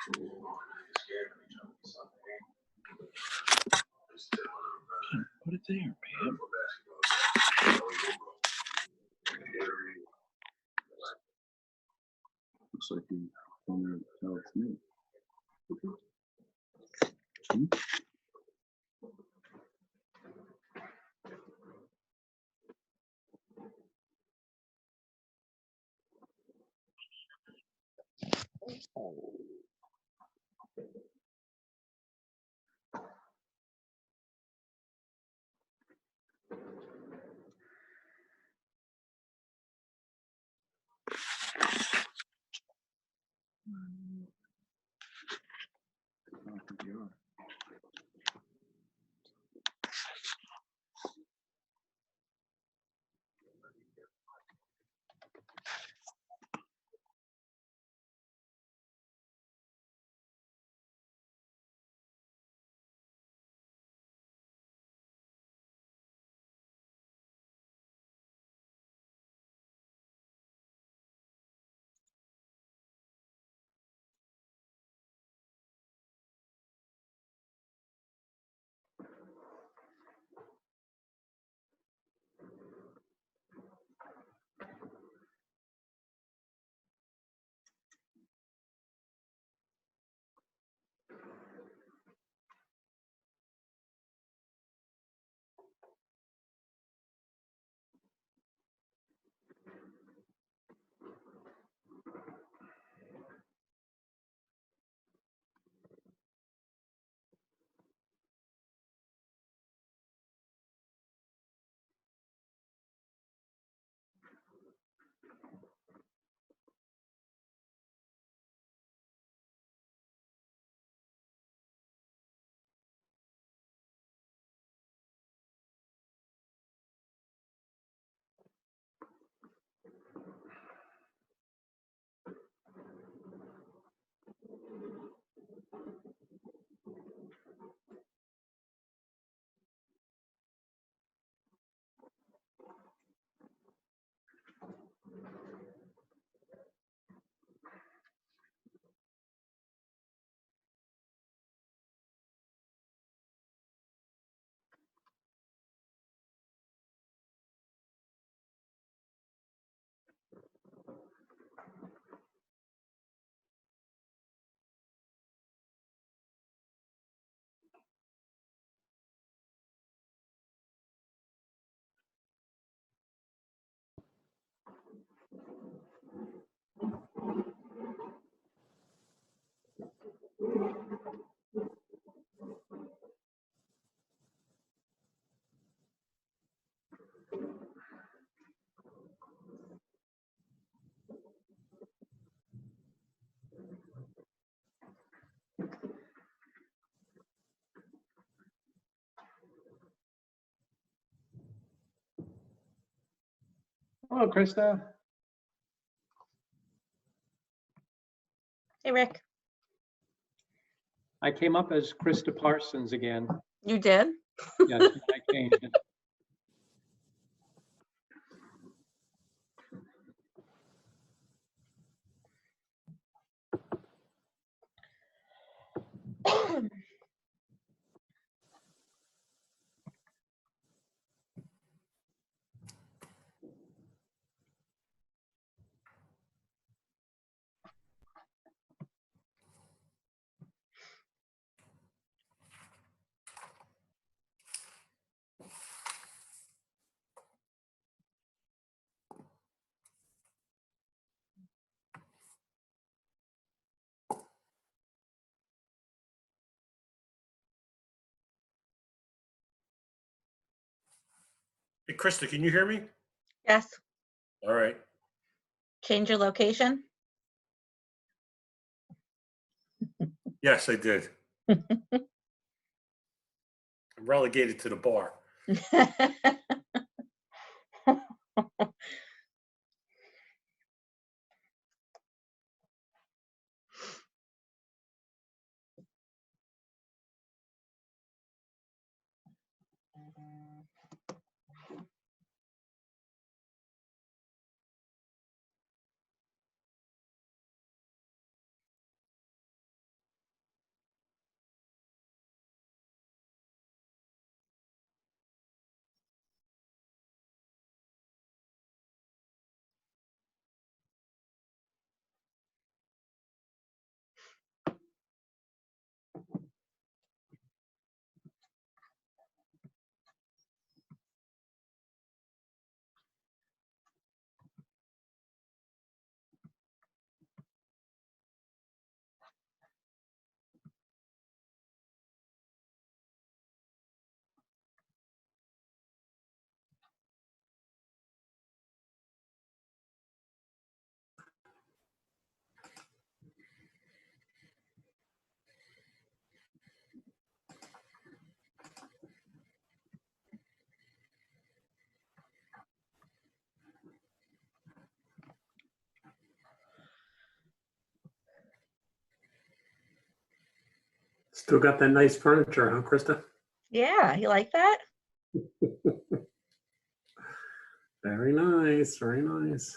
Put it there, Pam. Looks like you want to tell it to me. Hmm? I don't think you are. Hello, Krista. Hey, Rick, I came up as Krista Parsons again. you did? Yes, I changed it. Hey, Krista, can you hear me? Yes, All right. change your location. Yes, I did. I'm relegated to the bar. Still got that nice furniture, huh, Krista? Yeah, you like that? Very nice, very nice.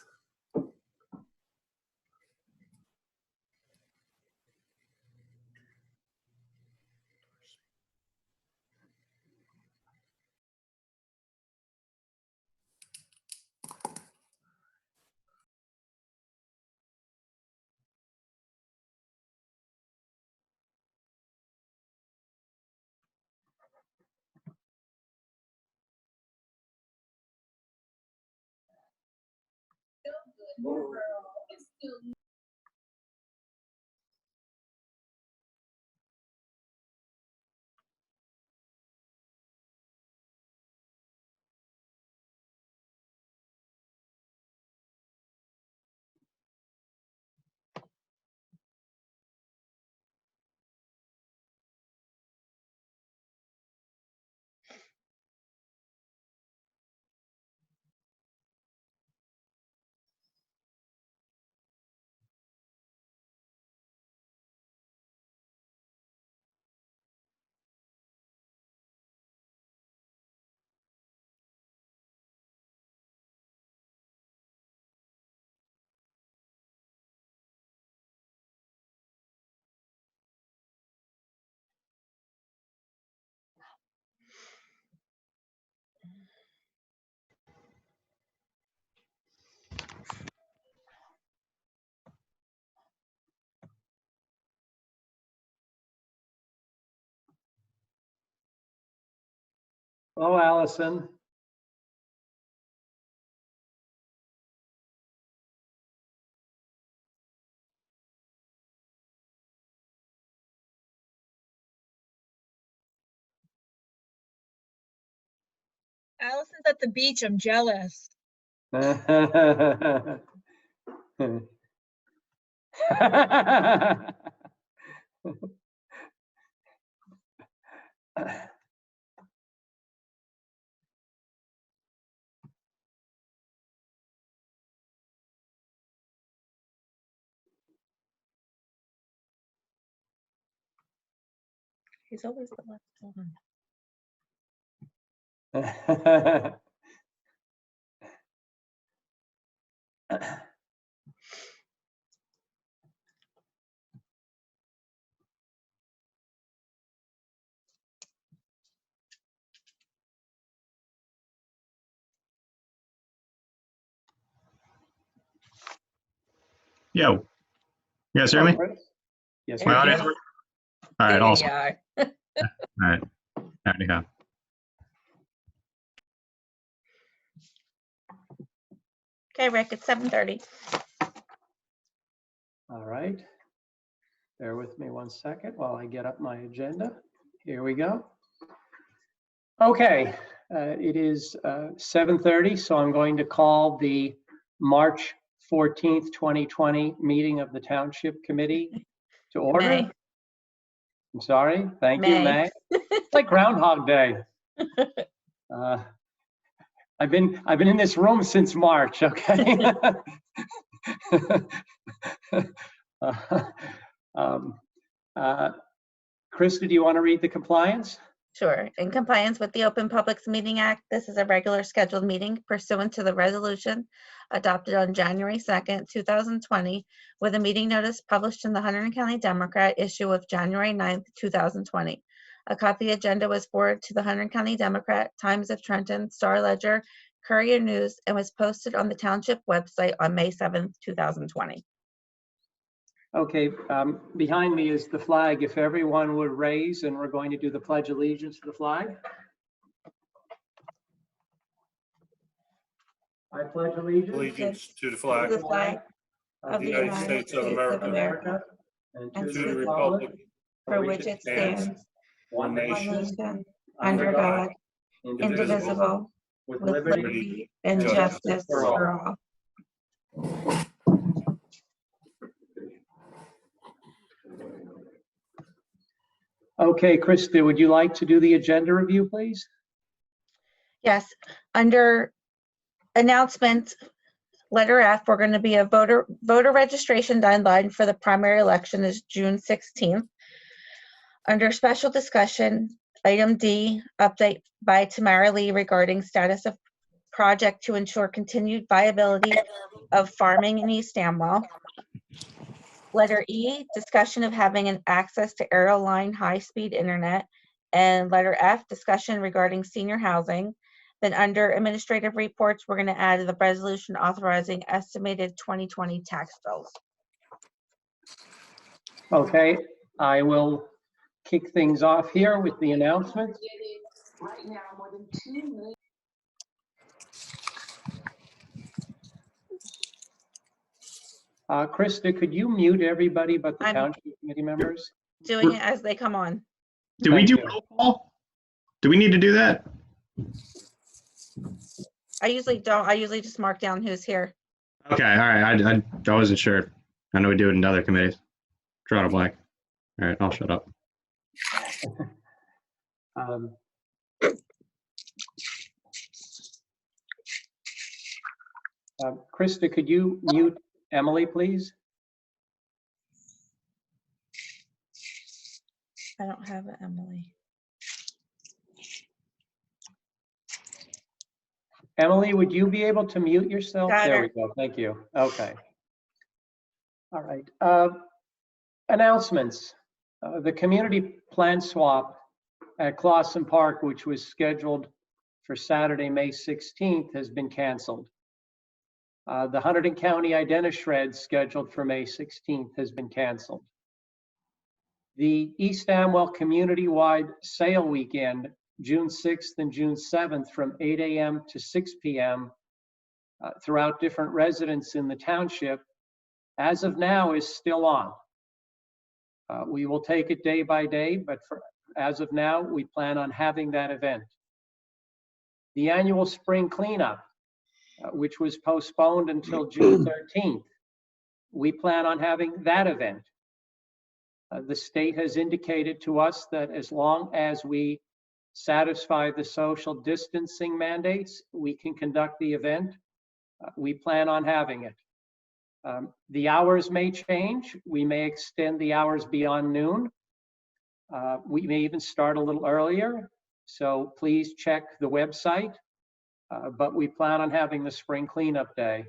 Hello, Allison. Allison's at the beach. I'm jealous. He's always the last one. Yo, you guys hear me? Yes, My we audio? can. All right, There awesome. you are. All right, howdy ho. Okay, Rick, it's 7:30. All right. Bear with me one second while I get up my agenda. Here we go. Okay, it is 7:30, so I'm going to call the March 14th, 2020 meeting of the Township Committee to order. May. I'm sorry. Thank you, May. May. It's like Groundhog Day. I've been in this room since March, okay? Krista, do you want to read the compliance? Sure. In compliance with the Open Publics Meeting Act, this is a regular scheduled meeting pursuant to the resolution adopted on January 2nd, 2020, with a meeting notice published in the Hunterdon County Democrat issue of January 9th, 2020. A copy agenda was forwarded to the Hunterdon County Democrat, Times of Trenton, Star Ledger, Courier News, and was posted on the Township website on May 7th, 2020. Okay, behind me is the flag. If everyone would raise, and we're going to do the Pledge of Allegiance to the flag. I pledge Allegiance to the To flag the flag of the United States of America and and to the republic for which it stands, one one nation, nation, under God, indivisible, with with liberty and justice for all. Okay, Krista, would you like to do the agenda review, please? Yes, under announcements, letter F, we're going to be a voter registration deadline for the primary election is June 16th. Under special discussion, item D, update by Tamara Lee regarding status of project to ensure continued viability of farming in East Amwell. Letter E, discussion of having an access to aerial line high-speed internet. And letter F, discussion regarding senior housing. Then under administrative reports, we're going to add the resolution authorizing estimated 2020 tax bills. Okay, I will kick things off here with the announcements. Krista, could you mute everybody but the I'm- township committee members? Doing it as they come on. Do we Thank do you. roll call? Do we need to do that? I usually don't. I usually just mark down who's here. Okay, all right. I wasn't sure. I know we do it in other committees. Draw a blank. All right, I'll shut up. Um, Krista, could you mute Emily, please? I don't have it, Emily. Emily, would you be able to mute yourself? Got There her. we go. Thank you. Okay. All right. Announcements. The community plan swap at Clausen Park, which was scheduled for Saturday, May 16th, has been canceled. The Hunterdon County Identishred scheduled for May 16th has been canceled. The East Amwell Community-wide Sale Weekend, June 6th and June 7th from 8 a.m. to 6 p.m. Throughout different residents in the township, as of now is still on. We will take it day by day, but as of now, we plan on having that event. The annual spring cleanup, which was postponed until June 13th, we plan on having that event. The state has indicated to us that as long as we satisfy the social distancing mandates, we can conduct the event. We plan on having it. The hours may change. We may extend the hours beyond noon. We may even start a little earlier. So please check the website. But we plan on having the spring cleanup day.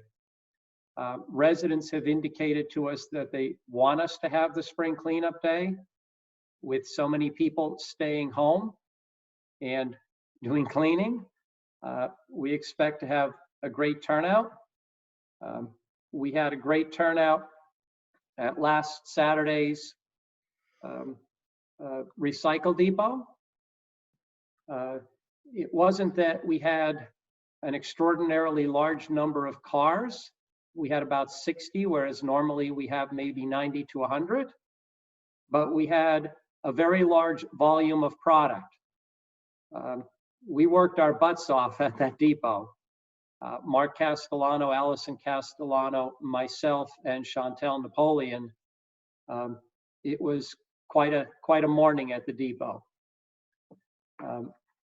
Residents have indicated to us that they want us to have the spring cleanup day with so many people staying home and doing cleaning. We expect to have a great turnout. We had a great turnout at last Saturday's recycle depot. It wasn't that we had an extraordinarily large number of cars. We had about 60, whereas normally we have maybe 90 to 100. But we had a very large volume of product. We worked our butts off at that depot. Mark Castellano, Allison Castellano, myself, and Chantel Napoleon. It was quite a morning at the depot.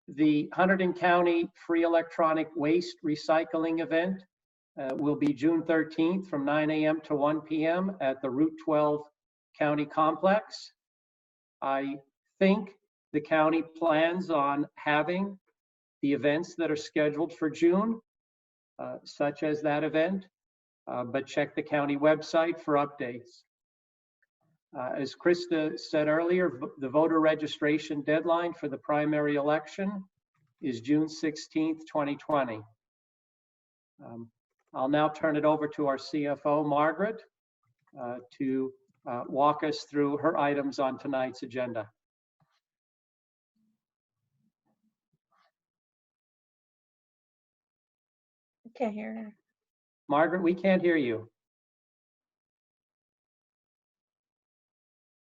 The Hunterdon County Free Electronic Waste Recycling event will be June 13th from 9 a.m. to 1 p.m. at the Route 12 County Complex. I think the county plans on having the events that are scheduled for June, such as that event, but check the county website for updates. As Krista said earlier, the voter registration deadline for the primary election is June 16th, 2020. I'll now turn it over to our CFO, Margaret, to walk us through her items on tonight's agenda. Can't hear her. Margaret, we can't hear you.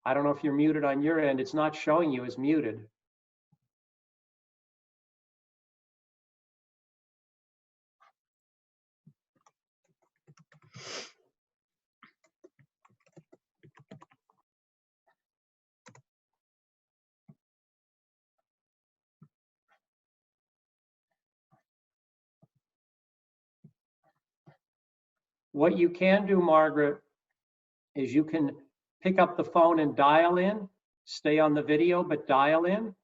I don't know if you're muted on your end. It's not showing you as muted. What you can do, Margaret, is you can pick up the phone and dial in. stay on the video but dial in,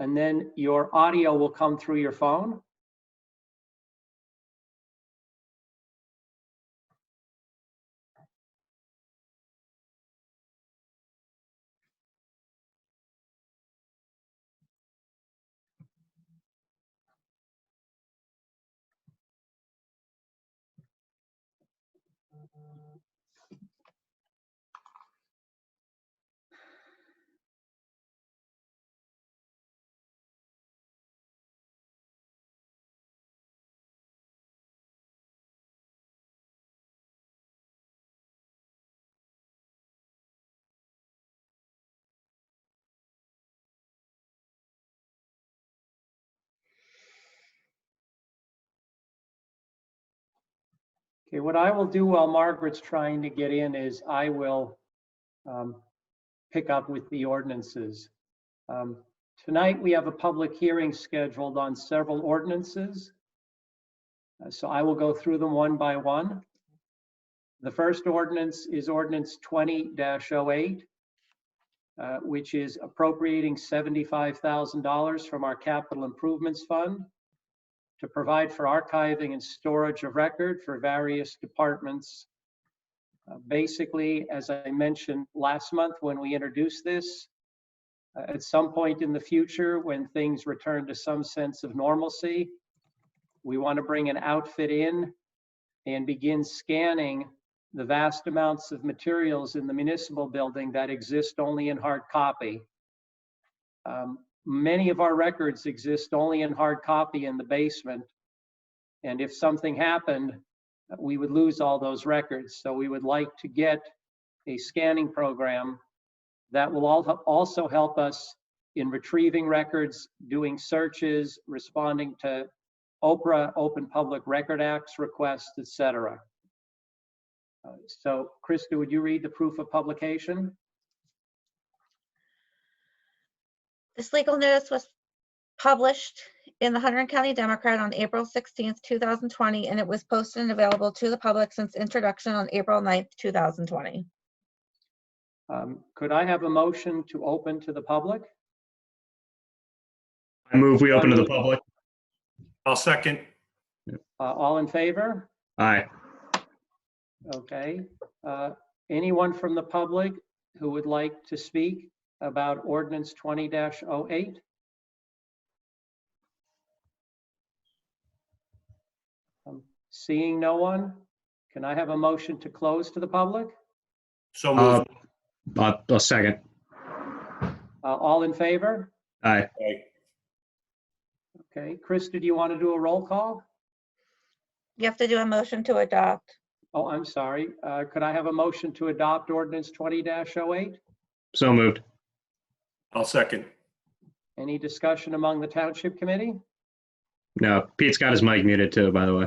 and then your audio will come through your phone. Okay, what I will do while Margaret's trying to get in is I will pick up with the ordinances. Tonight, we have a public hearing scheduled on several ordinances. So I will go through them one by one. The first ordinance is ordinance 20-08, which is appropriating $75,000 from our capital improvements fund to provide for archiving and storage of record for various departments. Basically, as I mentioned last month when we introduced this, at some point in the future, when things return to some sense of normalcy, we want to bring an outfit in and begin scanning the vast amounts of materials in the municipal building that exist only in hard copy. Many of our records exist only in hard copy in the basement. And if something happened, we would lose all those records. So we would like to get a scanning program that will also help us in retrieving records, doing searches, responding to OPRA, Open Public Record Acts requests, etc. So Krista, would you read the proof of publication? This legal notice was published in the Hunterdon County Democrat on April 16th, 2020, and it was posted and available to the public since introduction on April 9th, 2020. Could I have a motion to open to the public? I move we open to the public. I'll second. All in favor? Aye. Okay. Anyone from the public who would like to speak about ordinance 20-08? Seeing no one, can I have a motion to close to the public? So moved. A second. All in favor? Aye. Aye. Okay. Krista, do you want to do a roll call? You have to do a motion to adopt. Oh, I'm sorry. Could I have a motion to adopt ordinance 20-08? So moved. I'll second. Any discussion among the township committee? No, Pete's got his mic muted too, by the way.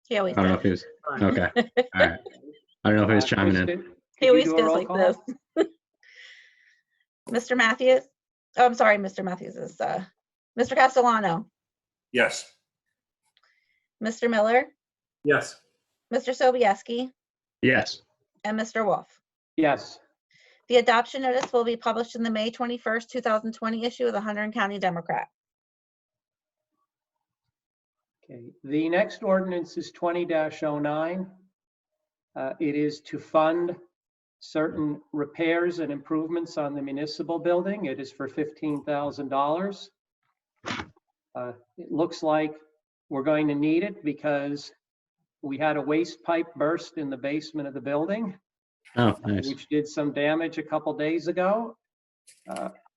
He always I don't know if he does. was, okay. All right. I don't know if he was chiming in. Krista, He could you always do a goes roll like call? this. Mr. Matthews? Oh, I'm sorry, Mr. Matthews is, Mr. Castellano, Yes. Mr. Miller, Yes. Mr. Sobieski, Yes. and Mr. Wolf. Yes. The adoption notice will be published in the May 21st, 2020 issue of the Hunterdon County Democrat. Okay. The next ordinance is 20-09. It is to fund certain repairs and improvements on the municipal building. It is for $15,000. It looks like we're going to need it because we had a waste pipe burst in the basement of the building, Oh, nice. which did some damage a couple days ago.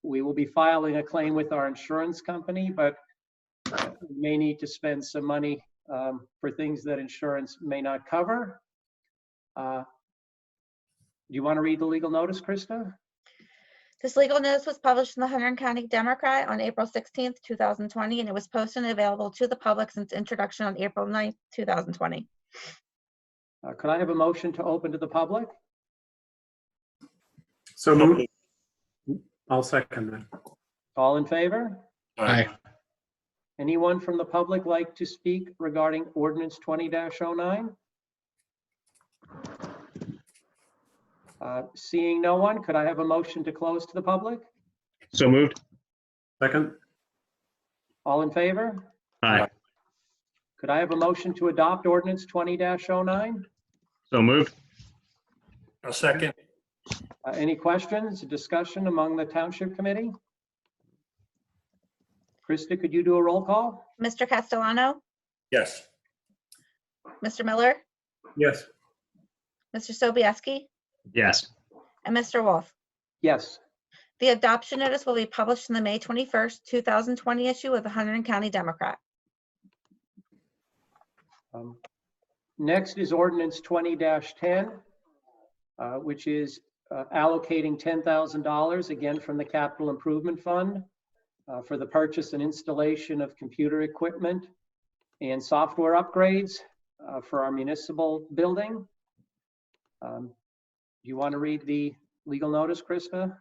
We will be filing a claim with our insurance company, but we may need to spend some money for things that insurance may not cover. Do you want to read the legal notice, Krista? This legal notice was published in the Hunterdon County Democrat on April 16th, 2020, and it was posted and available to the public since introduction on April 9th, 2020. Could I have a motion to open to the public? So moved. I'll second that. All in favor? Aye. Anyone from the public like to speak regarding ordinance 20-09? Seeing no one, could I have a motion to close to the public? So moved. Second. All in favor? Aye. Could I have a motion to adopt ordinance 20-09? So moved. I'll second. Any questions, discussion among the Township Committee? Krista, could you do a roll call? Mr. Castellano, Yes. Mr. Miller, Yes. Mr. Sobieski, Yes. and Mr. Wolf. Yes. The adoption notice will be published in the May 21st, 2020 issue of the Hunterdon County Democrat. Next is ordinance 20-10, which is allocating $10,000 again from the Capital Improvement Fund for the purchase and installation of computer equipment and software upgrades for our municipal building. Do you want to read the legal notice, Krista?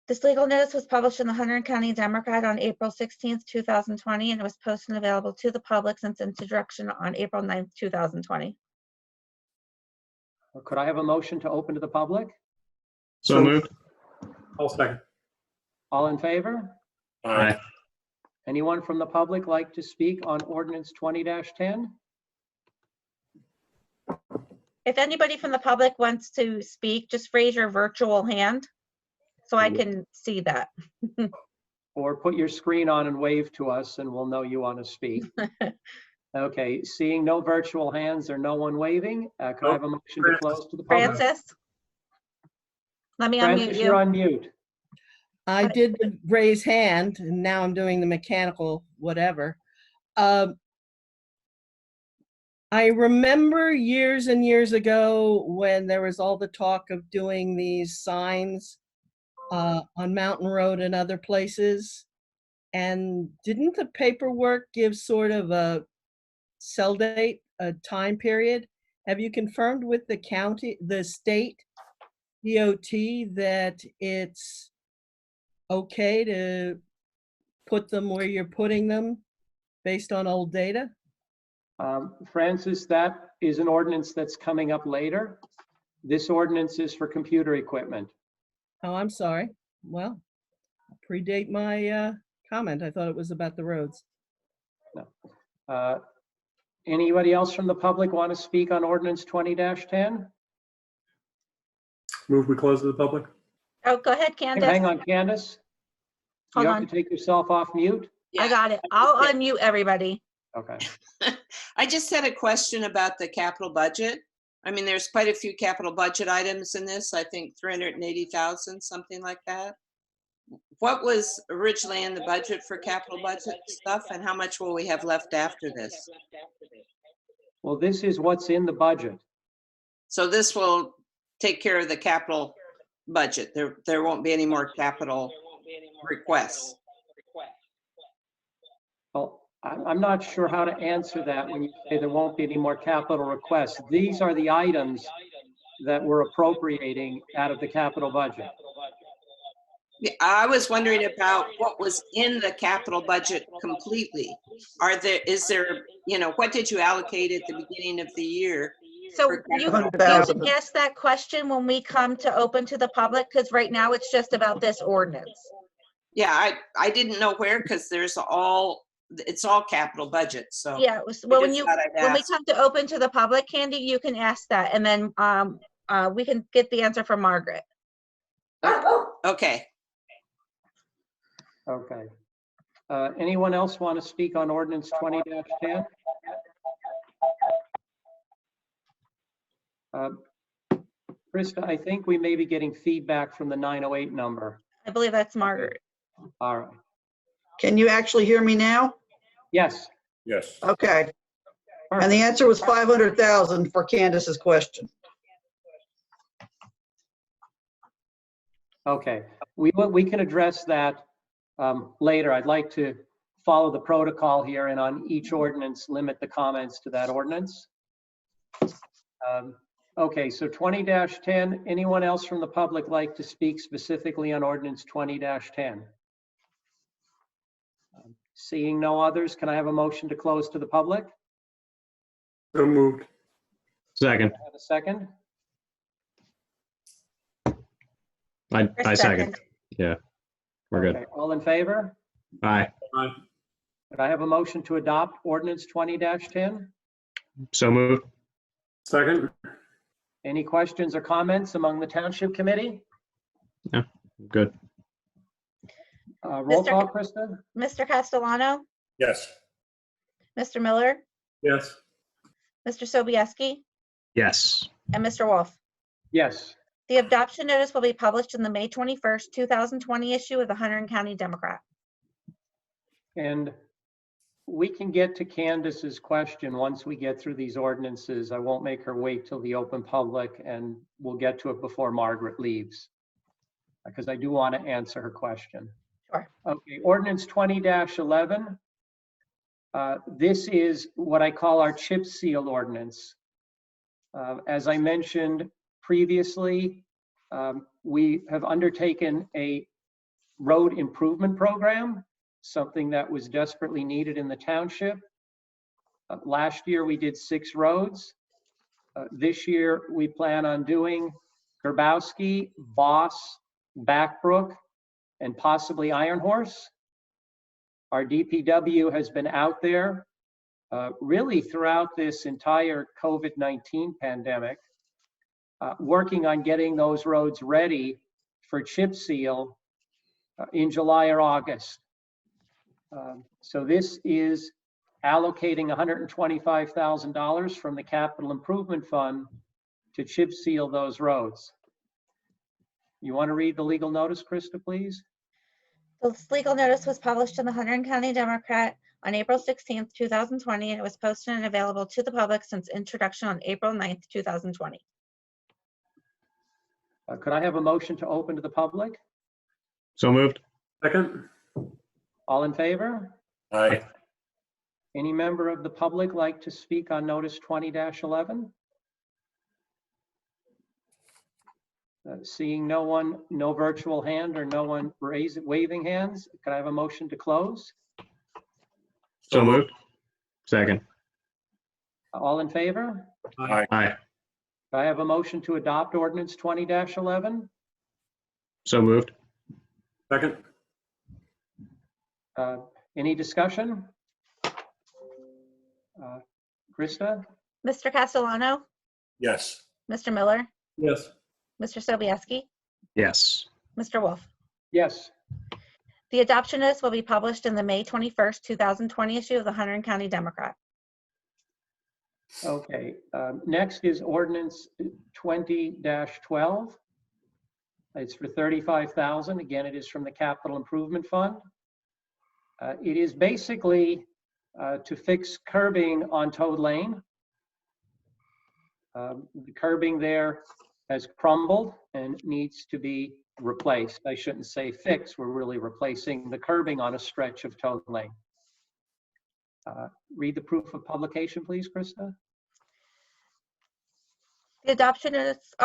This legal notice was published in the Hunterdon County Democrat on April 16th, 2020, and it was posted and available to the public since introduction on April 9th, 2020. Or could I have a motion to open to the public? So moved. I'll second. All in favor? Aye. Anyone from the public like to speak on ordinance 20-10? If anybody from the public wants to speak, just raise your virtual hand so I can see that. Or put your screen on and wave to us and we'll know you want to speak. Okay, seeing no virtual hands or no one waving, could I have a motion to close to the public? Francis? Let me unmute Francis, you're you. on mute. I did the raise hand and now I'm doing the mechanical whatever. I remember years and years ago when there was all the talk of doing these signs on Mountain Road and other places. And didn't the paperwork give sort of a sell date, a time period? Have you confirmed with the county, the state DOT that it's okay to put them where you're putting them based on old data? Francis, that is an ordinance that's coming up later. This ordinance is for computer equipment. Oh, I'm sorry. Well, predate my comment. I thought it was about the roads. Anybody else from the public want to speak on ordinance 20-10? Move we close to the public. Oh, go ahead, Candace. Hang on, Candace. Hold You have on. to take yourself off mute. I got it. I'll unmute everybody. Okay. I just had a question about the capital budget. I mean, there's quite a few capital budget items in this, I think 380,000, something like that. What was originally in the budget for capital budget stuff and how much will we have left after this? Well, this is what's in the budget. So this will take care of the capital budget. There won't be any more capital requests. Well, I'm not sure how to answer that when you say there won't be any more capital requests. These are the items that we're appropriating out of the capital budget. Yeah, I was wondering about what was in the capital budget completely. Is there, what did you allocate at the beginning of the year? So For you capital can ask that question when we come to open to the public, because right now it's just about this ordinance. Yeah, I didn't know where, because it's all capital budget, so. Yeah, well, when just you, thought I'd when we ask. come to open to the public, Candy, you can ask that, and then we can get the answer from Margaret. Okay. Okay. Anyone else want to speak on ordinance 20-10? Krista, I think we may be getting feedback from the 908 number. I believe that's Margaret. All right. Can you actually hear me now? Yes. Yes. Okay. And the answer was 500,000 for Candace's question. Okay. We can address that later. I'd like to follow the protocol here and on each ordinance, limit the comments to that ordinance. Okay, so 20-10, anyone else from the public like to speak specifically on ordinance 20-10? Seeing no others, can I have a motion to close to the public? So moved. Second. Have a second? I Chris second. Yeah, we're good. Okay, all in favor? Aye. Aye. Could I have a motion to adopt ordinance 20-10? So moved. Second. Any questions or comments among the Township Committee? Good. Roll Mr. call, Krista? Mr. Castellano, Yes. Mr. Miller, Yes. Mr. Sobieski, Yes. and Mr. Wolf. Yes. The adoption notice will be published in the May 21st, 2020 issue of the Hunterdon County Democrat. And we can get to Candace's question once we get through these ordinances. I won't make her wait till the open public, and we'll get to it before Margaret leaves, because I do want to answer her question. Sure. Okay, ordinance 20-11. This is what I call our chip seal ordinance. As I mentioned previously, we have undertaken a road improvement program, something that was desperately needed in the township. Last year, we did 6 roads. This year, we plan on doing Gerbowski, Boss, Backbrook, and possibly Iron Horse. Our DPW has been out there really throughout this entire COVID-19 pandemic, working on getting those roads ready for chip seal in July or August. So this is allocating $125,000 from the Capital Improvement Fund to chip seal those roads. You want to read the legal notice, Krista, please? This legal notice was published in the Hunterdon County Democrat on April 16th, 2020, and it was posted and available to the public since introduction on April 9th, 2020. Could I have a motion to open to the public? So moved. Second. All in favor? Aye. Any member of the public like to speak on notice 20-11? Seeing no one, no virtual hand or no one waving hands, could I have a motion to close? So moved. Second. All in favor? Aye. Aye. Could I have a motion to adopt ordinance 20-11? So moved. Second. Any discussion? Krista? Mr. Castellano, Yes. Mr. Miller, Yes. Mr. Sobieski, Yes. Mr. Wolf. Yes. The adoption notice will be published in the May 21st, 2020 issue of the Hunterdon County Democrat. Okay. Next is ordinance 20-12. It's for $35,000. Again, it is from the Capital Improvement Fund. It is basically to fix curbing on Toad Lane. The curbing there has crumbled and needs to be replaced. I shouldn't say fix, we're really replacing the curbing on a stretch of Toad Lane. Read the proof of publication, please, Krista. The adoption notice,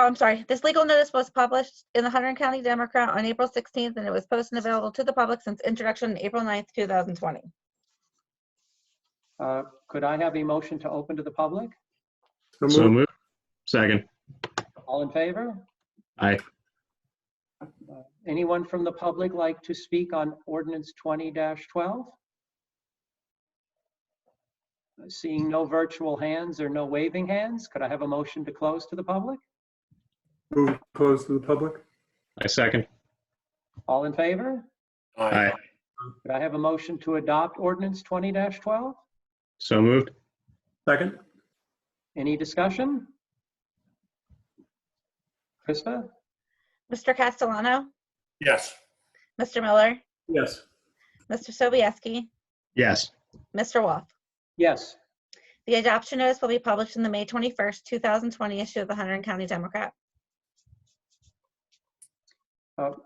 this legal notice was published in the Hunterdon County Democrat on April 16th, and it was posted and available to the public since introduction on April 9th, 2020. Could I have a motion to open to the public? So moved. Second. All in favor? Aye. Anyone from the public like to speak on ordinance 20-12? Seeing no virtual hands or no waving hands, could I have a motion to close to the public? Move close to the public. I second. All in favor? Aye. Could I have a motion to adopt ordinance 20-12? So moved. Second. Any discussion? Krista? Mr. Castellano, Yes. Mr. Miller, Yes. Mr. Sobieski, Yes. Mr. Wolf. Yes. The adoption notice will be published in the May 21st, 2020 issue of the Hunterdon County Democrat.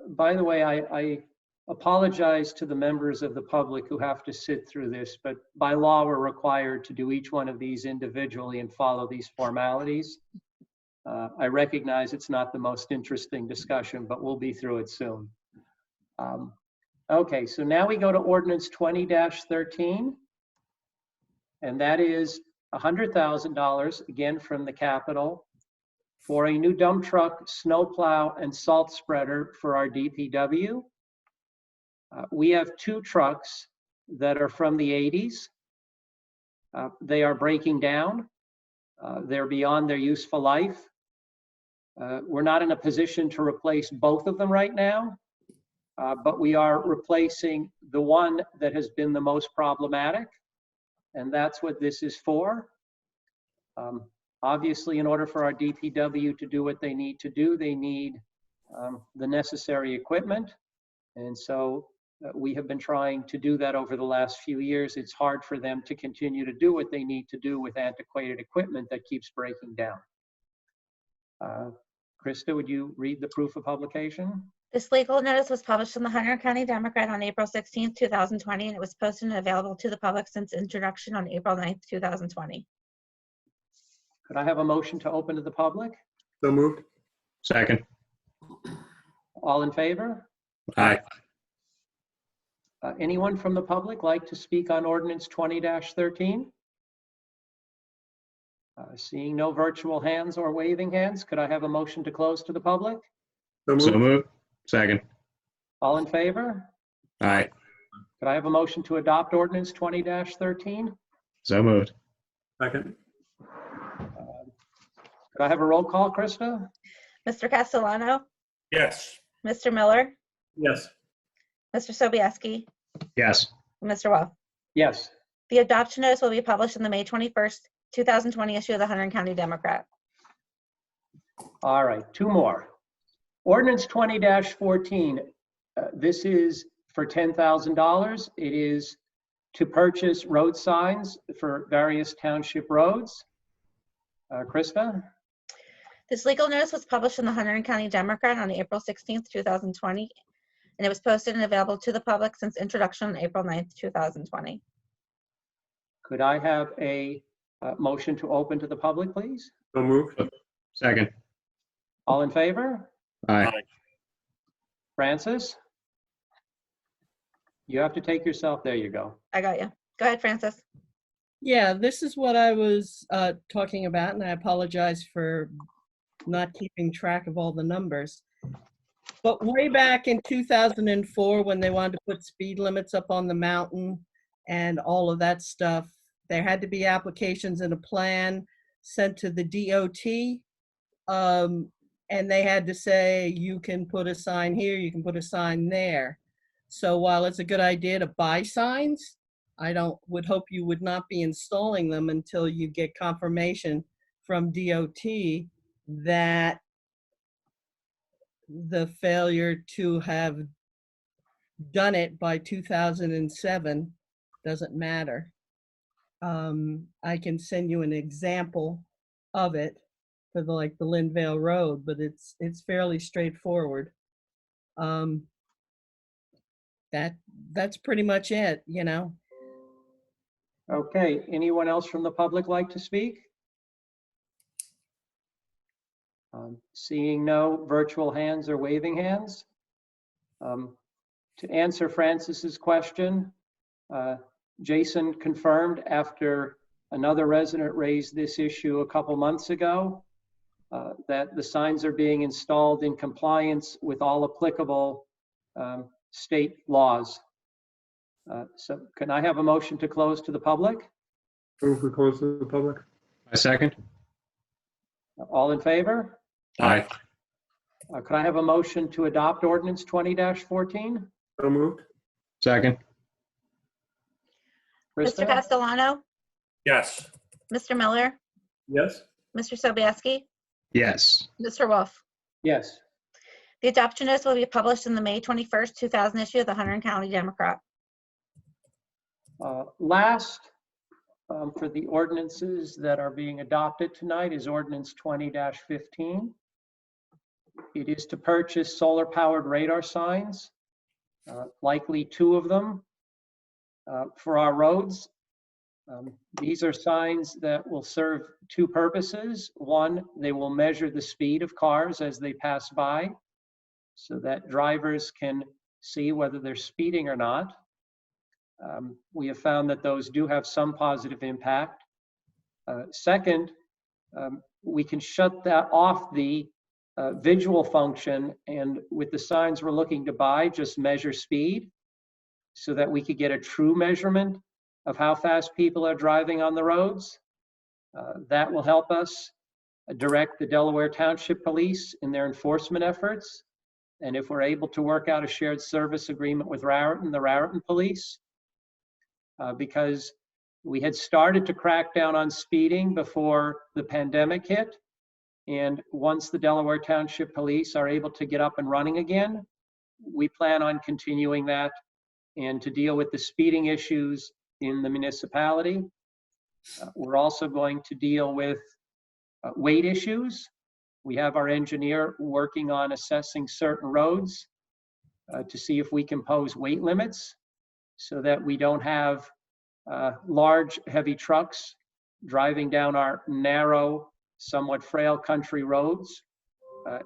By the way, I apologize to the members of the public who have to sit through this, but by law, we're required to do each one of these individually and follow these formalities. I recognize it's not the most interesting discussion, but we'll be through it soon. Okay, so now we go to ordinance 20-13. And that is $100,000, again, from the capital, for a new dump truck, snowplow, and salt spreader for our DPW. We have 2 trucks that are from the 80s. They are breaking down. They're beyond their useful life. We're not in a position to replace both of them right now, but we are replacing the one that has been the most problematic, and that's what this is for. Obviously, in order for our DPW to do what they need to do, they need the necessary equipment. And so we have been trying to do that over the last few years. It's hard for them to continue to do what they need to do with antiquated equipment that keeps breaking down. Krista, would you read the proof of publication? This legal notice was published in the Hunter County Democrat on April 16th, 2020, and it was posted and available to the public since introduction on April 9th, 2020. Could I have a motion to open to the public? So moved. Second. All in favor? Aye. Anyone from the public like to speak on ordinance 20-13? Seeing no virtual hands or waving hands, could I have a motion to close to the public? So So moved. moved. Second. All in favor? Aye. Could I have a motion to adopt ordinance 20-13? So moved. Second. Could I have a roll call, Krista? Mr. Castellano, Yes. Mr. Miller, Yes. Mr. Sobieski, Yes. and Mr. Wolf. Yes. The adoption notice will be published in the May 21st, 2020 issue of the Hunter County Democrat. All right, 2 more. Ordinance 20-14. This is for $10,000. It is to purchase road signs for various township roads. Krista? This legal notice was published in the Hunter County Democrat on April 16th, 2020, and it was posted and available to the public since introduction on April 9th, 2020. Could I have a motion to open to the public, please? So moved. Second. All in favor? Aye. Francis? You have to take yourself. There you go. I got you. Go ahead, Francis. Yeah, this is what I was talking about, and I apologize for not keeping track of all the numbers. But way back in 2004, when they wanted to put speed limits up on the mountain and all of that stuff, there had to be applications and a plan sent to the DOT. And they had to say, you can put a sign here, you can put a sign there. So while it's a good idea to buy signs, I would hope you would not be installing them until you get confirmation from DOT that the failure to have done it by 2007 doesn't matter. I can send you an example of it for the Linvale Road, but it's fairly straightforward. That's pretty much it, you know. Okay, anyone else from the public like to speak? Seeing no virtual hands or waving hands. To answer Francis's question, Jason confirmed after another resident raised this issue a couple months ago that the signs are being installed in compliance with all applicable state laws. So can I have a motion to close to the public? Move to close to the public. I second. All in favor? Aye. Could I have a motion to adopt ordinance 20-14? So moved. Second. Mr. Krista? Castellano, Yes. Mr. Miller, Yes. Mr. Sobieski, Yes. Mr. Wolf. Yes. The adoption notice will be published in the May 21st, 2000 issue of the Hunter County Democrat. Last, for the ordinances that are being adopted tonight is ordinance 20-15. It is to purchase solar-powered radar signs, likely 2 of them, for our roads. These are signs that will serve 2 purposes. One, they will measure the speed of cars as they pass by so that drivers can see whether they're speeding or not. We have found that those do have some positive impact. Second, we can shut that off the visual function, and with the signs we're looking to buy, just measure speed so that we could get a true measurement of how fast people are driving on the roads. That will help us direct the Delaware Township Police in their enforcement efforts. And if we're able to work out a shared service agreement with Raritan, the Raritan Police, because we had started to crack down on speeding before the pandemic hit. And once the Delaware Township Police are able to get up and running again, we plan on continuing that and to deal with the speeding issues in the municipality. We're also going to deal with weight issues. We have our engineer working on assessing certain roads to see if we can pose weight limits so that we don't have large, heavy trucks driving down our narrow, somewhat frail country roads.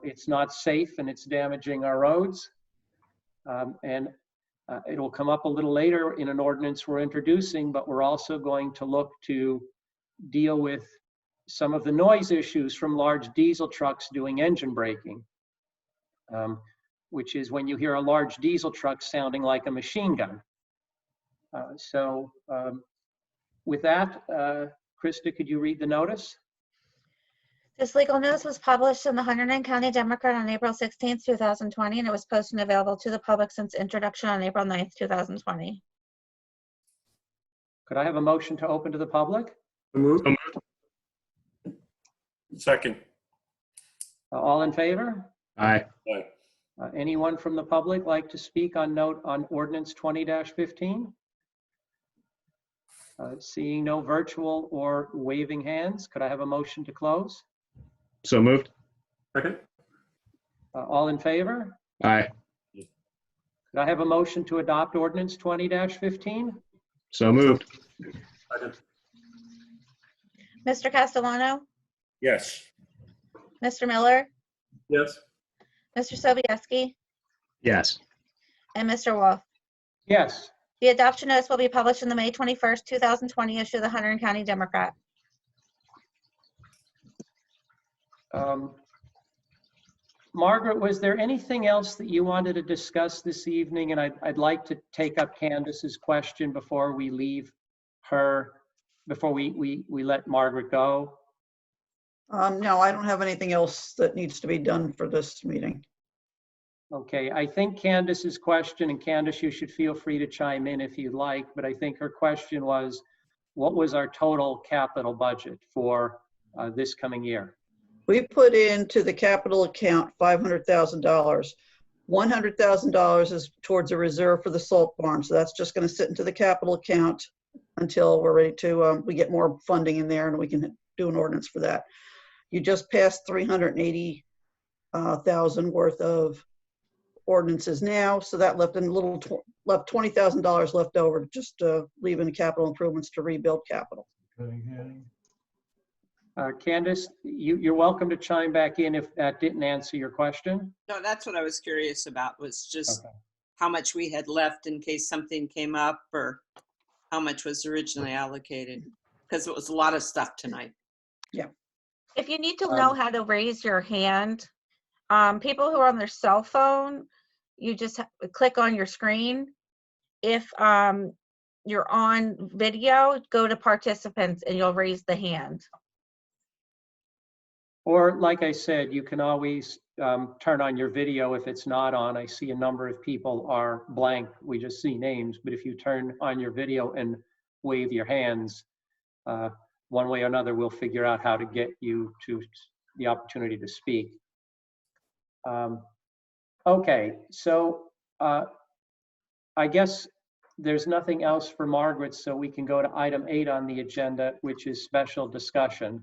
It's not safe and it's damaging our roads. It'll come up a little later in an ordinance we're introducing, but we're also going to look to deal with some of the noise issues from large diesel trucks doing engine braking, which is when you hear a large diesel truck sounding like a machine gun. With that, Krista, could you read the notice? This legal notice was published in the Hunterdon County Democrat on April 16, 2020, and it was posted and available to the public since introduction on April 9, 2020. Could I have a motion to open to the public? So moved. Second. All in favor? Aye. Aye. Anyone from the public like to speak on ordinance 20-15? Seeing no virtual or waving hands, could I have a motion to close? So moved. Second. All in favor? Aye. Could I have a motion to adopt ordinance 20-15? So moved. Second. Mr. Castellano, Yes. Mr. Miller, Yes. Mr. Sobieski, Yes. and Mr. Wolf. Yes. The adoption notice will be published in the May 21st, 2020 issue of the Hunterdon County Democrat. Margaret, was there anything else that you wanted to discuss this evening? And I'd like to take up Candace's question before we leave her, before we let Margaret go. No, I don't have anything else that needs to be done for this meeting. Okay, I think Candace's question, and Candace, you should feel free to chime in if you'd like, but I think her question was, what was our total capital budget for this coming year? We put into the capital account $500,000. $100,000 is towards a reserve for the salt barn. So that's just going to sit into the capital account until we're ready to, we get more funding in there and we can do an ordinance for that. You just passed $380,000 worth of ordinances now. So that left left $20,000 left over to just leave in capital improvements to rebuild capital. Candace, you're welcome to chime back in if that didn't answer your question. No, that's what I was curious about, was just Okay. how much we had left in case something came up, or how much was originally allocated, because it was a lot of stuff tonight. If you need to know how to raise your hand, people who are on their cell phone, you just click on your screen. If you're on video, go to participants and you'll raise the hand. Or like I said, you can always turn on your video if it's not on. I see a number of people are blank. We just see names, but if you turn on your video and wave your hands, one way or another, we'll figure out how to get you to the opportunity to speak. Okay, so I guess there's nothing else for Margaret, so we can go to item 8 on the agenda, which is special discussion.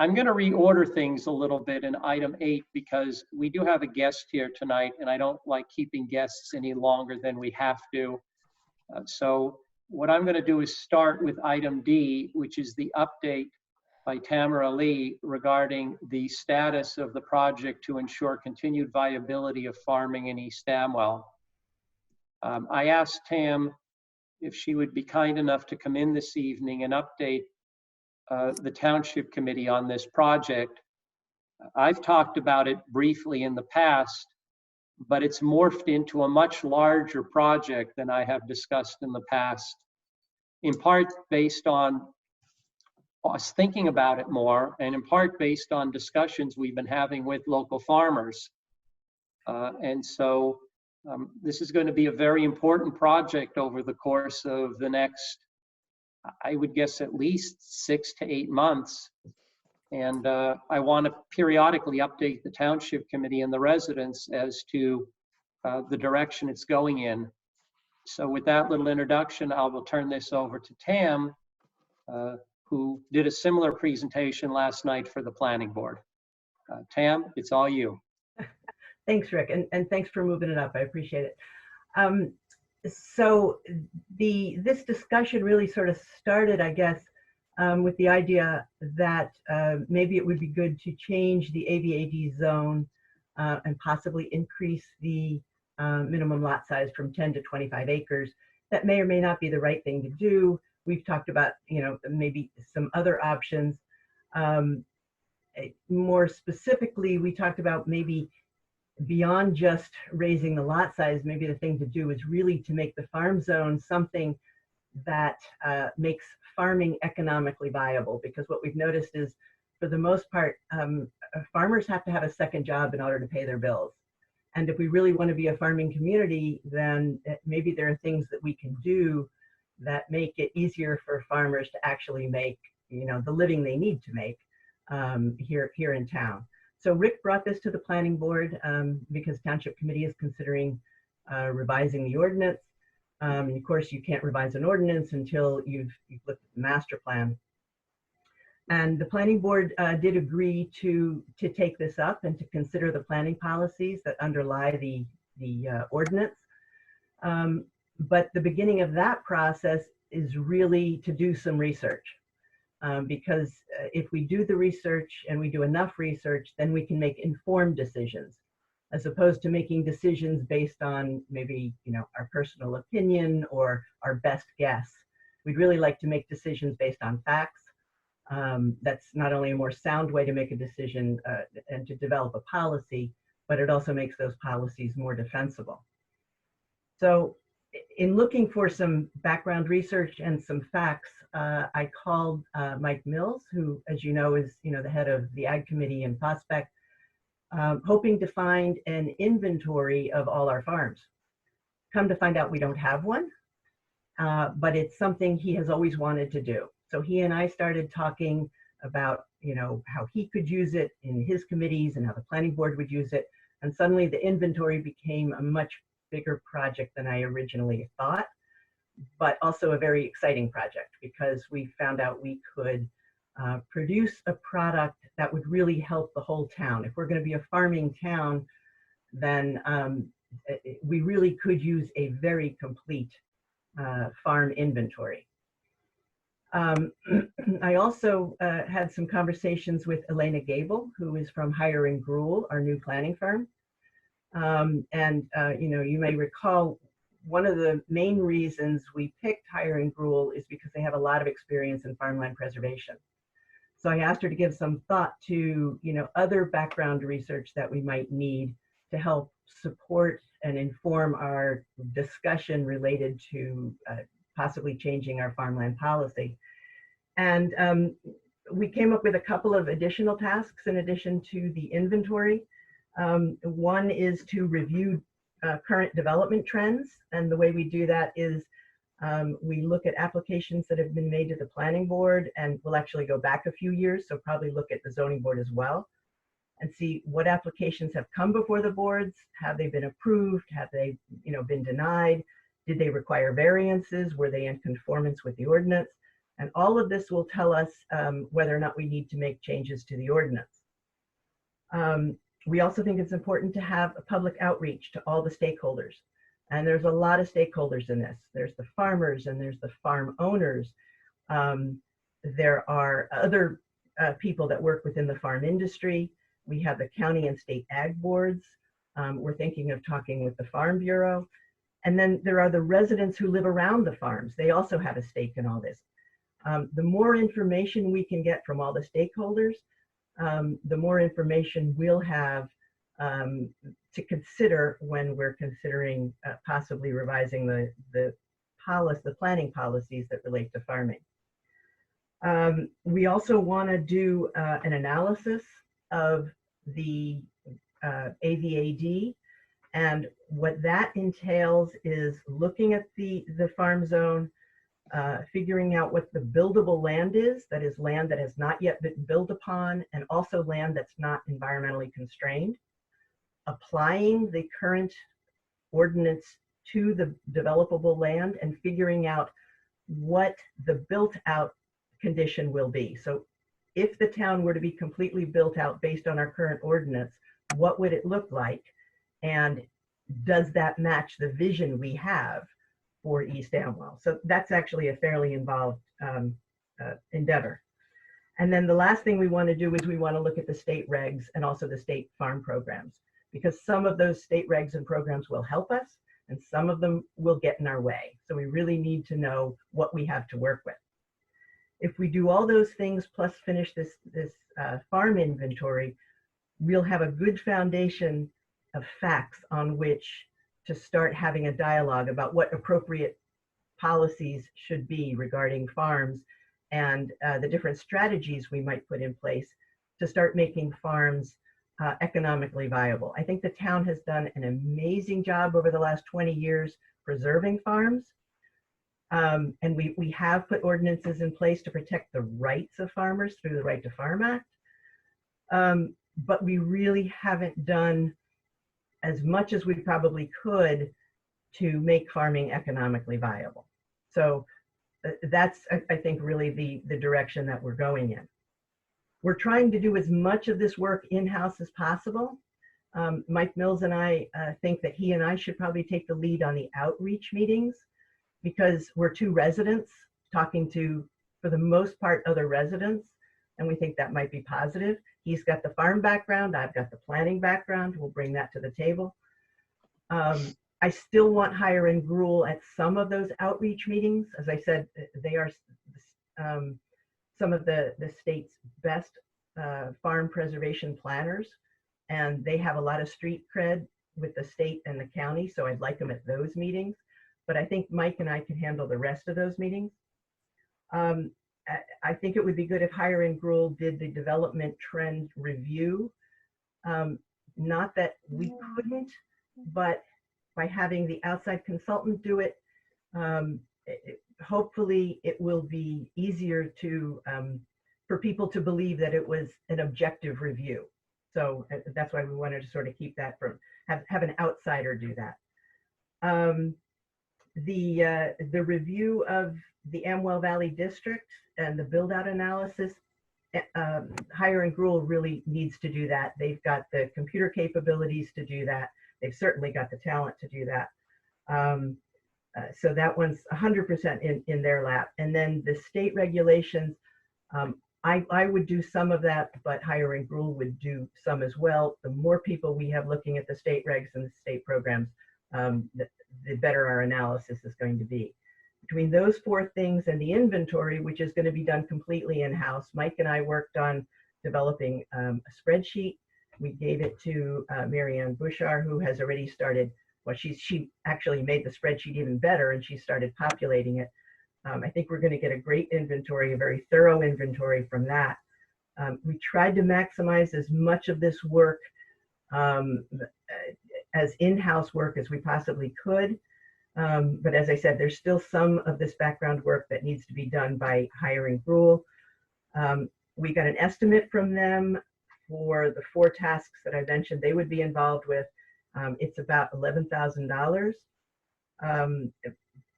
I'm going to reorder things a little bit in item 8 because we do have a guest here tonight, and I don't like keeping guests any longer than we have to. So what I'm going to do is start with item D, which is the update by Tamara Lee regarding the status of the project to ensure continued viability of farming in East Amwell. I asked Tam if she would be kind enough to come in this evening and update the Township Committee on this project. I've talked about it briefly in the past, but it's morphed into a much larger project than I have discussed in the past, in part based on us thinking about it more, and in part based on discussions we've been having with local farmers. And so this is going to be a very important project over the course of the next, I would guess, at least 6 to 8 months. And I want to periodically update the Township Committee and the residents as to the direction it's going in. So with that little introduction, I will turn this over to Tam, who did a similar presentation last night for the Planning Board. Tam, it's all you. Thanks, Rick, and thanks for moving it up. I appreciate it. So this discussion really sort of started, I guess, with the idea that maybe it would be good to change the AVAD zone and possibly increase the minimum lot size from 10 to 25 acres. That may or may not be the right thing to do. We've talked about, maybe some other options. More specifically, we talked about maybe beyond just raising the lot size, maybe the thing to do is really to make the farm zone something that makes farming economically viable. Because what we've noticed is, for the most part, farmers have to have a second job in order to pay their bills. And if we really want to be a farming community, then maybe there are things that we can do that make it easier for farmers to actually make, the living they need to make here in town. So Rick brought this to the Planning Board because Township Committee is considering revising the ordinance. Of course, you can't revise an ordinance until you've looked at the master plan. And the Planning Board did agree to take this up and to consider the planning policies that underlie the ordinance. But the beginning of that process is really to do some research. Because if we do the research and we do enough research, then we can make informed decisions, as opposed to making decisions based on maybe, our personal opinion or our best guess. We'd really like to make decisions based on facts. That's not only a more sound way to make a decision and to develop a policy, but it also makes those policies more defensible. So in looking for some background research and some facts, I called Mike Mills, who, as you know, is the head of the Ag Committee in Prospect, hoping to find an inventory of all our farms. Come to find out, we don't have one, but it's something he has always wanted to do. So he and I started talking about, how he could use it in his committees and how the Planning Board would use it. And suddenly the inventory became a much bigger project than I originally thought, but also a very exciting project because we found out we could produce a product that would really help the whole town. If we're going to be a farming town, then we really could use a very complete farm inventory. I also had some conversations with Elena Gable, who is from Hire and Gruel, our new planning firm. You may recall one of the main reasons we picked Hire and Gruel is because they have a lot of experience in farmland preservation. So I asked her to give some thought to, other background research that we might need to help support and inform our discussion related to possibly changing our farmland policy. And we came up with a couple of additional tasks in addition to the inventory. One is to review current development trends. And the way we do that is we look at applications that have been made to the Planning Board, and we'll actually go back a few years, so probably look at the Zoning Board as well, and see what applications have come before the boards. Have they been approved? Have they been denied? Did they require variances? Were they in conformance with the ordinance? And all of this will tell us whether or not we need to make changes to the ordinance. We also think it's important to have a public outreach to all the stakeholders. And there's a lot of stakeholders in this. There's the farmers and there's the farm owners. There are other people that work within the farm industry. We have the county and state ag boards. We're thinking of talking with the Farm Bureau. And then there are the residents who live around the farms. They also have a stake in all this. The more information we can get from all the stakeholders, the more information we'll have to consider when we're considering possibly revising the planning policies that relate to farming. We also want to do an analysis of the AVAD, and what that entails is looking at the farm zone, figuring out what the buildable land is, that is land that has not yet been built upon, and also land that's not environmentally constrained, applying the current ordinance to the developable land and figuring out what the built out condition will be. So if the town were to be completely built out based on our current ordinance, what would it look like? And does that match the vision we have for East Amwell? So that's actually a fairly involved endeavor. And then the last thing we want to do is we want to look at the state regs and also the state farm programs, because some of those state regs and programs will help us and some of them will get in our way. So we really need to know what we have to work with. If we do all those things plus finish this farm inventory, we'll have a good foundation of facts on which to start having a dialogue about what appropriate policies should be regarding farms and the different strategies we might put in place to start making farms economically viable. I think the town has done an amazing job over the last 20 years preserving farms. And we have put ordinances in place to protect the rights of farmers through the Right to Farm Act. But we really haven't done as much as we probably could to make farming economically viable. So that's, I think, really the direction that we're going in. We're trying to do as much of this work in-house as possible. Mike Mills and I think that he and I should probably take the lead on the outreach meetings, because we're two residents talking to, for the most part, other residents, and we think that might be positive. He's got the farm background, I've got the planning background, we'll bring that to the table. I still want Hire and Gruel at some of those outreach meetings. As I said, they are some of the state's best farm preservation planners, and they have a lot of street cred with the state and the county, so I'd like them at those meetings. But I think Mike and I can handle the rest of those meetings. I think it would be good if Hire and Gruel did the development trend review. Not that we couldn't, but by having the outside consultant do it, hopefully it will be easier to for people to believe that it was an objective review. So that's why we wanted to sort of keep that from, have an outsider do that. The review of the Amwell Valley District and the build out analysis, Hire and Gruel really needs to do that. They've got the computer capabilities to do that. They've certainly got the talent to do that. So that one's 100% in their lap. And then the state regulations, I would do some of that, but Hire and Gruel would do some as well. The more people we have looking at the state regs and the state programs, the better our analysis is going to be. Between those four things and the inventory, which is going to be done completely in-house, Mike and I worked on developing a spreadsheet. We gave it to Marianne Bouchard, who has already started, well, she actually made the spreadsheet even better, and she started populating it. I think we're going to get a great inventory, a very thorough inventory from that. We tried to maximize as much of this work as in-house work as we possibly could. But as I said, there's still some of this background work that needs to be done by Hire and Gruel. We got an estimate from them for the 4 tasks that I mentioned they would be involved with. It's about $11,000.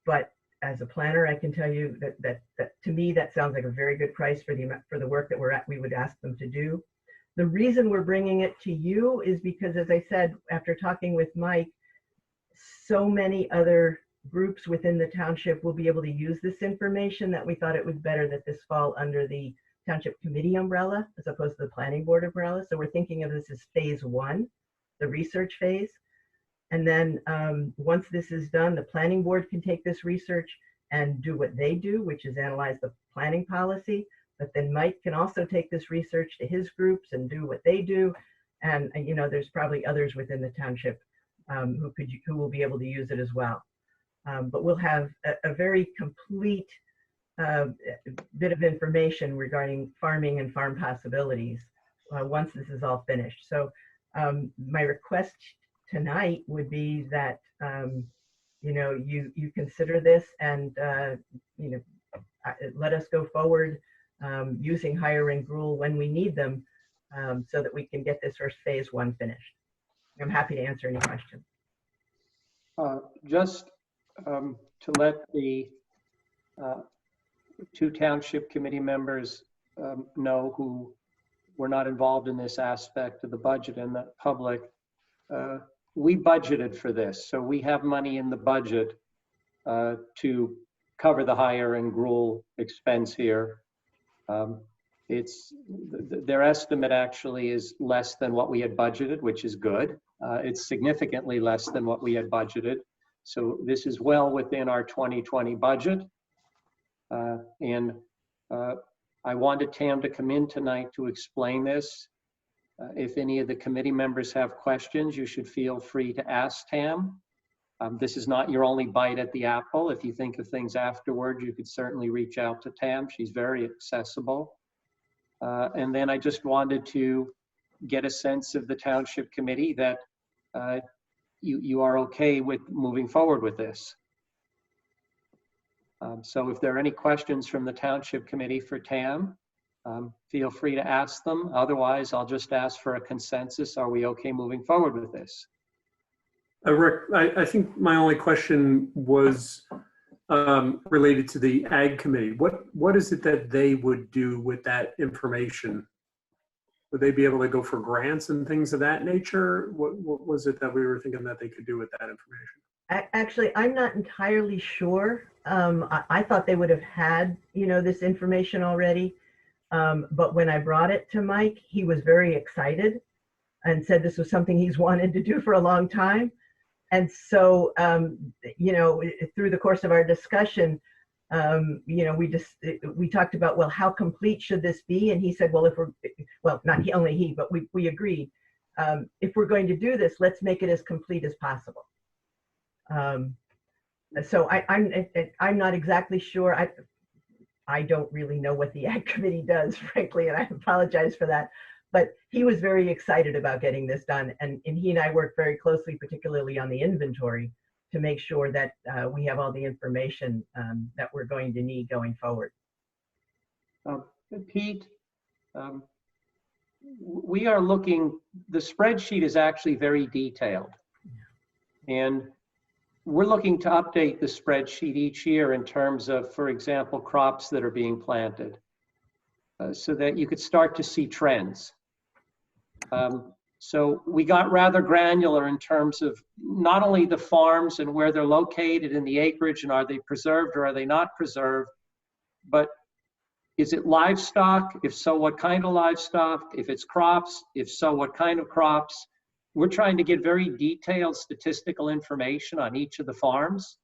But as a planner, I can tell you that to me, that sounds like a very good price for the work that we would ask them to do. The reason we're bringing it to you is because, as I said, after talking with Mike, so many other groups within the township will be able to use this information that we thought it was better that this fall under the township committee umbrella as opposed to the planning board umbrella. So we're thinking of this as phase 1, the research phase. And then once this is done, the planning board can take this research and do what they do, which is analyze the planning policy. But then Mike can also take this research to his groups and do what they do. And you know, there's probably others within the township who will be able to use it as well. But we'll have a very complete bit of information regarding farming and farm possibilities once this is all finished. So my request tonight would be that you know, you consider this and you know, let us go forward using higher and gruel when we need them, so that we can get this first phase 1 finished. I'm happy to answer any questions. Just to let the 2 township committee members know who were not involved in this aspect of the budget and the public, we budgeted for this. So we have money in the budget to cover the hire and gruel expense here. Their estimate actually is less than what we had budgeted, which is good. It's significantly less than what we had budgeted. So this is well within our 2020 budget. And I wanted Tam to come in tonight to explain this. If any of the committee members have questions, you should feel free to ask Tam. This is not your only bite at the apple. If you think of things afterward, you could certainly reach out to Tam. She's very accessible. And then I just wanted to get a sense of the township committee that you are okay with moving forward with this. So if there are any questions from the township committee for Tam, feel free to ask them. Otherwise, I'll just ask for a consensus. Are we okay moving forward with this? Rick, I think my only question was related to the Ag Committee. What is it that they would do with that information? Would they be able to go for grants and things of that nature? What was it that we were thinking that they could do with that information? Actually, I'm not entirely sure. I thought they would have had, you know, this information already. But when I brought it to Mike, he was very excited and said this was something he's wanted to do for a long time. And so, you know, through the course of our discussion, you know, we talked about, well, how complete should this be? And he said, well, not only he, but we agreed, if we're going to do this, let's make it as complete as possible. So I'm not exactly sure. I don't really know what the Ag Committee does, frankly, and I apologize for that. But he was very excited about getting this done. And he and I worked very closely, particularly on the inventory, to make sure that we have all the information that we're going to need going forward. Pete, we are looking, the spreadsheet is actually very detailed. And we're looking to update the spreadsheet each year in terms of, for example, crops that are being planted, so that you could start to see trends. So we got rather granular in terms of not only the farms and where they're located in the acreage and are they preserved or are they not preserved, but is it livestock? If so, what kind of livestock? If it's crops, if so, what kind of crops? We're trying to get very detailed statistical information on each of the farms.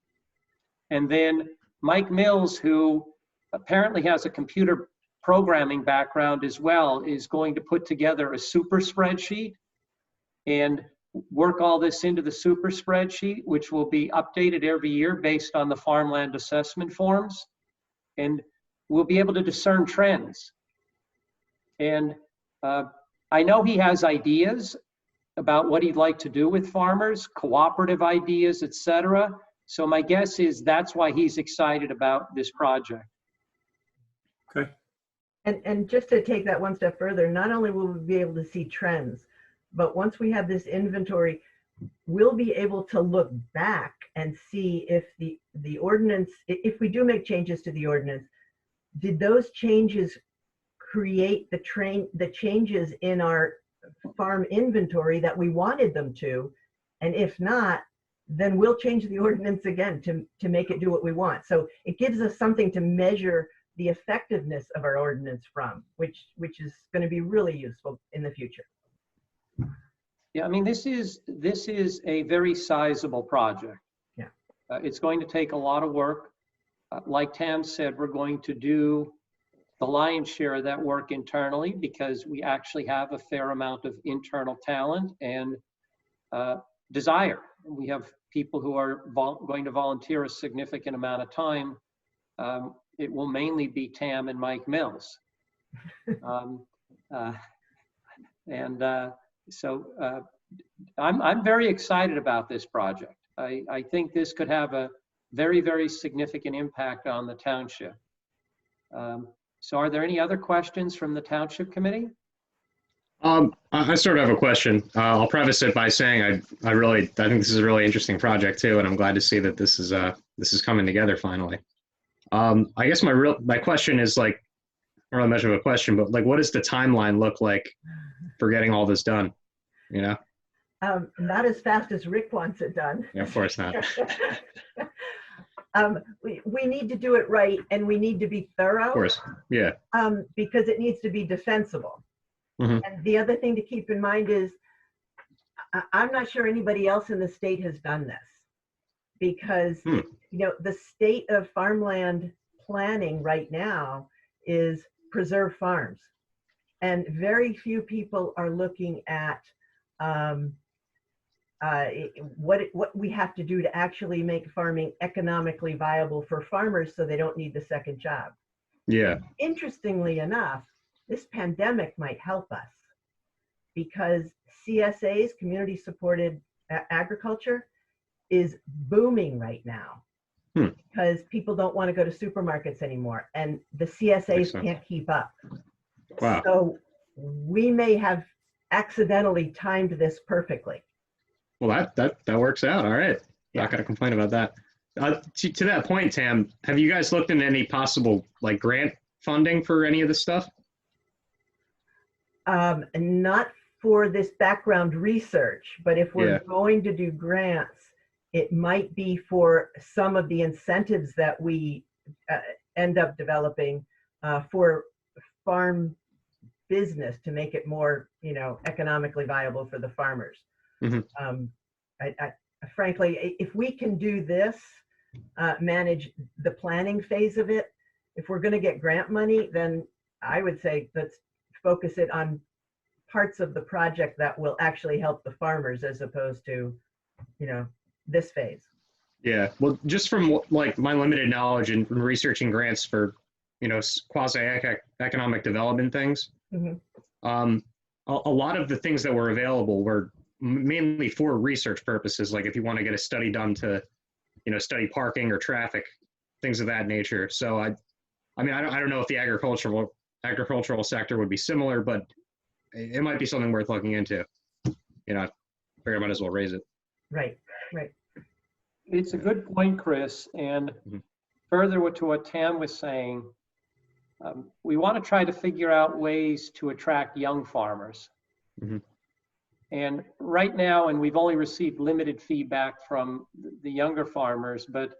And then Mike Mills, who apparently has a computer programming background as well, is going to put together a super spreadsheet and work all this into the super spreadsheet, which will be updated every year based on the farmland assessment forms. And we'll be able to discern trends. And I know he has ideas about what he'd like to do with farmers, cooperative ideas, etc. So my guess is that's why he's excited about this project. Okay. And just to take that one step further, not only will we be able to see trends, but once we have this inventory, we'll be able to look back and see if the ordinance, if we do make changes to the ordinance, did those changes create the changes in our farm inventory that we wanted them to? And if not, then we'll change the ordinance again to make it do what we want. So it gives us something to measure the effectiveness of our ordinance from, which is going to be really useful in the future. Yeah, I mean, this is a very sizable project. Yeah. It's going to take a lot of work. Like Tam said, we're going to do the lion's share of that work internally because we actually have a fair amount of internal talent and desire. We have people who are going to volunteer a significant amount of time. It will mainly be Tam and Mike Mills. So I'm very excited about this project. I think this could have a very, very significant impact on the township. So are there any other questions from the Township Committee? I sort of have a question. I'll preface it by saying I think this is a really interesting project too, and I'm glad to see that this is coming together finally. I guess my question is like, not really much of a question, but like, what does the timeline look like for getting all this done? You know? Not as fast as Rick wants it done. Yeah, of course not. We need to do it right, and we need to be thorough. Of course, yeah. Because it needs to be defensible. Mhm. And the other thing to keep in mind is, I'm not sure anybody else in the state has done this, because you know, the state of farmland planning right now is preserve farms, and very few people are looking at what we have to do to actually make farming economically viable for farmers so they don't need the second job. Yeah. Interestingly enough, this pandemic might help us, because CSAs, community supported agriculture, is booming right now because people don't want to go to supermarkets anymore, and the CSAs can't keep up. Wow. So we may have accidentally timed this perfectly. Well, that works out. All right. Yeah. Not going to complain about that. To that point, Tam, have you guys looked into any possible like grant funding for any of this stuff? Not for this background research, but if we're going to do grants, it might be for some of the incentives that we end up developing for farm business to make it more, you know, economically viable for the farmers. Mm-hmm. Frankly, if we can do this, manage the planning phase of it, if we're going to get grant money, then I would say let's focus it on parts of the project that will actually help the farmers, as opposed to, you know, this phase. Yeah. Well, just from like my limited knowledge in researching grants for, you know, quasi-economic development things, a lot of the things that were available were mainly for research purposes. Like if you want to get a study done to, you know, study parking or traffic, things of that nature. So I mean, I don't know if the agricultural sector would be similar, but it might be something worth looking into. You know, I figure I might as well raise it. Right. It's a good point, Chris. And further to what Tam was saying, we want to try to figure out ways to attract young farmers. And right now, and we've only received limited feedback from the younger farmers, but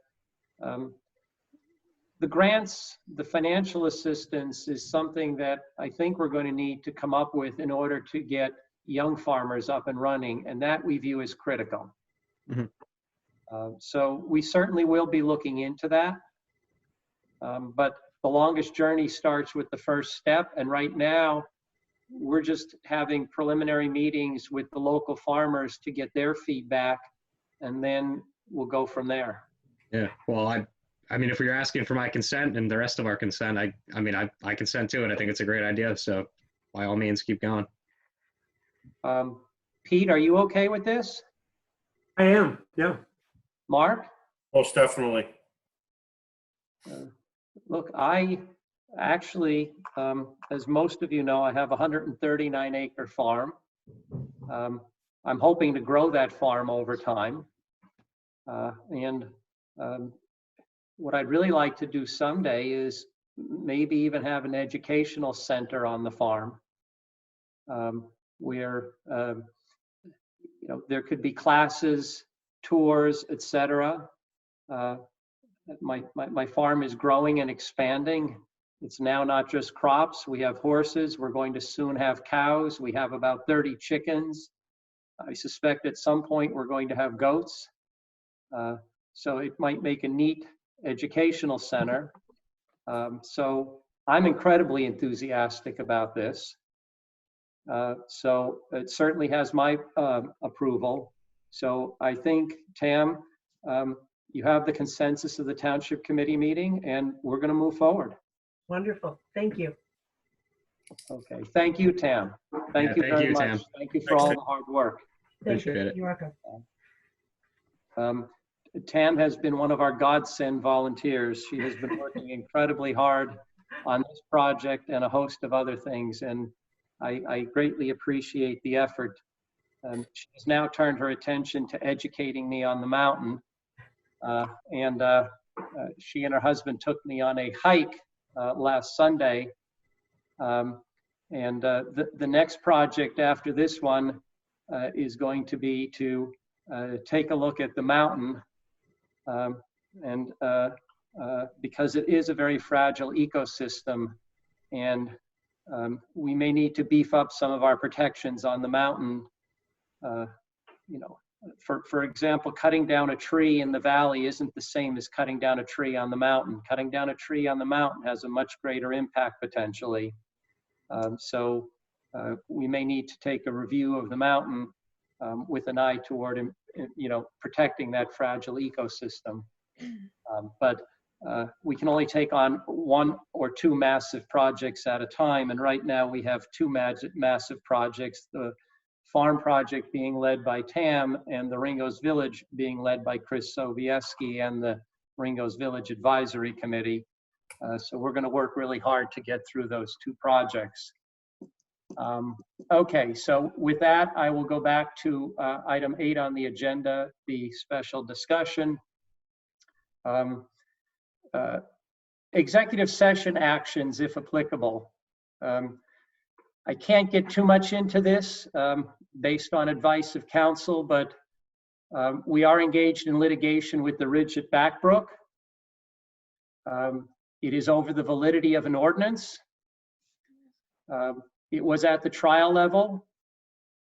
the grants, the financial assistance is something that I think we're going to need to come up with in order to get young farmers up and running, and that we view as critical. So we certainly will be looking into that, but the longest journey starts with the first step, and right now we're just having preliminary meetings with the local farmers to get their feedback, and then we'll go from there. Yeah, well, I mean, if you're asking for my consent and the rest of our consent, I mean, I consent to it. I think it's a great idea. So by all means, keep going. Pete, are you okay with this? I am, yeah. Mark? Most definitely. Look, I actually, as most of you know, I have a 139-acre farm. I'm hoping to grow that farm over time. What I'd really like to do someday is maybe even have an educational center on the farm, where you know, there could be classes, tours, etc. My farm is growing and expanding. It's now not just crops. We have horses. We're going to soon have cows. We have about 30 chickens. I suspect at some point we're going to have goats. So it might make a neat educational center. So I'm incredibly enthusiastic about this. So it certainly has my approval. So I think, Tam, you have the consensus of the Township Committee meeting, and we're going to move forward. Wonderful. Thank you. Okay. Thank you, Tam. Thank you Thank very you, much. Tam. Thank you for Thanks, all Tam. the hard work. Thank you. Appreciate it. You're welcome. Tam has been one of our godsend volunteers. She has been working incredibly hard on this project and a host of other things, and I greatly appreciate the effort. She has now turned her attention to educating me on the mountain, and she and her husband took me on a hike last Sunday, and the next project after this one is going to be to take a look at the mountain, and because it is a very fragile ecosystem, and we may need to beef up some of our protections on the mountain. You know, for example, cutting down a tree in the valley isn't the same as cutting down a tree on the mountain. Cutting down a tree on the mountain has a much greater impact potentially. So we may need to take a review of the mountain with an eye toward, you know, protecting that fragile ecosystem. But we can only take on one or two massive projects at a time. And right now we have two massive projects, the farm project being led by Tam and the Ringo's Village being led by Chris Sobieski and the Ringo's Village Advisory Committee. So we're going to work really hard to get through those two projects. Okay, so with that, I will go back to item 8 on the agenda, the special discussion. Executive session actions, if applicable. I can't get too much into this based on advice of counsel, but we are engaged in litigation with the Ridge at Backbrook. It is over the validity of an ordinance. It was at the trial level.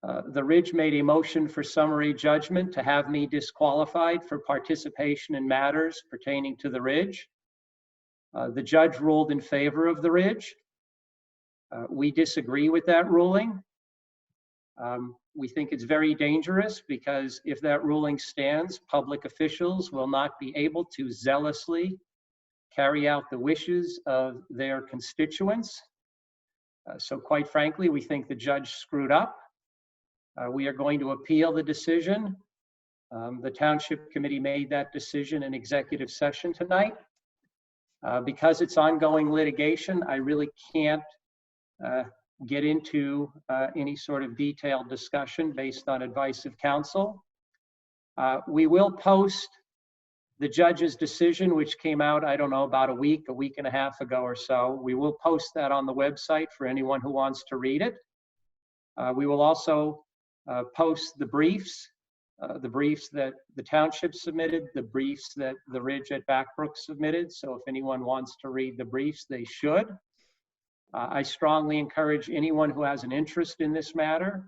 The Ridge made a motion for summary judgment to have me disqualified for participation in matters pertaining to the Ridge. The judge ruled in favor of the Ridge. We disagree with that ruling. We think it's very dangerous because if that ruling stands, public officials will not be able to zealously carry out the wishes of their constituents. So quite frankly, we think the judge screwed up. We are going to appeal the decision. The Township Committee made that decision in executive session tonight. Because it's ongoing litigation, I really can't get into any sort of detailed discussion based on advice of counsel. We will post the judge's decision, which came out, I don't know, about a week and a half ago or so. We will post that on the website for anyone who wants to read it. We will also post the briefs that the township submitted, the briefs that the Ridge at Backbrook submitted. So if anyone wants to read the briefs, they should. I strongly encourage anyone who has an interest in this matter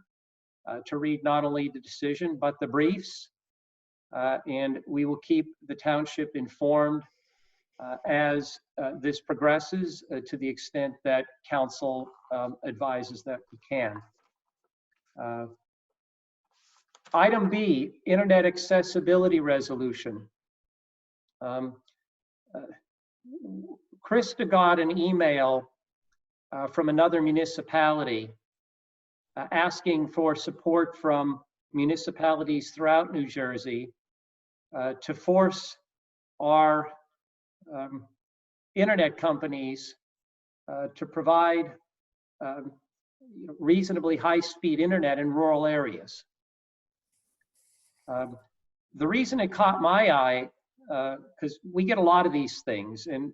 to read not only the decision, but the briefs. And we will keep the township informed as this progresses to the extent that council advises that we can. Item B, Internet Accessibility Resolution. Chris got an email from another municipality asking for support from municipalities throughout New Jersey to force our internet companies to provide reasonably high-speed internet in rural areas. The reason it caught my eye, because we get a lot of these things, and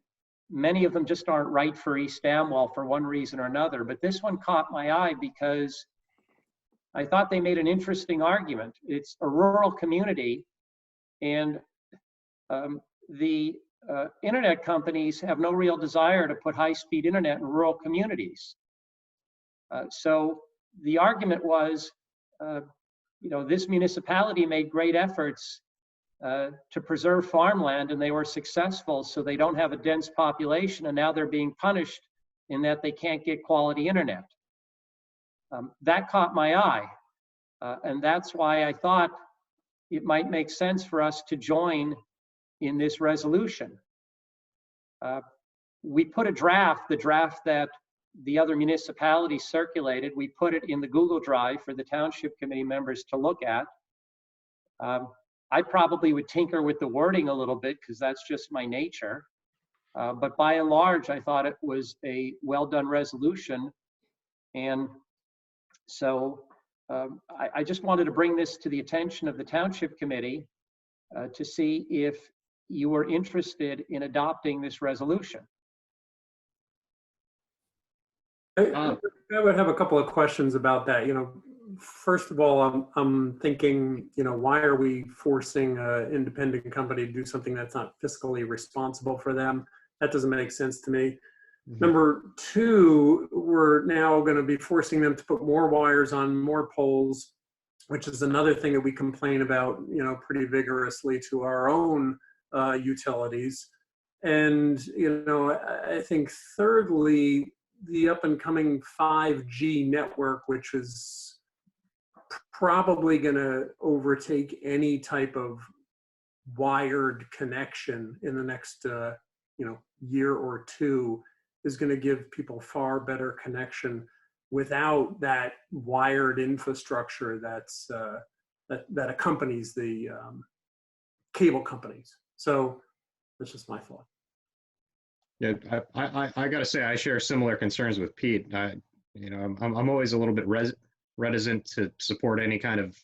many of them just aren't right for East Amwell for one reason or another, but this one caught my eye because I thought they made an interesting argument. It's a rural community, and the internet companies have no real desire to put high-speed internet in rural communities. So the argument was, you know, this municipality made great efforts to preserve farmland, and they were successful, so they don't have a dense population, and now they're being punished in that they can't get quality internet. That caught my eye, and that's why I thought it might make sense for us to join in this resolution. We put a draft, the draft that the other municipalities circulated, we put it in the Google Drive for the Township Committee members to look at. I probably would tinker with the wording a little bit because that's just my nature. But by and large, I thought it was a well-done resolution. And so I just wanted to bring this to the attention of the Township Committee to see if you were interested in adopting this resolution. I would have a couple of questions about that. First of all, I'm thinking, why are we forcing an independent company to do something that's not fiscally responsible for them? That doesn't make sense to me. Mm-hmm. Number two, we're now going to be forcing them to put more wires on more poles, which is another thing that we complain about, pretty vigorously to our own utilities. And, I think thirdly, the up and coming 5G network, which is probably going to overtake any type of wired connection in the next, year or two, is going to give people far better connection without that wired infrastructure that's that accompanies the cable companies. So that's just my thought. Yeah, I got to say, I share similar concerns with Pete. I'm always a little bit reticent to support any kind of,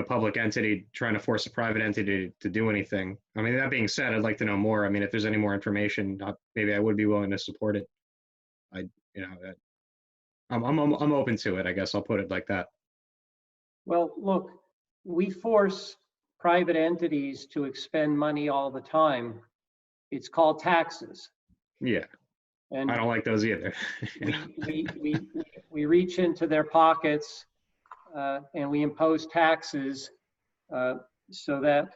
public entity trying to force a private entity to do anything. I mean, that being said, I'd like to know more. I mean, if there's any more information, maybe I would be willing to support it. I'm open to it. I guess I'll put it like that. Well, look, we force private entities to expend money all the time. It's called taxes. Yeah, and I don't like those either. we reach into their pockets and we impose taxes so that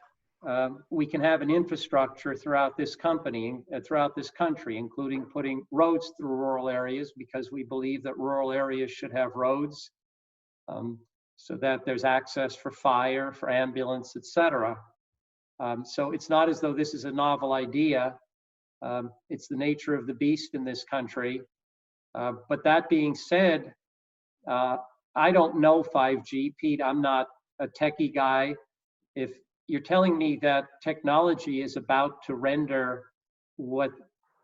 we can have an infrastructure throughout this country, including putting roads through rural areas, because we believe that rural areas should have roads so that there's access for fire, for ambulance, etc. So it's not as though this is a novel idea. It's the nature of the beast in this country. But that being said, I don't know 5G. Pete, I'm not a techie guy. If you're telling me that technology is about to render what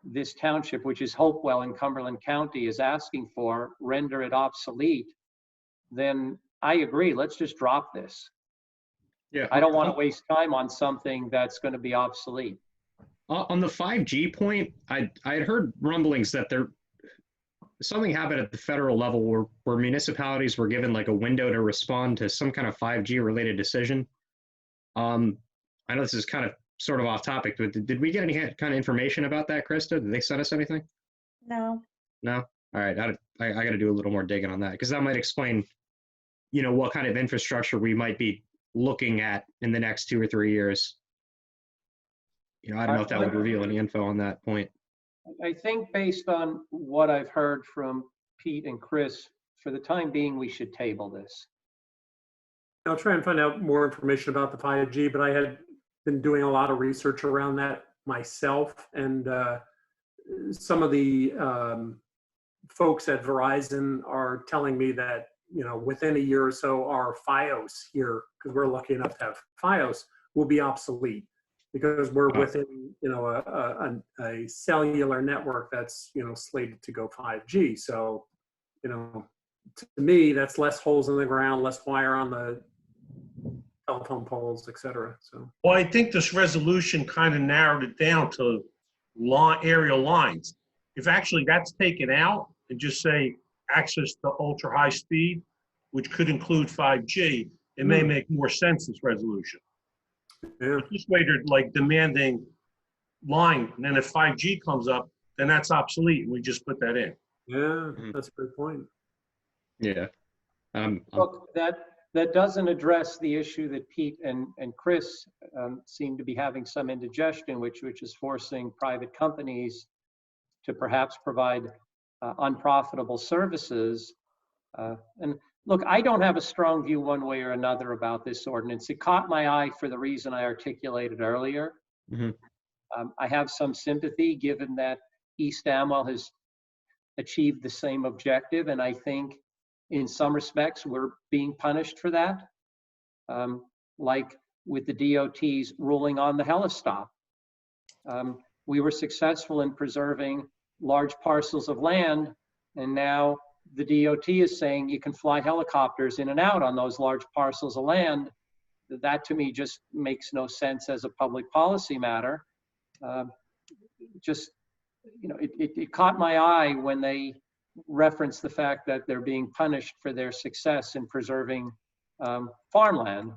this township, which is Hopewell in Cumberland County, is asking for, render it obsolete, then I agree. Let's just drop this. Yeah, I don't want to waste time on something that's going to be obsolete. On the 5G point, I had heard rumblings that something happened at the federal level where municipalities were given like a window to respond to some kind of 5G related decision. I know this is kind of sort of off topic, but did we get any kind of information about that, Krista? Did they send us anything? No. No? All right. I got to do a little more digging on that, because that might explain, what kind of infrastructure we might be looking at in the next 2 or 3 years. I don't know if that would reveal any info on that point. I think based on what I've heard from Pete and Chris, for the time being, we should table this. I'll try and find out more information about the 5G, but I had been doing a lot of research around that myself, and some of the folks at Verizon are telling me that, within a year or so, our FiOS here, because we're lucky enough to have FiOS, will be obsolete, because we're within, a cellular network that's, slated to go 5G. So, to me, that's less holes in the ground, less wire on the telephone poles, et cetera. So. Well, I think this resolution kind of narrowed it down to aerial lines. If actually that's taken out and just say access to ultra high speed, which could include 5G, it may make more sense, this resolution. Yeah. This way they're like demanding line, and then if 5G comes up, then that's obsolete, and we just put that in. Yeah, that's a good point. Yeah. Look, that doesn't address the issue that Pete and Chris seem to be having some indigestion, which is forcing private companies to perhaps provide unprofitable services. And look, I don't have a strong view one way or another about this ordinance. It caught my eye for the reason I articulated earlier. I have some sympathy given that East Amwell has achieved the same objective, and I think in some respects we're being punished for that, like with the DOT's ruling on the helistop. We were successful in preserving large parcels of land, and now the DOT is saying you can fly helicopters in and out on those large parcels of land. That to me just makes no sense as a public policy matter. Just, you know, it caught my eye when they referenced the fact that they're being punished for their success in preserving farmland.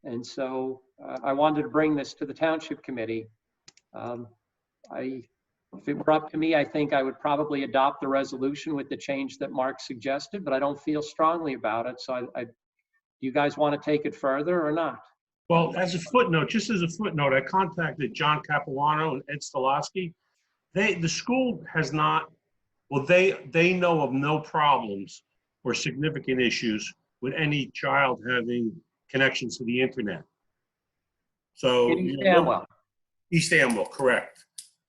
And so I wanted to bring this to the Township Committee. If it were up to me, I think I would probably adopt the resolution with the change that Mark suggested, but I don't feel strongly about it. So do you guys want to take it further or not? Well, as a footnote, just as a footnote, I contacted John Capilano and Ed Stolowski. The school has not, well, they know of no problems or significant issues with any child having connections to the internet. So In East Amwell. East Amwell, correct.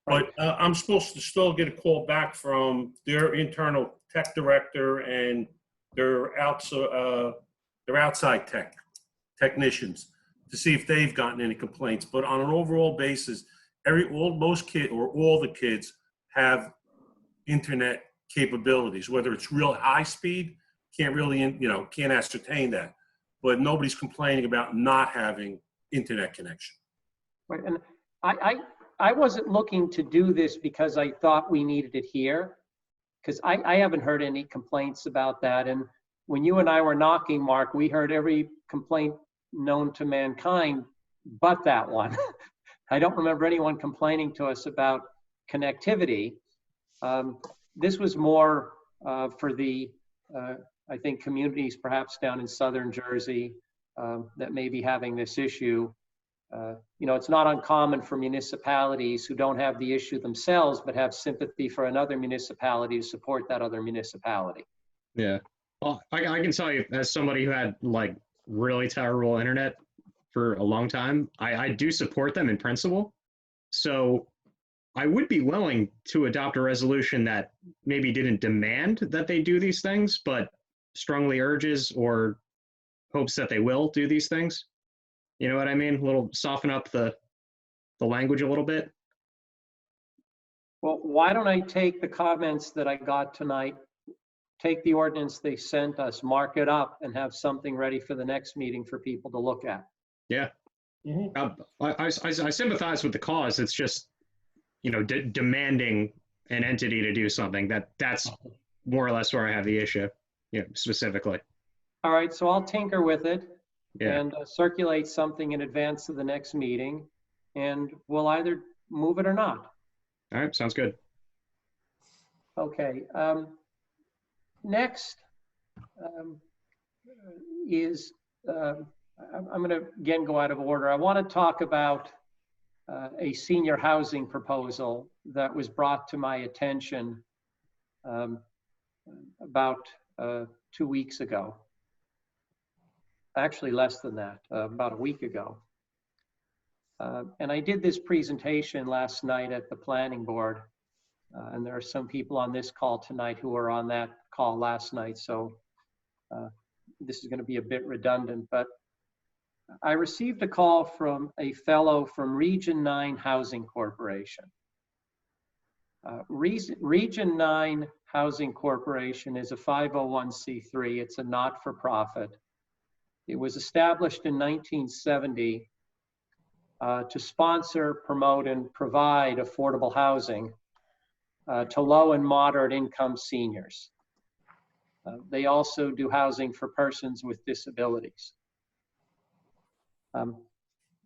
Right. But I'm supposed to still get a call back from their internal tech director and their outside technicians to see if they've gotten any complaints. But on an overall basis, most kids or all the kids have internet capabilities. Whether it's real high speed, can't really, can't ascertain that. But nobody's complaining about not having internet connection. Right, and I wasn't looking to do this because I thought we needed it here, because I haven't heard any complaints about that. And when you and I were knocking, Mark, we heard every complaint known to mankind but that one. I don't remember anyone complaining to us about connectivity. This was more for the, I think, communities perhaps down in southern Jersey that may be having this issue. It's not uncommon for municipalities who don't have the issue themselves, but have sympathy for another municipality to support that other municipality. Yeah. Well, I can tell you, as somebody who had like really terrible internet for a long time, I do support them in principle. So I would be willing to adopt a resolution that maybe didn't demand that they do these things, but strongly urges or hopes that they will do these things. You know what I mean? A little soften up the language a little bit. Well, why don't I take the comments that I got tonight, take the ordinance they sent us, mark it up, and have something ready for the next meeting for people to look at. Yeah. I sympathize with the cause. It's just, demanding an entity to do something that's more or less where I have the issue, specifically. All right, so I'll tinker with it. Yeah. And circulate something in advance of the next meeting, and we'll either move it or not. All right, sounds good. Okay. Next is, I'm going to again go out of order. I want to talk about a senior housing proposal that was brought to my attention about 2 weeks ago. Actually less than that, about a week ago. And I did this presentation last night at the planning board. And there are some people on this call tonight who were on that call last night. So this is going to be a bit redundant, but I received a call from a fellow from Region 9 Housing Corporation. Region 9 Housing Corporation is a 501c3. It's a not-for-profit. It was established in 1970 to sponsor, promote, and provide affordable housing to low and moderate income seniors. They also do housing for persons with disabilities.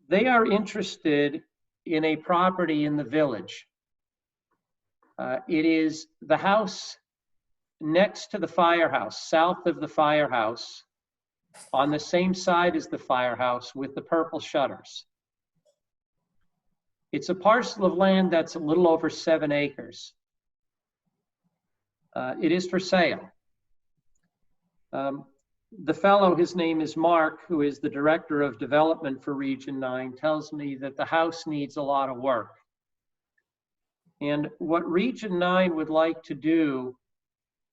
They are interested in a property in the village. It is the house next to the firehouse, south of the firehouse, on the same side as the firehouse with the purple shutters. It's a parcel of land that's a little over 7 acres. It is for sale. The fellow, his name is Mark, who is the Director of Development for Region 9, tells me that the house needs a lot of work. And what Region 9 would like to do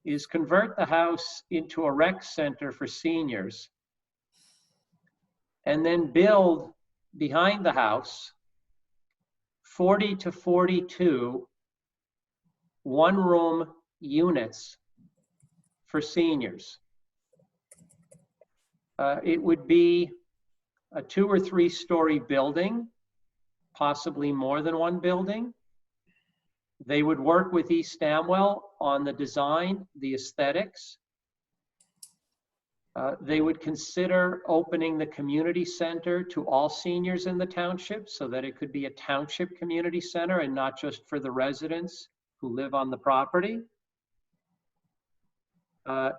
is convert the house into a rec center for seniors, and then build behind the house 40 to 42 one-room units for seniors. It would be a 2 or 3 story building, possibly more than one building. They would work with East Amwell on the design, the aesthetics. They would consider opening the community center to all seniors in the township so that it could be a township community center and not just for the residents who live on the property.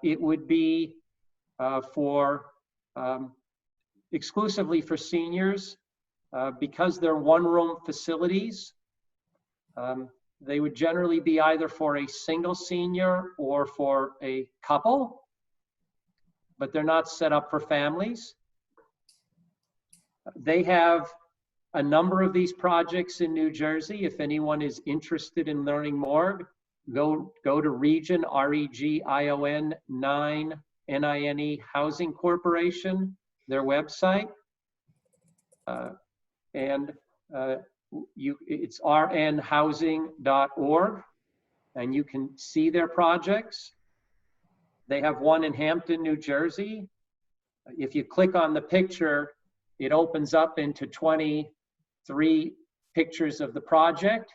It would be exclusively for seniors because they're one-room facilities. They would generally be either for a single senior or for a couple, but they're not set up for families. They have a number of these projects in New Jersey. If anyone is interested in learning more, go to Region, REGION 9 NINE Housing Corporation, their website. It's rnhousing.org, and you can see their projects. They have one in Hampton, New Jersey. If you click on the picture, it opens up into 23 pictures of the project.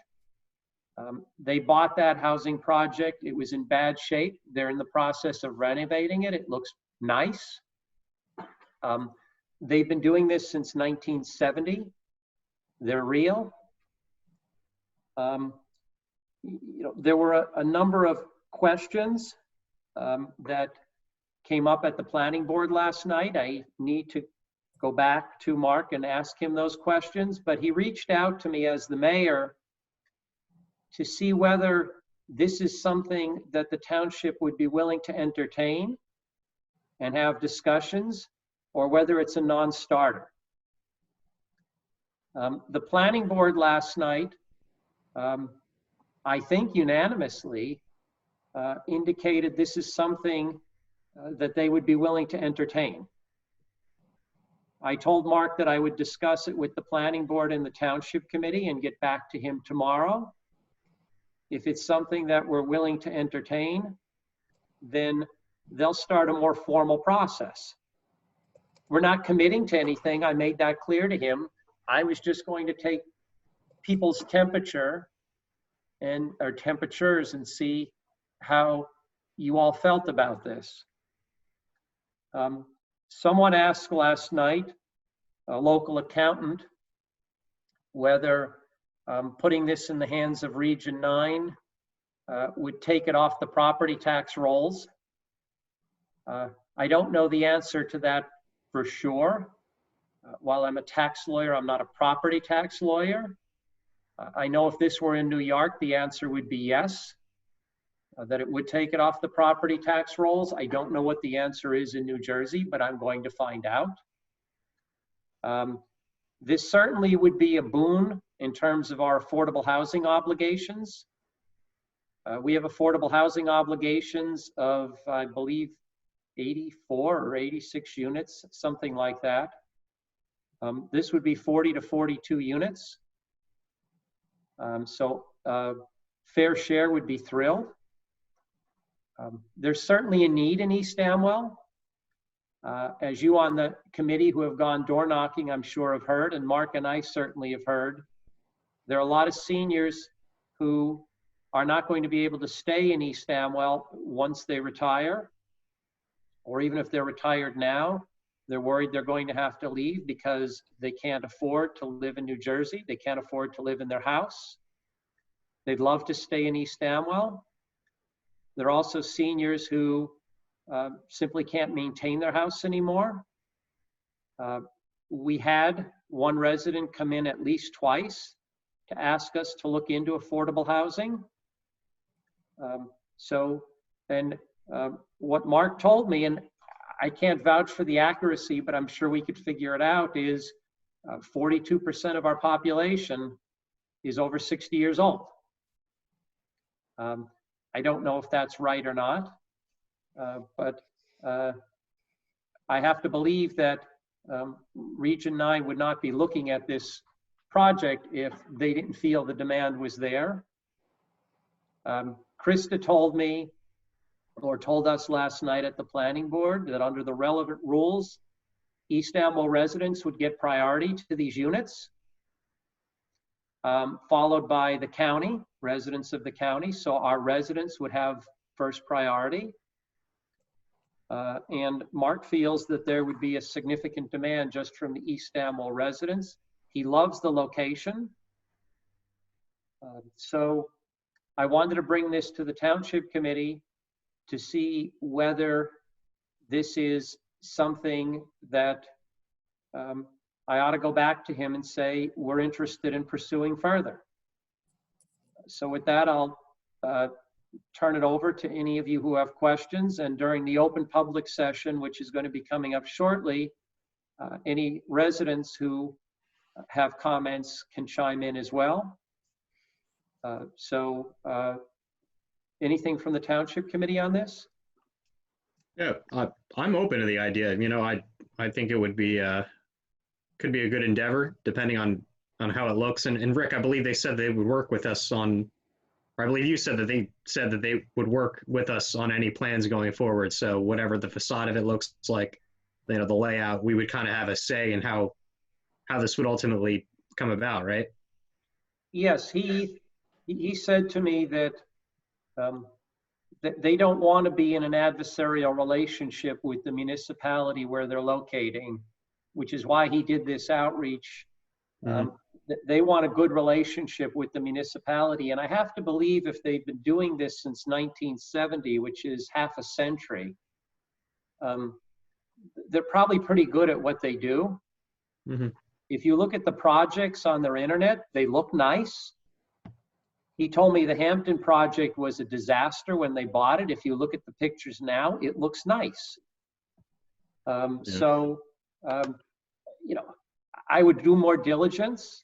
They bought that housing project. It was in bad shape. They're in the process of renovating it. It looks nice. They've been doing this since 1970. They're real. There were a number of questions that came up at the planning board last night. I need to go back to Mark and ask him those questions, but he reached out to me as the mayor to see whether this is something that the township would be willing to entertain and have discussions, or whether it's a non-starter. The planning board last night, I think unanimously, indicated this is something that they would be willing to entertain. I told Mark that I would discuss it with the planning board and the township committee and get back to him tomorrow. If it's something that we're willing to entertain, then they'll start a more formal process. We're not committing to anything. I made that clear to him. I was just going to take people's temperature or temperatures and see how you all felt about this. Someone asked last night, a local accountant, whether putting this in the hands of Region 9 would take it off the property tax rolls. I don't know the answer to that for sure. While I'm a tax lawyer, I'm not a property tax lawyer. I know if this were in New York, the answer would be yes, that it would take it off the property tax rolls. I don't know what the answer is in New Jersey, but I'm going to find out. This certainly would be a boon in terms of our affordable housing obligations. We have affordable housing obligations of, I believe, 84 or 86 units, something like that. This would be 40 to 42 units. Fair Share would be thrilled. There's certainly a need in East Amwell. As you on the committee who have gone door knocking, I'm sure have heard, and Mark and I certainly have heard, there are a lot of seniors who are not going to be able to stay in East Amwell once they retire, or even if they're retired now, they're worried they're going to have to leave because they can't afford to live in New Jersey. They can't afford to live in their house. They'd love to stay in East Amwell. There are also seniors who simply can't maintain their house anymore. We had one resident come in at least twice to ask us to look into affordable housing. What Mark told me, and I can't vouch for the accuracy, but I'm sure we could figure it out, is 42% of our population is over 60 years old. I don't know if that's right or not, but I have to believe that Region 9 would not be looking at this project if they didn't feel the demand was there. Krista told me, or told us last night at the planning board, that under the relevant rules, East Amwell residents would get priority to these units, followed by the county, residents of the county. So our residents would have first priority. And Mark feels that there would be a significant demand just from the East Amwell residents. He loves the location. So I wanted to bring this to the Township Committee to see whether this is something that I ought to go back to him and say, we're interested in pursuing further. So with that, I'll turn it over to any of you who have questions. And during the open public session, which is going to be coming up shortly, any residents who have comments can chime in as well. Anything from the Township Committee on this? Yeah, I'm open to the idea. You know, I think it would be could be a good endeavor depending on how it looks. And Rick, I believe they said they would work with us on, or I believe you said that they would work with us on any plans going forward. So whatever the facade of it looks like, you know, the layout, we would kind of have a say in how this would ultimately come about, right? Yes, he said to me that that they don't want to be in an adversarial relationship with the municipality where they're locating, which is why he did this outreach. They want a good relationship with the municipality. And I have to believe if they've been doing this since 1970, which is half a century, they're probably pretty good at what they do. If you look at the projects on their internet, they look nice. He told me the Hampton project was a disaster when they bought it. If you look at the pictures now, it looks nice. You know, I would do more diligence,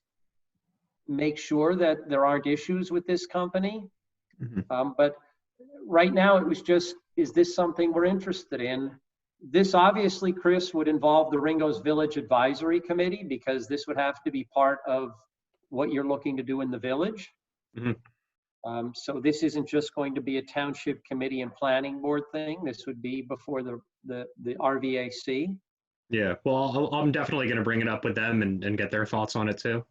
make sure that there aren't issues with this company. But right now it was just, is this something we're interested in? This obviously, Chris, would involve the Ringo's Village Advisory Committee, because this would have to be part of what you're looking to do in the village. So this isn't just going to be a Township Committee and Planning Board thing. This would be before the RVAC. Yeah, well, I'm definitely going to bring it up with them and get their thoughts on it too.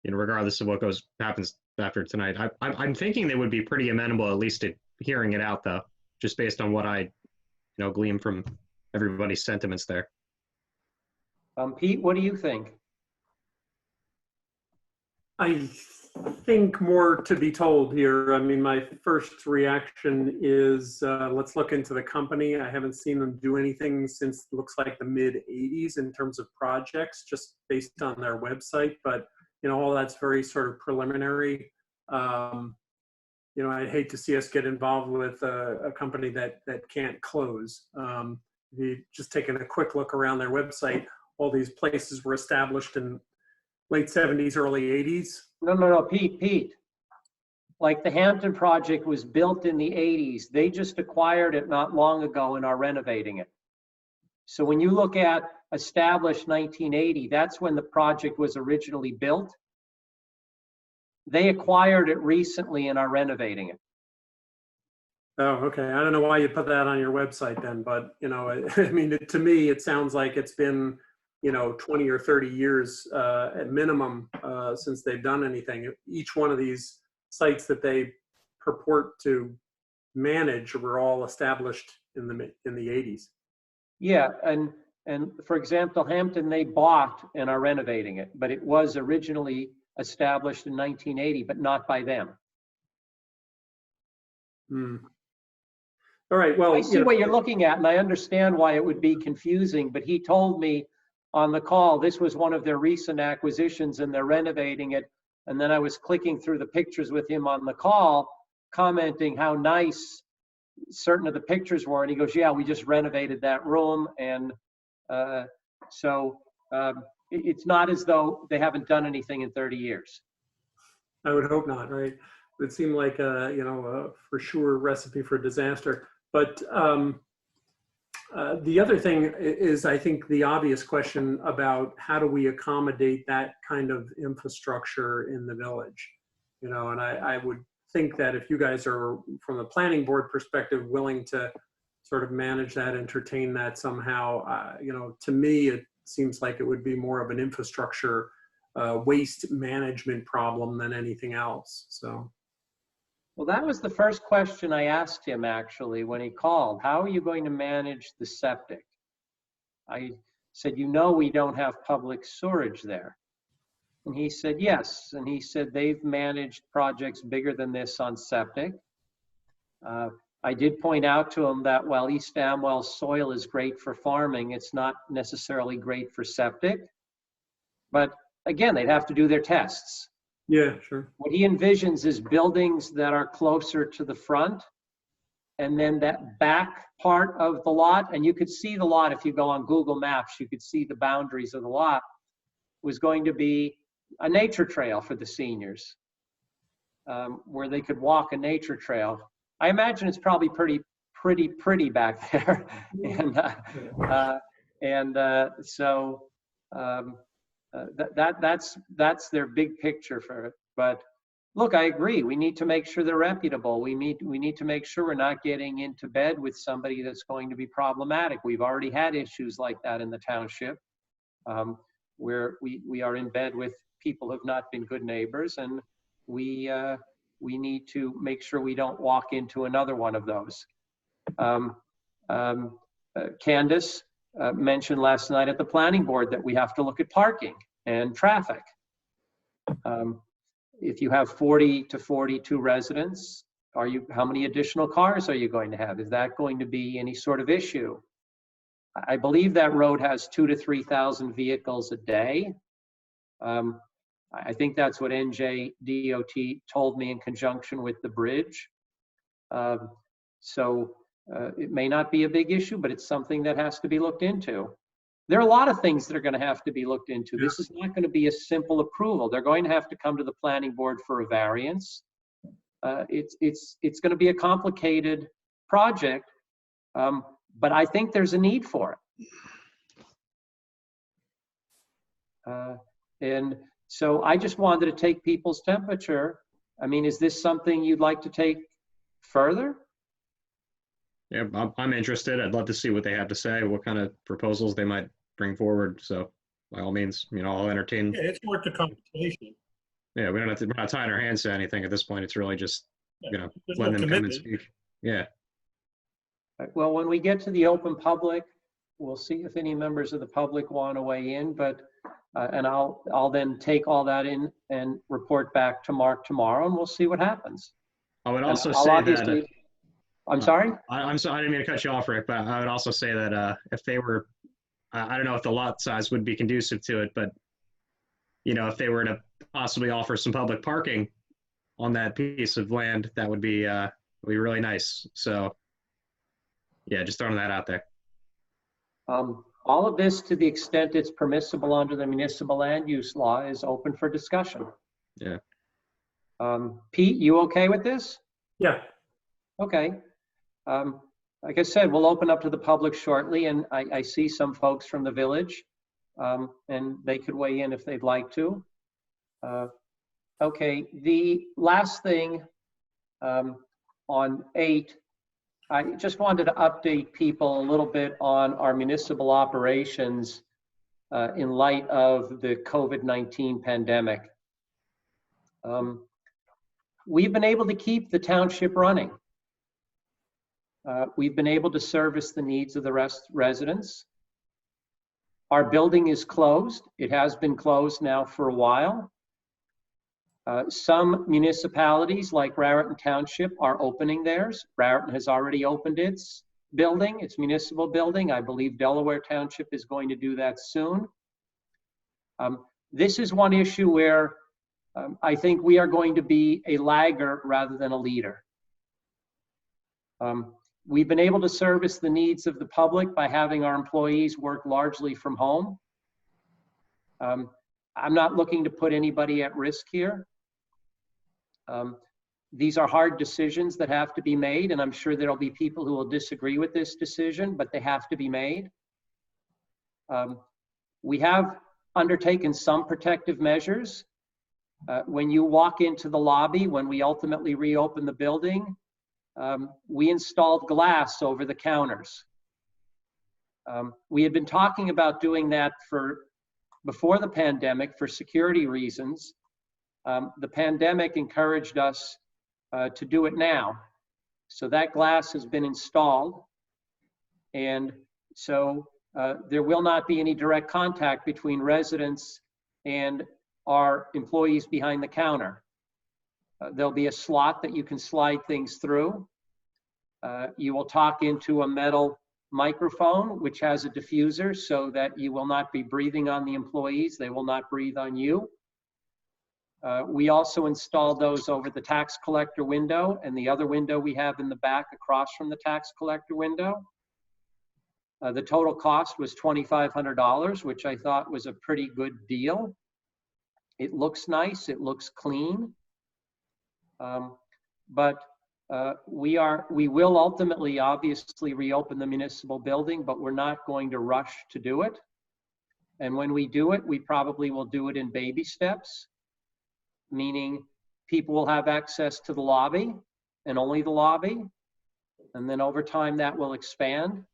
You know, regardless of what happens after tonight. I'm thinking they would be pretty amenable, at least to hearing it out, though, just based on what I, glean from everybody's sentiments there. Pete, what do you think? I think more to be told here. I mean, my first reaction is let's look into the company. I haven't seen them do anything since looks like the mid 80s in terms of projects, just based on their website. But, all that's very sort of preliminary. I'd hate to see us get involved with a company that can't close. If you just taking a quick look around their website, all these places were established in late 70s, early 80s. No, Pete. Like the Hampton project was built in the 80s. They just acquired it not long ago and are renovating it. So when you look at established 1980, that's when the project was originally built. They acquired it recently and are renovating it. Oh, okay. I don't know why you put that on your website then, but, I mean, to me, it sounds like it's been 20 or 30 years at minimum since they've done anything. Each one of these sites that they purport to manage were all established in the 80s. Yeah, and for example, Hampton, they bought and are renovating it, but it was originally established in 1980, but not by them. All right, well, I see what you're looking at, and I understand why it would be confusing, but he told me on the call, this was one of their recent acquisitions and they're renovating it. And then I was clicking through the pictures with him on the call, commenting how nice certain of the pictures were. And he goes, yeah, we just renovated that room. And it's not as though they haven't done anything in 30 years. I would hope not, right? It would seem like a for sure recipe for disaster. But the other thing is, I think, the obvious question about how do we accommodate that kind of infrastructure in the village? You know, and I would think that if you guys are, from the planning board perspective, willing to sort of manage that, entertain that somehow, you know, to me, it seems like it would be more of an infrastructure waste management problem than anything else. So. Well, that was the first question I asked him actually when he called. How are you going to manage the septic? I said, you know, we don't have public storage there. And he said, yes. And he said they've managed projects bigger than this on septic. I did point out to him that while East Amwell soil is great for farming, it's not necessarily great for septic. But again, they'd have to do their tests. Yeah, sure. What he envisions is buildings that are closer to the front, and then that back part of the lot, and you could see the lot if you go on Google Maps, you could see the boundaries of the lot, was going to be a nature trail for the seniors, where they could walk a nature trail. I imagine it's probably pretty back there, that's their big picture for it. But look, I agree. We need to make sure they're reputable. We need to make sure we're not getting into bed with somebody that's going to be problematic. We've already had issues like that in the township, where we are in bed with people who have not been good neighbors, and we need to make sure we don't walk into another one of those. Candace mentioned last night at the planning board that we have to look at parking and traffic. If you have 40 to 42 residents, how many additional cars are you going to have? Is that going to be any sort of issue? I believe that road has 2,000 to 3,000 vehicles a day. I think that's what NJDOT told me in conjunction with the bridge. It may not be a big issue, but it's something that has to be looked into. There are a lot of things that are going to have to be looked into. This is not going to be a simple approval. They're going to have to come to the planning board for a variance. It's going to be a complicated project, but I think there's a need for it. And so I just wanted to take people's temperature. I mean, is this something you'd like to take further? Yeah, I'm interested. I'd love to see what they have to say, what kind of proposals they might bring forward. So by all means, you know, I'll entertain. Yeah, it's worth the conversation. Yeah, we're not tying our hands to anything at this point. It's really just, you know, letting them come and speak. Yeah. Well, when we get to the open public, we'll see if any members of the public want to weigh in, but and I'll then take all that in and report back to Mark tomorrow, and we'll see what happens. I would also say that. I'm sorry? I'm sorry, I didn't mean to cut you off, Rick, but I would also say that if they were, I don't know if the lot size would be conducive to it, but, you know, if they were to possibly offer some public parking on that piece of land, that would be really nice. So, yeah, just throwing that out there. All of this, to the extent it's permissible under the municipal land use law, is open for discussion. Yeah. Pete, you okay with this? Yeah. Okay. Like I said, we'll open up to the public shortly, and I see some folks from the village, and they could weigh in if they'd like to. Okay, the last thing on 8, I just wanted to update people a little bit on our municipal operations in light of the COVID-19 pandemic. We've been able to keep the township running. We've been able to service the needs of the residents. Our building is closed. It has been closed now for a while. Some municipalities like Raritan Township are opening theirs. Raritan has already opened its building, its municipal building. I believe Delaware Township is going to do that soon. This is one issue where I think we are going to be a lagger rather than a leader. We've been able to service the needs of the public by having our employees work largely from home. I'm not looking to put anybody at risk here. These are hard decisions that have to be made, and I'm sure there'll be people who will disagree with this decision, but they have to be made. We have undertaken some protective measures. When you walk into the lobby, when we ultimately reopen the building, we installed glass over the counters. We had been talking about doing that before the pandemic for security reasons. The pandemic encouraged us to do it now. So that glass has been installed. And so there will not be any direct contact between residents and our employees behind the counter. There'll be a slot that you can slide things through. You will talk into a metal microphone, which has a diffuser, so that you will not be breathing on the employees. They will not breathe on you. We also installed those over the tax collector window and the other window we have in the back across from the tax collector window. The total cost was $2,500, which I thought was a pretty good deal. It looks nice, it looks clean. But we will ultimately obviously reopen the municipal building, but we're not going to rush to do it. And when we do it, we probably will do it in baby steps, meaning people will have access to the lobby and only the lobby. And then over time that will expand.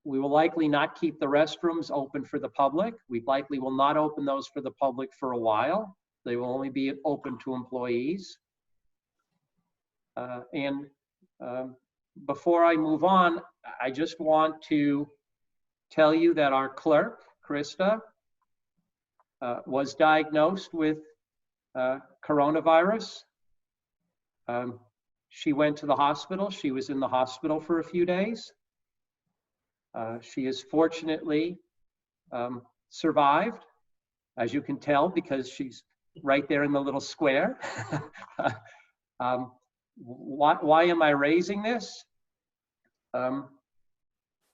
We will likely not keep the restrooms open for the public. We likely will not open those for the public for a while. They will only be open to employees. Before I move on, I just want to tell you that our clerk, Krista, was diagnosed with coronavirus. She went to the hospital. She was in the hospital for a few days. She has fortunately survived, as you can tell, because she's right there in the little square. Why am I raising this?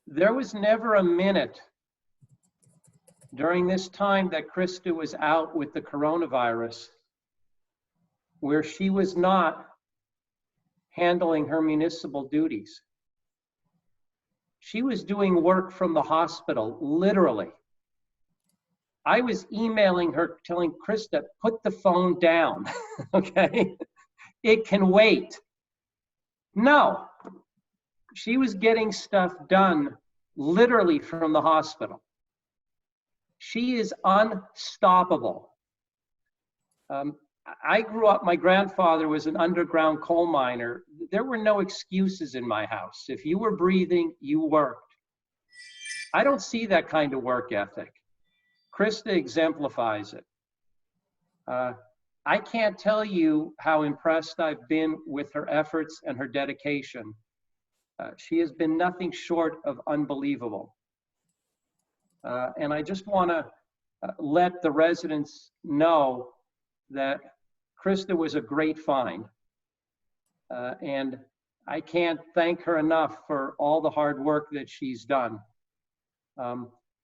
There was never a minute during this time that Krista was out with the coronavirus where she was not handling her municipal duties. She was doing work from the hospital, literally. I was emailing her telling Krista, put the phone down, okay? It can wait. No, she was getting stuff done literally from the hospital. She is unstoppable. I grew up, my grandfather was an underground coal miner. There were no excuses in my house. If you were breathing, you worked. I don't see that kind of work ethic. Krista exemplifies it. I can't tell you how impressed I've been with her efforts and her dedication. She has been nothing short of unbelievable. And I just want to let the residents know that Krista was a great find. And I can't thank her enough for all the hard work that she's done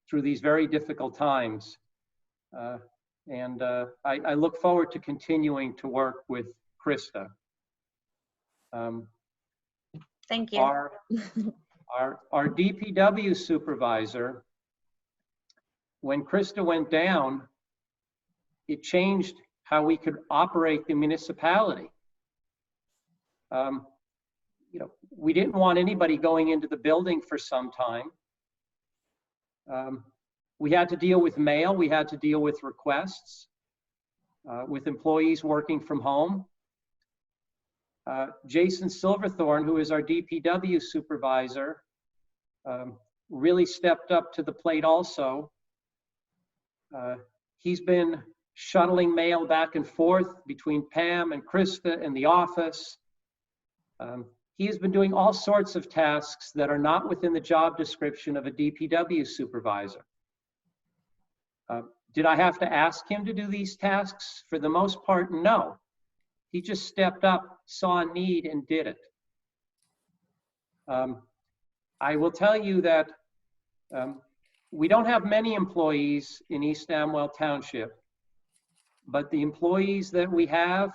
through these very difficult times. I look forward to continuing to work with Krista. Thank you. Our DPW supervisor, when Krista went down, it changed how we could operate the municipality. We didn't want anybody going into the building for some time. We had to deal with mail. We had to deal with requests, with employees working from home. Jason Silverthorne, who is our DPW supervisor, really stepped up to the plate also. He's been shuttling mail back and forth between Pam and Krista in the office. He has been doing all sorts of tasks that are not within the job description of a DPW supervisor. Did I have to ask him to do these tasks? For the most part, no. He just stepped up, saw a need, and did it. I will tell you that we don't have many employees in East Amwell Township, but the employees that we have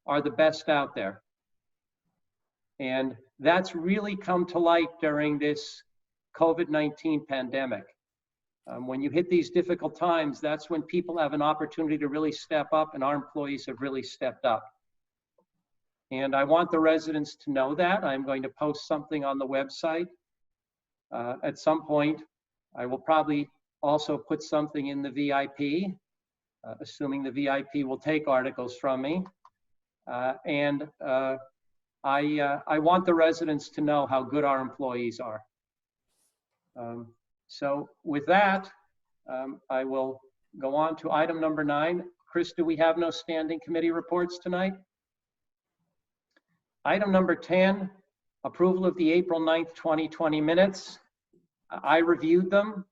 are the best out there. And that's really come to light during this COVID-19 pandemic. When you hit these difficult times, that's when people have an opportunity to really step up, and our employees have really stepped up. And I want the residents to know that. I'm going to post something on the website at some point. I will probably also put something in the VIP, assuming the VIP will take articles from me. I want the residents to know how good our employees are. So with that, I will go on to item number 9. Chris, do we have no standing committee reports tonight? Item number 10, approval of the April 9th, 2020 minutes. I reviewed them.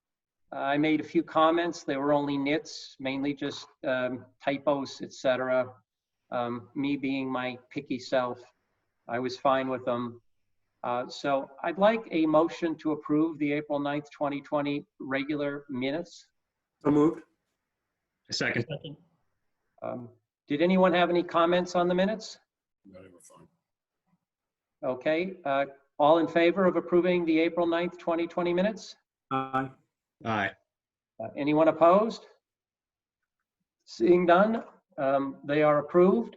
I made a few comments. They were only nits, mainly just typos, etc. Me being my picky self, I was fine with them. So I'd like a motion to approve the April 9th, 2020 regular minutes. So moved. A second. Did anyone have any comments on the minutes? No, they were fine. Okay, all in favor of approving the April 9th, 2020 minutes? Aye. Aye. Anyone opposed? Seeing none, they are approved.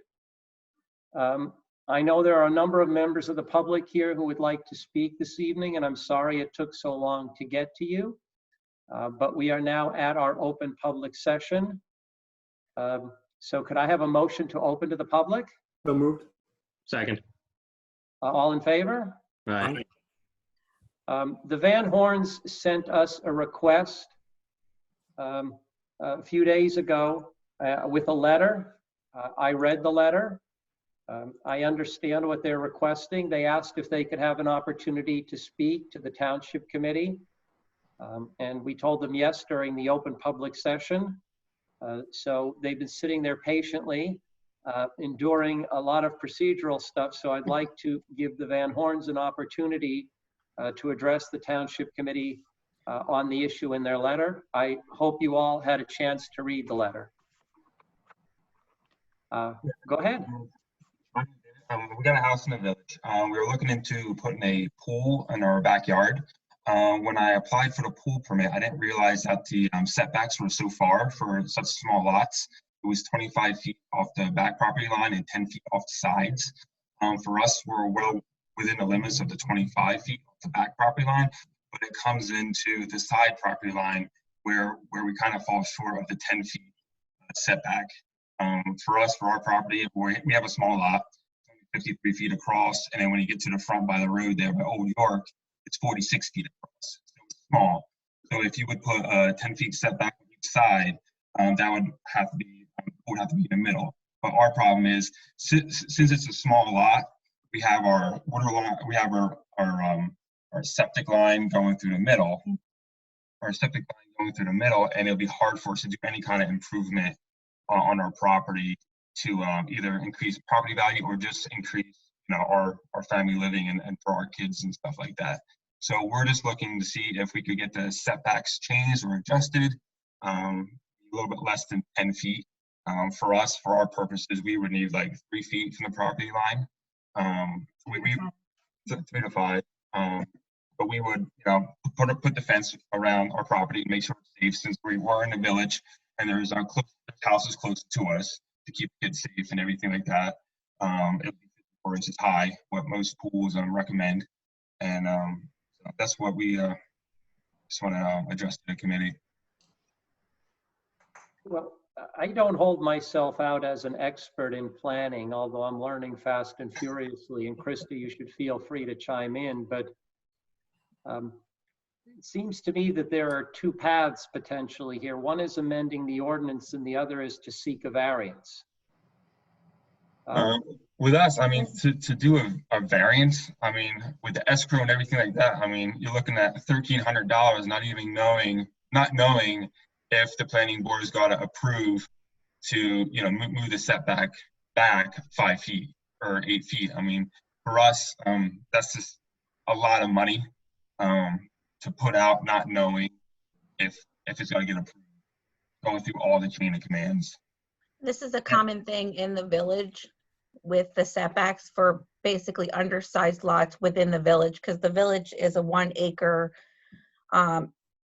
I know there are a number of members of the public here who would like to speak this evening, and I'm sorry it took so long to get to you. But we are now at our open public session. So could I have a motion to open to the public? So moved. Second. All in favor? Aye. The Van Horns sent us a request a few days ago with a letter. I read the letter. I understand what they're requesting. They asked if they could have an opportunity to speak to the Township Committee. And we told them yes during the open public session. So they've been sitting there patiently, enduring a lot of procedural stuff. So I'd like to give the Van Horns an opportunity to address the Township Committee on the issue in their letter. I hope you all had a chance to read the letter. Go ahead. We got a house in the village. We were looking into putting a pool in our backyard. When I applied for the pool permit, I didn't realize that the setbacks were so far for such small lots. It was 25 feet off the back property line and 10 feet off the sides. For us, we're well within the limits of the 25 feet off the back property line, but it comes into the side property line where we kind of fall short of the 10 feet setback. For us, for our property, we have a small lot, 53 feet across, and then when you get to the front by the road there by Old York, it's 46 feet across. So it's small. So if you would put a 10 feet setback on each side, that would have to be in the middle. But our problem is, since it's a small lot, we have our water line, we have our septic line going through the middle. Our septic line going through the middle, and it'll be hard for us to do any kind of improvement on our property to either increase property value or just increase, our family living and for our kids and stuff like that. So we're just looking to see if we could get the setbacks changed or adjusted, a little bit less than 10 feet. For us, for our purposes, we would need like 3 feet from the property line. 3 to 5. But we would, put the fence around our property and make sure it's safe, since we were in the village and there's houses close to us to keep kids safe and everything like that. It'll be 4 inches high, what most pools recommend. And so that's what we just want to address to the committee. Well, I don't hold myself out as an expert in planning, although I'm learning fast and furiously. And Krista, you should feel free to chime in. But it seems to me that there are two paths potentially here. One is amending the ordinance and the other is to seek a variance. With us, I mean, to do a variance, I mean, with the escrow and everything like that, I mean, you're looking at $1,300, not knowing if the planning board has got to approve to, you know, move the setback back 5 feet or 8 feet. I mean, for us, that's just a lot of money to put out, not knowing if it's going to get approved, going through all the chain of commands. This is a common thing in the village with the setbacks for basically undersized lots within the village, because the village is a 1 acre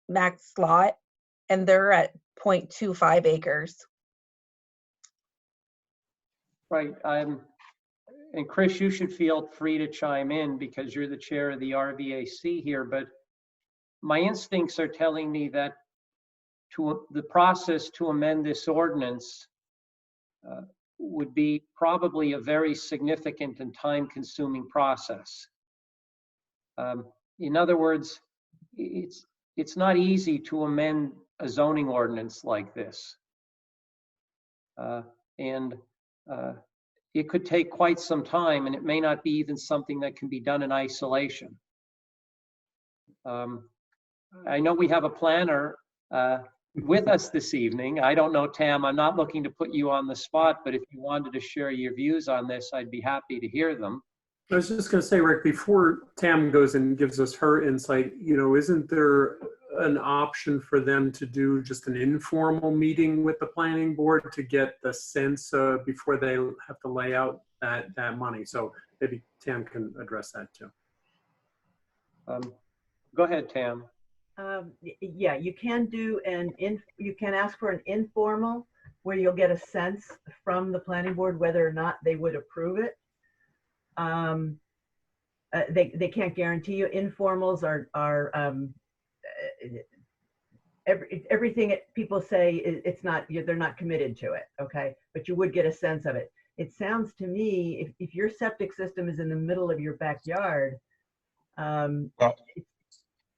max lot, and they're at 0.25 acres. Right. And Chris, you should feel free to chime in because you're the chair of the RVAC here, but my instincts are telling me that the process to amend this ordinance would be probably a very significant and time-consuming process. In other words, it's not easy to amend a zoning ordinance like this. It could take quite some time, and it may not be even something that can be done in isolation. I know we have a planner with us this evening. I don't know, Tam, I'm not looking to put you on the spot, but if you wanted to share your views on this, I'd be happy to hear them. I was just going to say, Rick, before Tam goes and gives us her insight, you know, isn't there an option for them to do just an informal meeting with the planning board to get the sense before they have to lay out that money? So maybe Tam can address that too. Go ahead, Tam. Yeah, you can do you can ask for an informal where you'll get a sense from the planning board whether or not they would approve it. They can't guarantee you. Informals are everything people say it's not, they're not committed to it, okay? But you would get a sense of it. It sounds to me, if your septic system is in the middle of your backyard, well,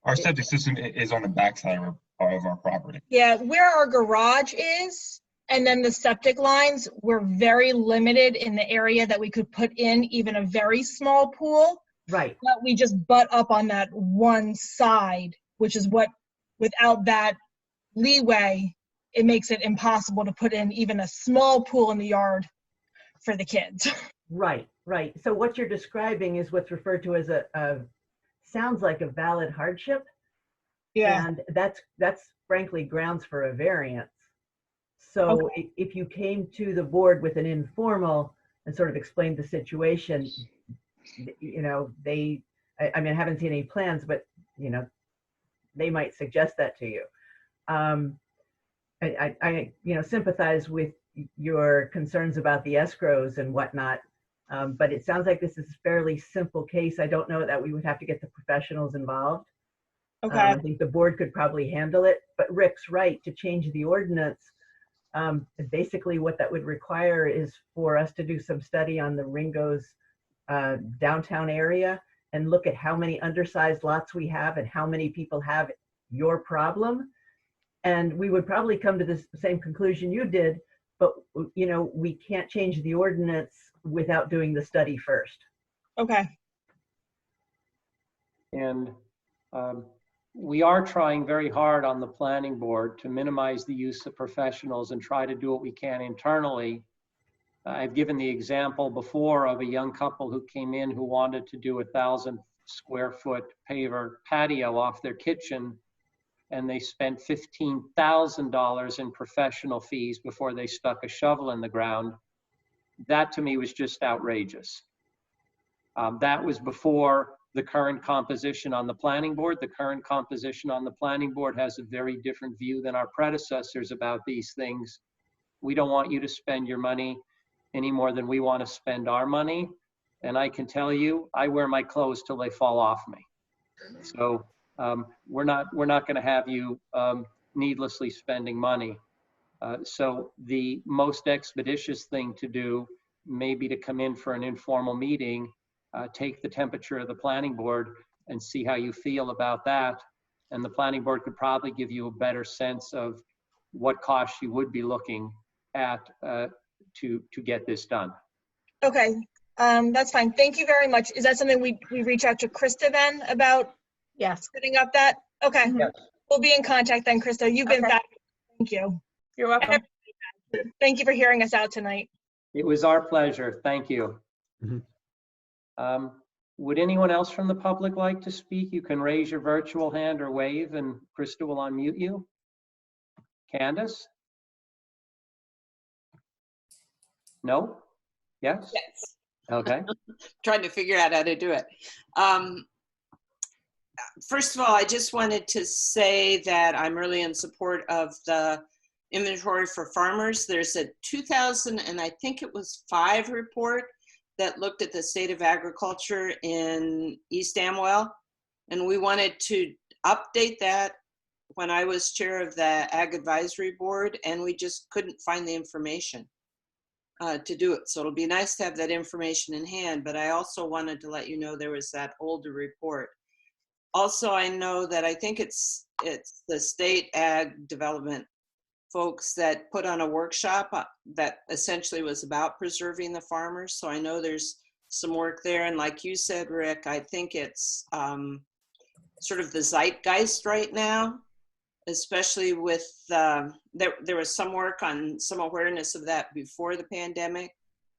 our septic system is on the backside of our property. Yeah, where our garage is, and then the septic lines, we're very limited in the area that we could put in even a very small pool. Right. But we just butt up on that one side, which is what, without that leeway, it makes it impossible to put in even a small pool in the yard for the kids. Right, right. So what you're describing is what's referred to as sounds like a valid hardship. Yeah. And that's frankly grounds for a variance. So okay, if you came to the board with an informal and sort of explained the situation, you know, I mean, I haven't seen any plans, but, you know, they might suggest that to you. I you know, sympathize with your concerns about the escrows and whatnot, but it sounds like this is a fairly simple case. I don't know that we would have to get the professionals involved. Okay. I think the board could probably handle it, but Rick's right, to change the ordinance. Basically what that would require is for us to do some study on the Ringo's downtown area and look at how many undersized lots we have and how many people have your problem. And we would probably come to the same conclusion you did, but you know, we can't change the ordinance without doing the study first. Okay. And we are trying very hard on the planning board to minimize the use of professionals and try to do what we can internally. I've given the example before of a young couple who came in who wanted to do 1,000 square foot paver patio off their kitchen, and they spent $15,000 in professional fees before they stuck a shovel in the ground. That to me was just outrageous. That was before the current composition on the planning board. The current composition on the planning board has a very different view than our predecessors about these things. We don't want you to spend your money any more than we want to spend our money. And I can tell you, I wear my clothes till they fall off me. So we're not going to have you needlessly spending money. So the most expeditious thing to do may be to come in for an informal meeting, take the temperature of the planning board and see how you feel about that. and the planning board could probably give you a better sense of what costs you would be looking at to get this done. Okay, that's fine. Thank you very much. Is that something we reach out to Krista then about Yes. setting up that? Okay, Mhm. Yes. we'll be in contact then, Krista. You've been Okay. back. Thank you. You're welcome. Thank you for hearing us out tonight. It was our pleasure. Thank you. Mhm. Would anyone else from the public like to speak? You can raise your virtual hand or wave, and Krista will unmute you. Candace? No? Yes? Yes. Okay. Trying to figure out how to do it. First of all, I just wanted to say that I'm really in support of the inventory for farmers. There's a 2005 report that looked at the state of agriculture in East Amwell, and we wanted to update that when I was chair of the Ag Advisory Board, and we just couldn't find the information to do it. So it'll be nice to have that information in hand, but I also wanted to let you know there was that older report. Also, I know that I think it's the state ag development folks that put on a workshop that essentially was about preserving the farmers. So I know there's some work there. And like you said, Rick, I think it's sort of the zeitgeist right now, especially with, there was some work on some awareness of that before the pandemic.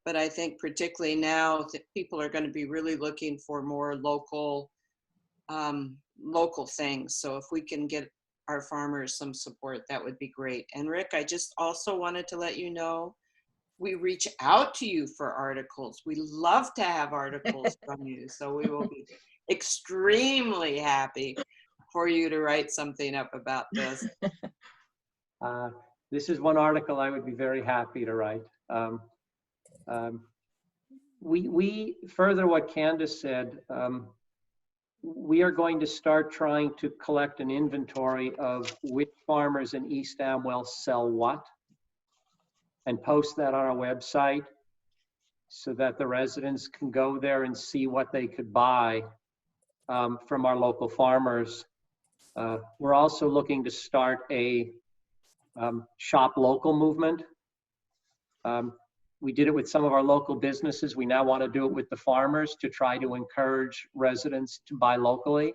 But I think particularly now that people are going to be really looking for more local things. So if we can get our farmers some support, that would be great. And Rick, I just also wanted to let you know, we reach out to you for articles. We love to have articles from you. So we will be extremely happy for you to write something up about this. This is one article I would be very happy to write. We further what Candace said, we are going to start trying to collect an inventory of which farmers in East Amwell sell what, and post that on our website so that the residents can go there and see what they could buy from our local farmers. We're also looking to start a shop local movement. We did it with some of our local businesses. We now want to do it with the farmers to try to encourage residents to buy locally.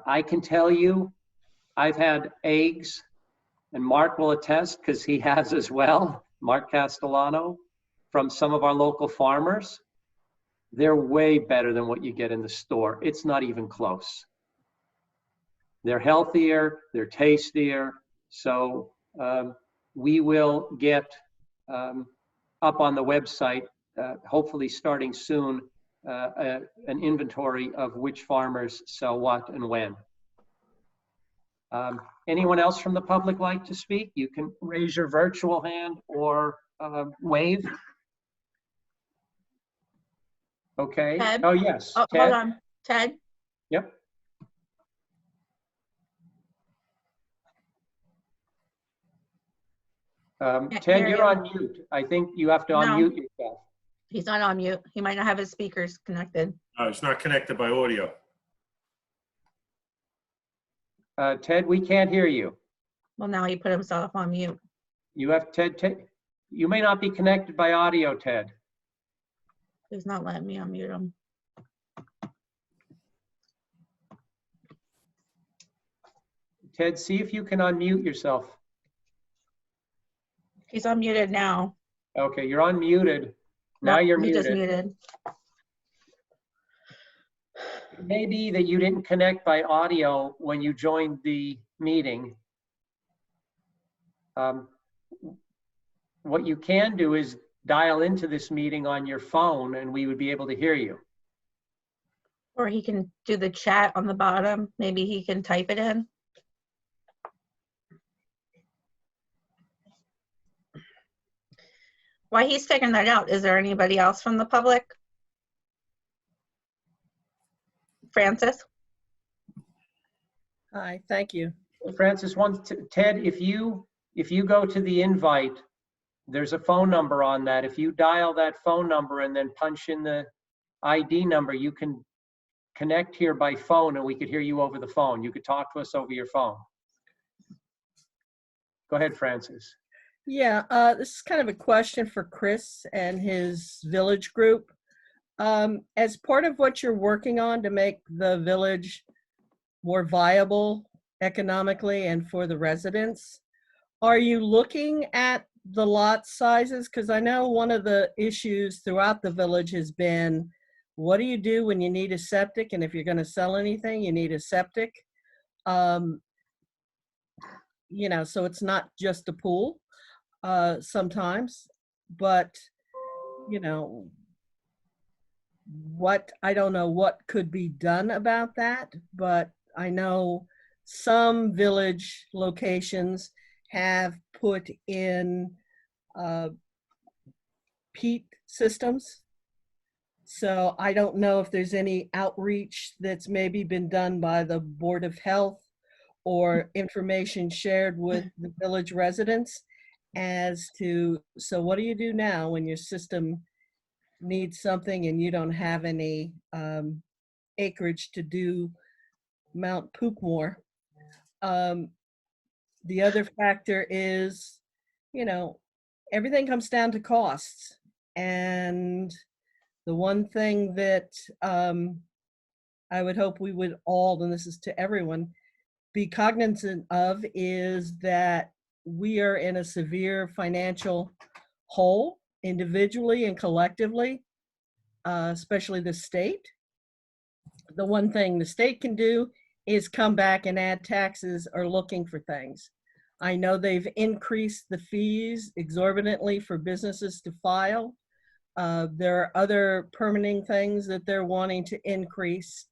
I can tell you, I've had eggs, and Mark will attest because he has as well, Mark Castellano, from some of our local farmers. They're way better than what you get in the store. It's not even close. They're healthier, they're tastier. So we will get up on the website, hopefully starting soon, an inventory of which farmers sell what and when. Anyone else from the public like to speak? You can raise your virtual hand or wave. Okay. Ted? Oh, yes. Oh, Ted? hold on. Ted? Yep. Can't Ted, hear you're you. on mute. I think you have to No. unmute yourself. He's not on mute. He might not have his speakers connected. It's not connected by audio. Ted, we can't hear you. Well, now he put himself on mute. You have Ted, you may not be connected by audio, Ted. He's not letting me unmute him. Ted, see if you can unmute yourself. He's unmuted now. Okay, you're unmuted. Now No, you're he just muted. muted. It may be that you didn't connect by audio when you joined the meeting. What you can do is dial into this meeting on your phone and we would be able to hear you. Or he can do the chat on the bottom. Maybe he can type it in. While he's figuring that out, is there anybody else from the public? Francis? Hi, thank you. Francis, Ted, if you go to the invite, there's a phone number on that. If you dial that phone number and then punch in the ID number, you can connect here by phone and we could hear you over the phone. You could talk to us over your phone. Go ahead, Francis. Yeah, this is kind of a question for Chris and his village group. As part of what you're working on to make the village more viable economically and for the residents, are you looking at the lot sizes? Because I know one of the issues throughout the village has been, what do you do when you need a septic? And if you're going to sell anything, you need a septic. You know, so it's not just a pool sometimes, but, you know, I don't know what could be done about that, but I know some village locations have put in peat systems. So I don't know if there's any outreach that's maybe been done by the Board of Health or information shared with the village residents as to, so what do you do now when your system needs something and you don't have any acreage to do Mount Pookmore? The other factor is, you know, everything comes down to costs. And the one thing that I would hope we would all, and this is to everyone, be cognizant of is that we are in a severe financial hole individually and collectively, especially the state. The one thing the state can do is come back and add taxes or looking for things. I know they've increased the fees exorbitantly for businesses to file. There are other permitting things that they're wanting to increase.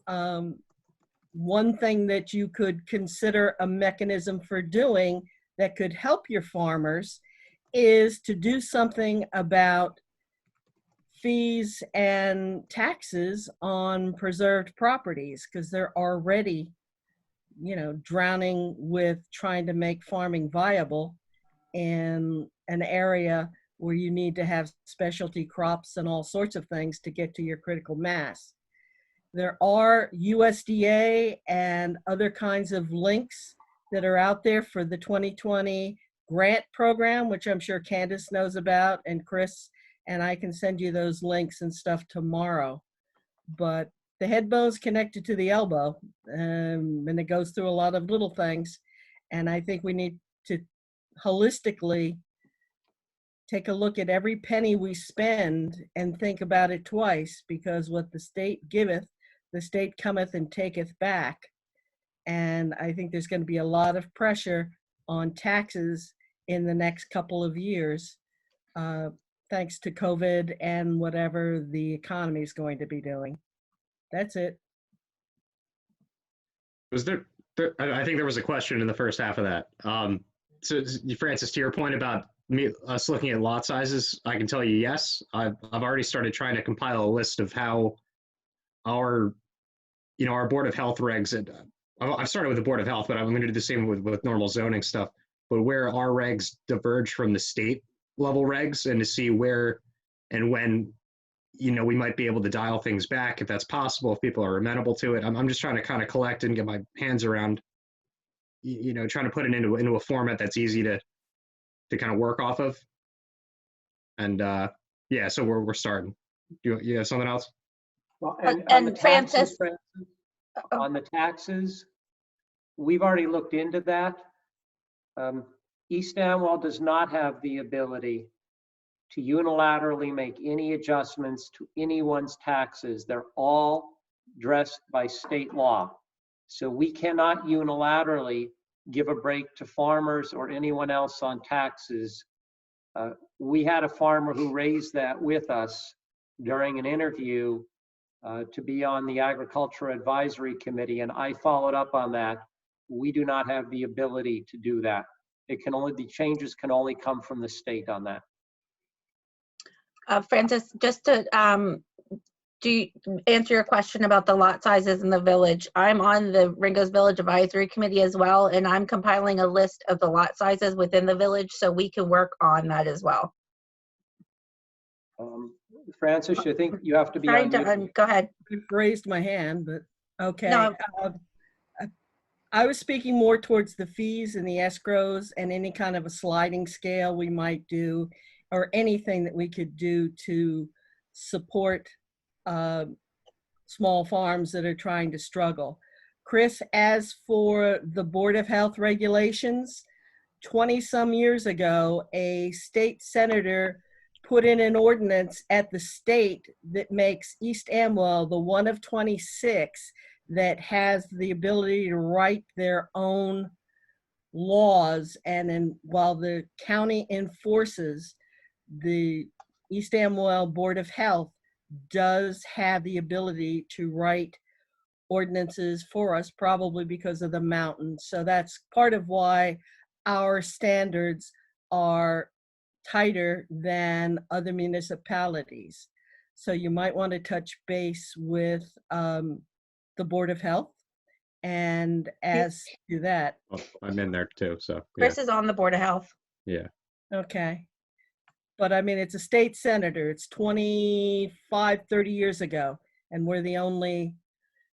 One thing that you could consider a mechanism for doing that could help your farmers is to do something about fees and taxes on preserved properties, because they're already, you know, drowning with trying to make farming viable in an area where you need to have specialty crops and all sorts of things to get to your critical mass. There are USDA and other kinds of links that are out there for the 2020 grant program, which I'm sure Candace knows about, and Chris, and I can send you those links and stuff tomorrow. But the head bone's connected to the elbow, and it goes through a lot of little things. And I think we need to holistically take a look at every penny we spend and think about it twice, because what the state giveth, the state cometh and taketh back. And I think there's going to be a lot of pressure on taxes in the next couple of years, thanks to COVID and whatever the economy is going to be doing. That's it. Was there I think there was a question in the first half of that. So Francis, to your point about us looking at lot sizes, I can tell you, yes, I've already started trying to compile a list of how our Board of Health regs, I've started with the Board of Health, but I'm going to do the same with normal zoning stuff, but where our regs diverge from the state level regs, and to see where and when, we might be able to dial things back if that's possible, if people are amenable to it. I'm just trying to kind of collect and get my hands around, trying to put it into a format that's easy to kind of work off of. And yeah, so we're starting. You have something else? Well, and Francis, on the taxes, we've already looked into that. East Amwell does not have the ability to unilaterally make any adjustments to anyone's taxes. They're all addressed by state law. So we cannot unilaterally give a break to farmers or anyone else on taxes. We had a farmer who raised that with us during an interview to be on the Agriculture Advisory Committee, and I followed up on that. We do not have the ability to do that. The changes can only come from the state on that. Francis, just to answer your question about the lot sizes in the village, I'm on the Ringo's Village Advisory Committee as well, and I'm compiling a list of the lot sizes within the village so we can work on that as well. Francis, I think you have to be Trying on. to, go ahead. I've raised my hand, but okay. No, I was speaking more towards the fees and the escrows and any kind of a sliding scale we might do, or anything that we could do to support small farms that are trying to struggle. Chris, as for the Board of Health regulations, 20-some years ago, a state senator put in an ordinance at the state that makes East Amwell the one of 26 that has the ability to write their own laws. And then while the county enforces, the East Amwell Board of Health does have the ability to write ordinances for us, probably because of the mountain. So that's part of why our standards are tighter than other municipalities. So you might want to touch base with the Board of Health, and as to that. Well, I'm in there too, so. Chris is on the Board of Health. Yeah. Okay. But I mean, it's a state senator. It's 25, 30 years ago. And we're the only,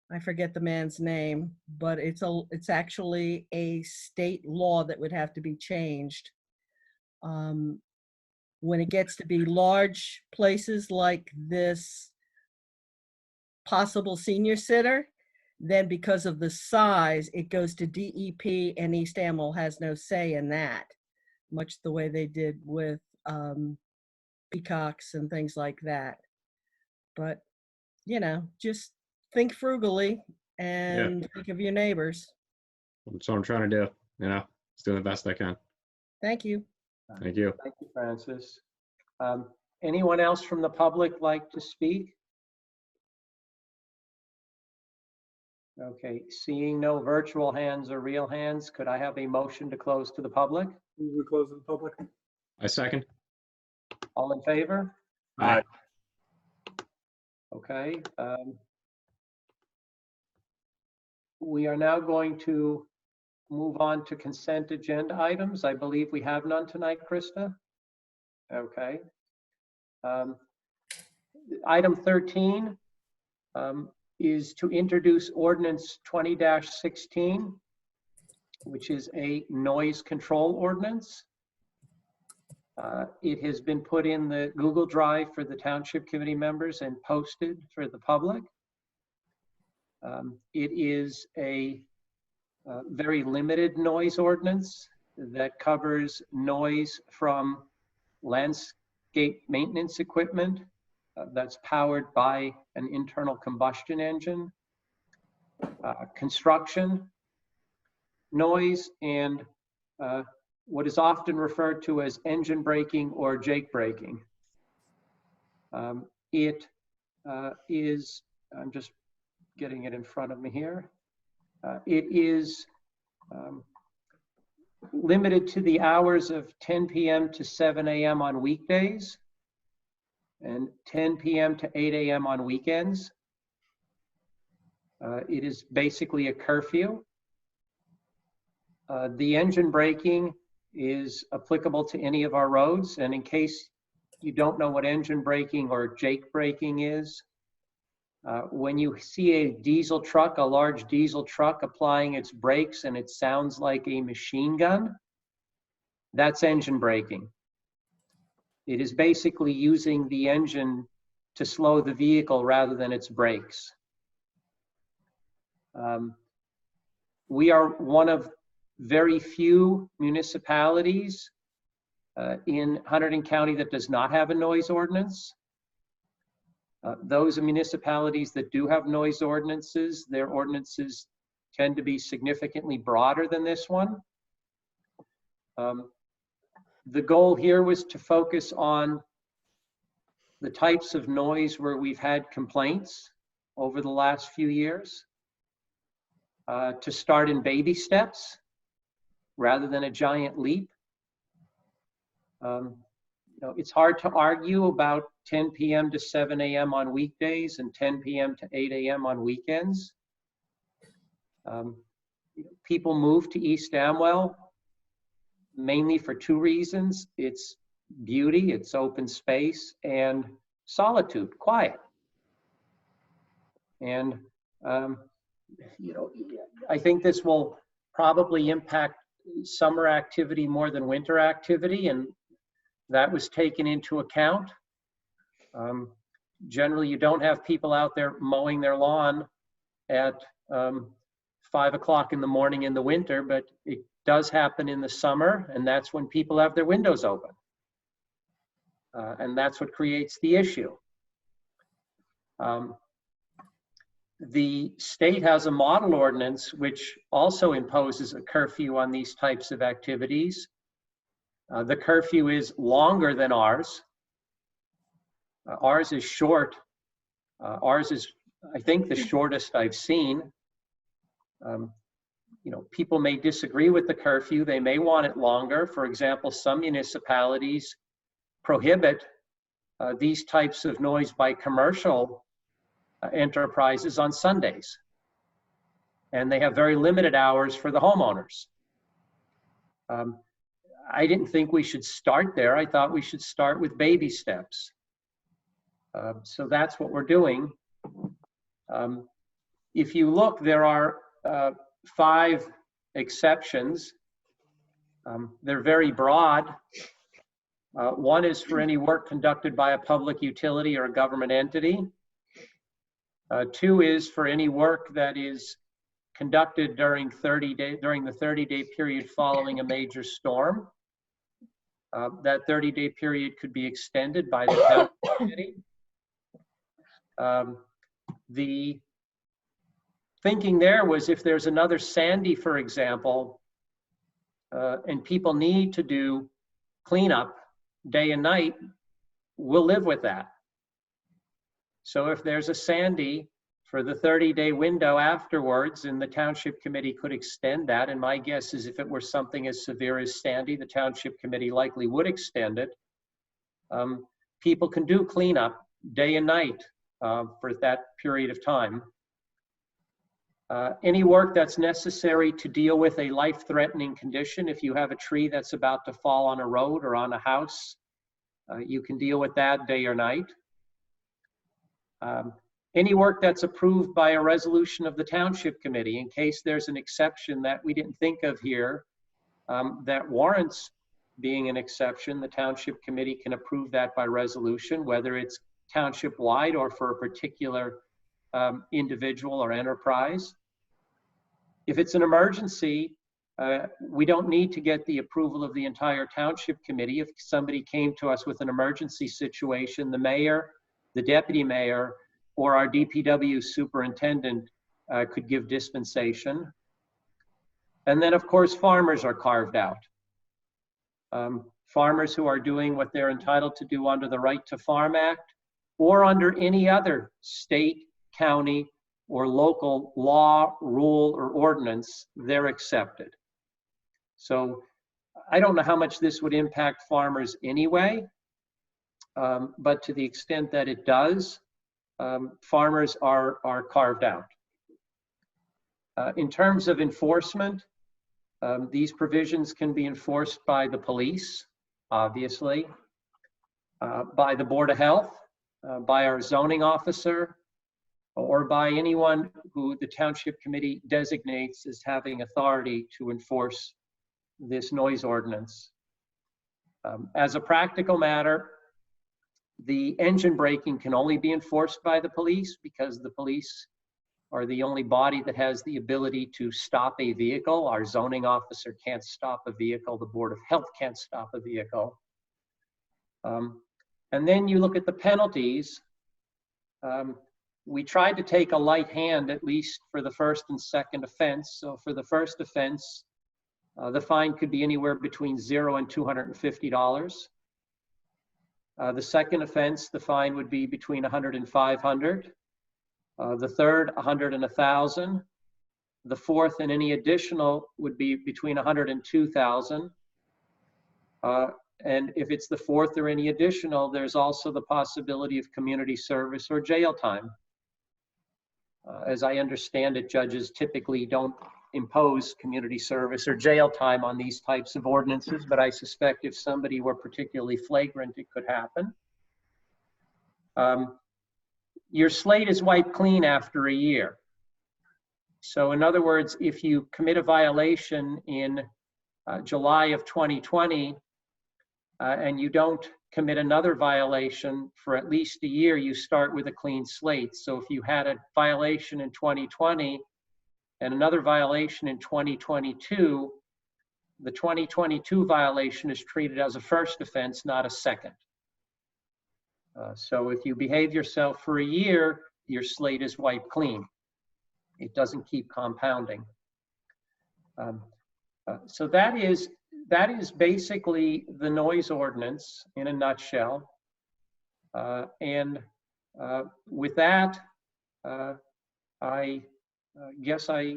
I forget the man's name, but it's actually a state law that would have to be changed. When it gets to be large places like this possible senior center, then because of the size, it goes to DEP, and East Amwell has no say in that, much the way they did with peacocks and things like that. But, you know, just think frugally and think of your neighbors. That's what I'm trying to do. You know, just doing the best I can. Thank you. Thank you. Thank you, Francis. Anyone else from the public like to speak? Okay, seeing no virtual hands or real hands, could I have a motion to close to the public? We close to the public. I second. All in favor? Aye. Okay. We are now going to move on to consent agenda items. I believe we have none tonight, Krista? Okay. Item 13 is to introduce ordinance 20-16, which is a noise control ordinance. It has been put in the Google Drive for the Township Committee members and posted for the public. It is a very limited noise ordinance that covers noise from landscape maintenance equipment that's powered by an internal combustion engine, construction noise, and what is often referred to as engine braking or jake braking. It is, I'm just getting it in front of me here. It is limited to the hours of 10 p.m. to 7 a.m. on weekdays and 10 p.m. to 8 a.m. on weekends. It is basically a curfew. The engine braking is applicable to any of our roads. And in case you don't know what engine braking or jake braking is, when you see a diesel truck, a large diesel truck applying its brakes and it sounds like a machine gun, that's engine braking. It is basically using the engine to slow the vehicle rather than its brakes. We are one of very few municipalities in Hunterdon County that does not have a noise ordinance. Those municipalities that do have noise ordinances, their ordinances tend to be significantly broader than this one. The goal here was to focus on the types of noise where we've had complaints over the last few years, to start in baby steps rather than a giant leap. You know, it's hard to argue about 10 p.m. to 7 a.m. on weekdays and 10 p.m. to 8 a.m. on weekends. People move to East Amwell mainly for two reasons. It's beauty, it's open space, and solitude, quiet. And, I think this will probably impact summer activity more than winter activity, and that was taken into account. Generally, you don't have people out there mowing their lawn at 5 o'clock in the morning in the winter, but it does happen in the summer, and that's when people have their windows open. And that's what creates the issue. The state has a model ordinance which also imposes a curfew on these types of activities. The curfew is longer than ours. Ours is short. Ours is, I think, the shortest I've seen. People may disagree with the curfew. They may want it longer. For example, some municipalities prohibit these types of noise by commercial enterprises on Sundays. And they have very limited hours for the homeowners. I didn't think we should start there. I thought we should start with baby steps. So that's what we're doing. If you look, there are 5 exceptions. They're very broad. One is for any work conducted by a public utility or a government entity. 2 is for any work that is conducted during the 30-day period following a major storm. That 30-day period could be extended by the town committee. The thinking there was if there's another Sandy, for example, and people need to do cleanup day and night, we'll live with that. So if there's a Sandy for the 30-day window afterwards, and the township committee could extend that, and my guess is if it were something as severe as Sandy, the township committee likely would extend it. People can do cleanup day and night for that period of time. Any work that's necessary to deal with a life-threatening condition, if you have a tree that's about to fall on a road or on a house, you can deal with that day or night. Any work that's approved by a resolution of the township committee, in case there's an exception that we didn't think of here that warrants being an exception, the township committee can approve that by resolution, whether it's township-wide or for a particular individual or enterprise. If it's an emergency, we don't need to get the approval of the entire township committee. If somebody came to us with an emergency situation, the mayor, the deputy mayor, or our DPW superintendent could give dispensation. And then, of course, farmers are carved out. Farmers who are doing what they're entitled to do under the Right to Farm Act or under any other state, county, or local law, rule, or ordinance, they're accepted. So I don't know how much this would impact farmers anyway, but to the extent that it does, farmers are carved out. In terms of enforcement, these provisions can be enforced by the police, obviously, by the Board of Health, by our zoning officer, or by anyone who the Township Committee designates as having authority to enforce this noise ordinance. As a practical matter, the engine braking can only be enforced by the police because the police are the only body that has the ability to stop a vehicle. Our zoning officer can't stop a vehicle. The Board of Health can't stop a vehicle. And then you look at the penalties. We tried to take a light hand, at least for the first and second offense. So for the first offense, the fine could be anywhere between $0 and $250. The second offense, the fine would be between $100 and $500. The third, $100 and $1,000. The fourth and any additional would be between $100 and $2,000. And if it's the fourth or any additional, there's also the possibility of community service or jail time. As I understand it, judges typically don't impose community service or jail time on these types of ordinances, but I suspect if somebody were particularly flagrant, it could happen. Your slate is wiped clean after a year. So in other words, if you commit a violation in July of 2020 and you don't commit another violation for at least a year, you start with a clean slate. So if you had a violation in 2020 and another violation in 2022, the 2022 violation is treated as a first offense, not a second. So if you behave yourself for a year, your slate is wiped clean. It doesn't keep compounding. So that is basically the noise ordinance in a nutshell. With that, I guess I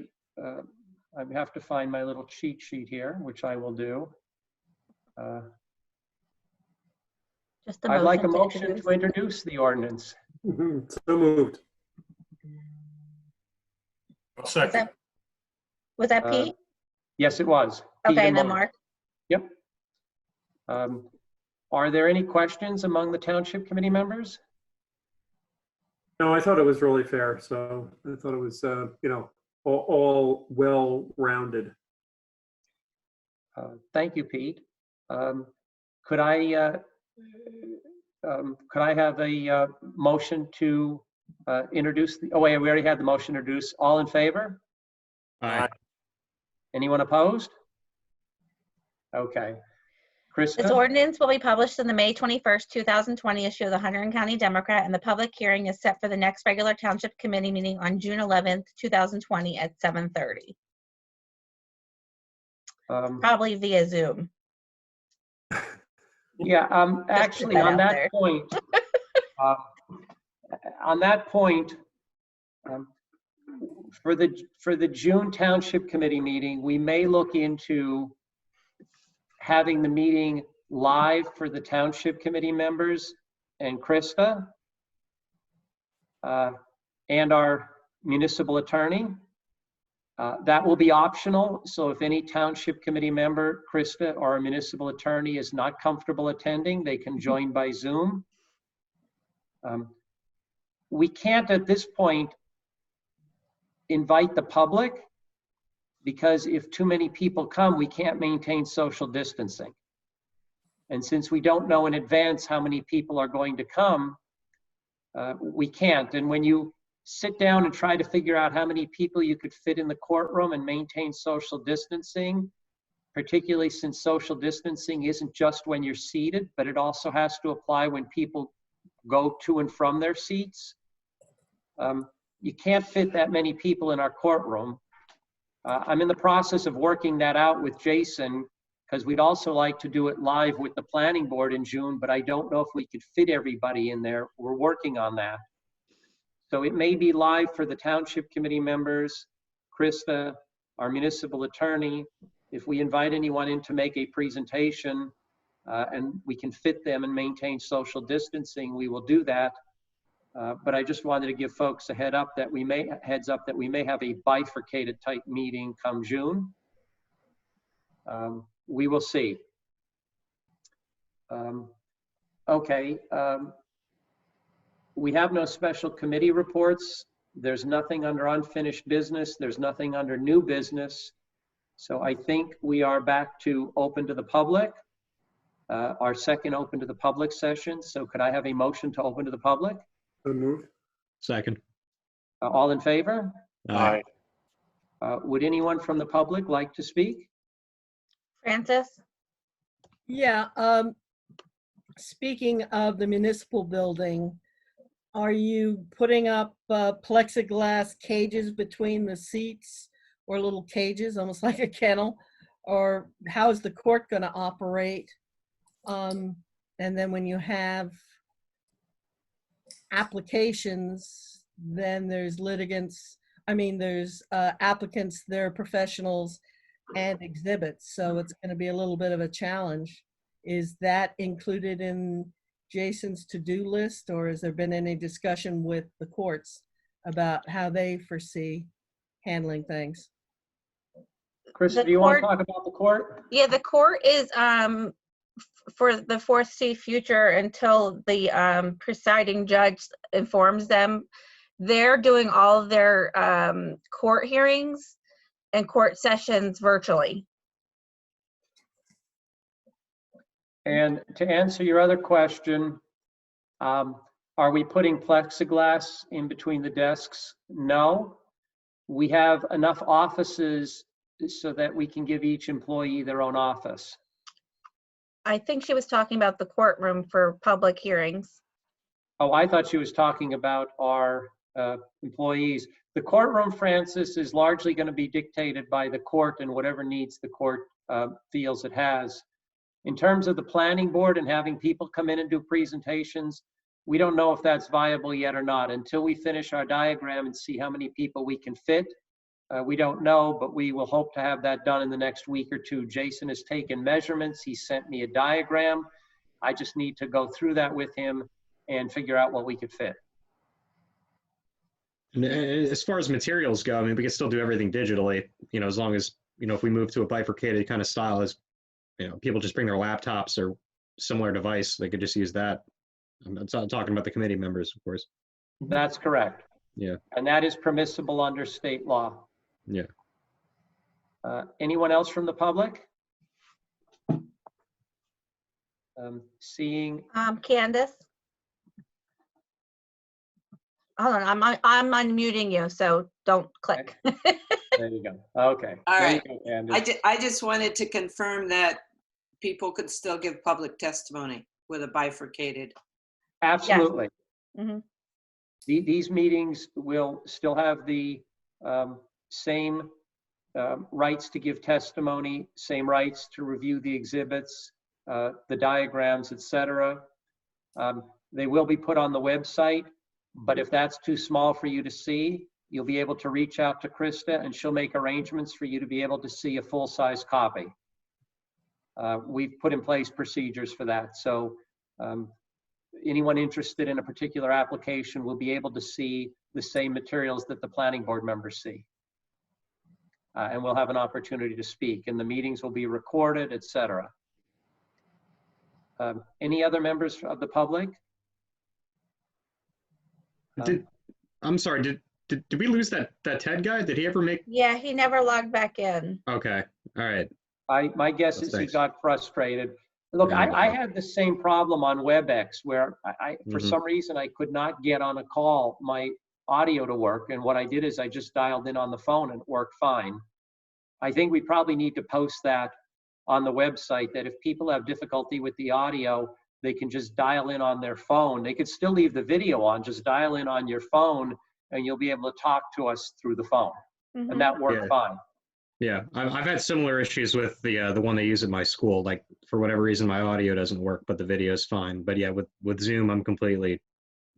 have to find my little cheat sheet here, which I will do. Just a I'd like a motion to motion introduce. to introduce the ordinance. So moved. I'll second. Was that Pete? Yes, it was. Pete Okay, and and then Mark. Yep. Are there any questions among the Township Committee members? No, I thought it was really fair. So I thought it was, all well-rounded. Thank you, Pete. Could I have a motion to introduce the, oh wait, we already had the motion introduced. All in favor? Aye. Anyone opposed? Okay. This Krista? ordinance will be published in the May 21st, 2020 issue of the Hunterdon County Democrat, and the public hearing is set for the next regular Township Committee meeting on June 11th, 2020 at 7:30. Probably via Zoom. Yeah, Just put actually that on out that there. point, for the June Township Committee meeting, we may look into having the meeting live for the Township Committee members and Krista and our municipal attorney. That will be optional. So if any Township Committee member, Krista, or a municipal attorney is not comfortable attending, they can join by Zoom. We can't at this point invite the public because if too many people come, we can't maintain social distancing. And since we don't know in advance how many people are going to come, we can't. And when you sit down and try to figure out how many people you could fit in the courtroom and maintain social distancing, particularly since social distancing isn't just when you're seated, but it also has to apply when people go to and from their seats. You can't fit that many people in our courtroom. I'm in the process of working that out with Jason because we'd also like to do it live with the planning board in June, but I don't know if we could fit everybody in there. We're working on that. So it may be live for the Township Committee members, Krista, our municipal attorney. If we invite anyone in to make a presentation and we can fit them and maintain social distancing, we will do that. But I just wanted to give folks a heads up that we may have a bifurcated type meeting come June. We will see. Okay. We have no special committee reports. There's nothing under unfinished business. There's nothing under new business. So I think we are back to open to the public, our second open to the public session. So could I have a motion to open to the public? So moved. Second. All in favor? Aye. Would anyone from the public like to speak? Francis? Yeah, speaking of the municipal building, are you putting up plexiglass cages between the seats or little cages, almost like a kennel? Or how is the court going to operate? And then when you have applications, then there's litigants, there's applicants, there are professionals and exhibits. So it's going to be a little bit of a challenge. Is that included in Jason's to-do list, or has there been any discussion with the courts about how they foresee handling things? Chris, The do you want to court- talk about the court? Yeah, the court is for the foresee future until the presiding judge informs them, they're doing all of their court hearings and court sessions virtually. And to answer your other question, are we putting plexiglass in between the desks? No. We have enough offices so that we can give each employee their own office. I think she was talking about the courtroom for public hearings. Oh, I thought she was talking about our employees. The courtroom, Francis, is largely going to be dictated by the court and whatever needs the court feels it has. In terms of the planning board and having people come in and do presentations, we don't know if that's viable yet or not. Until we finish our diagram and see how many people we can fit, we don't know, but we will hope to have that done in the next week or two. Jason has taken measurements. He sent me a diagram. I just need to go through that with him and figure out what we could fit. And as far as materials go, I mean, we can still do everything digitally, you know, as long as, you know, if we move to a bifurcated kind of style, as, you know, people just bring their laptops or similar device, they could just use that. I'm not talking about the committee members, of course. That's correct. Yeah. And that is permissible under state law. Yeah. Anyone else from the public? Seeing, Candace? Hold on, I'm unmuting you, so don't click. there you go. Okay. All There you right. go, Candace. I just wanted to confirm that people could still give public testimony with a bifurcated. Absolutely. Mhm. These meetings will still have the same rights to give testimony, same rights to review the exhibits, the diagrams, etc. They will be put on the website, but if that's too small for you to see, you'll be able to reach out to Krista and she'll make arrangements for you to be able to see a full-size copy. We've put in place procedures for that. So anyone interested in a particular application will be able to see the same materials that the planning board members see. And we'll have an opportunity to speak, and the meetings will be recorded, etc. Any other members of the public? I'm sorry, did we lose that Ted guy? Did he ever make? Yeah, he never logged back in. Okay, all right. My guess is he Thanks. got frustrated. Look, Yeah, I had the same problem on WebEx where for Mhm. some reason I could not get on a call my audio to work. And what I did is I just dialed in on the phone and it worked fine. I think we probably need to post that on the website, that if people have difficulty with the audio, they can just dial in on their phone. They could still leave the video on, just dial in on your phone and you'll be able to talk to us through the phone. Mhm. And that worked Yeah. fine. Yeah, I've had similar issues with the one they use at my school. Like, for whatever reason, my audio doesn't work, but the video is fine. But yeah, with Zoom, I'm completely,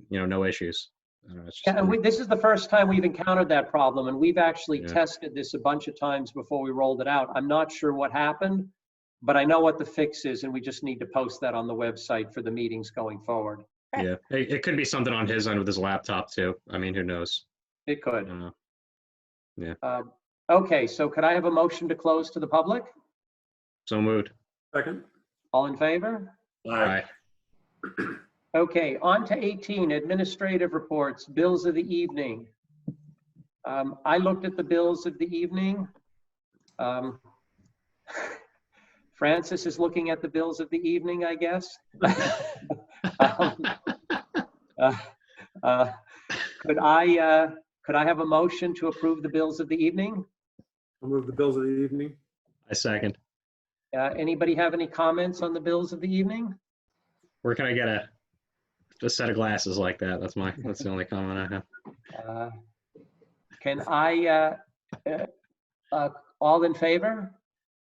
you know, no issues. I don't know, it's just Yeah, and this is the first time we've encountered that problem, and we've actually Yeah. tested this a bunch of times before we rolled it out. I'm not sure what happened, but I know what the fix is, and we just need to post that on the website for the meetings going forward. yeah. It could be something on his end with his laptop too. I mean, who knows? It I could. don't know. Yeah. Okay, so could I have a motion to close to the public? So moved. Second? All in favor? All right. Okay, on to 18, administrative reports, bills of the evening. I looked at the bills of the evening. Francis is looking at the bills of the evening, I guess. Could I have a motion to approve the bills of the evening? I'll move the bills of the evening. I second. Anybody have any comments on the bills of the evening? Where can I get a set of glasses like that? That's the only comment I have. Can I, all in favor?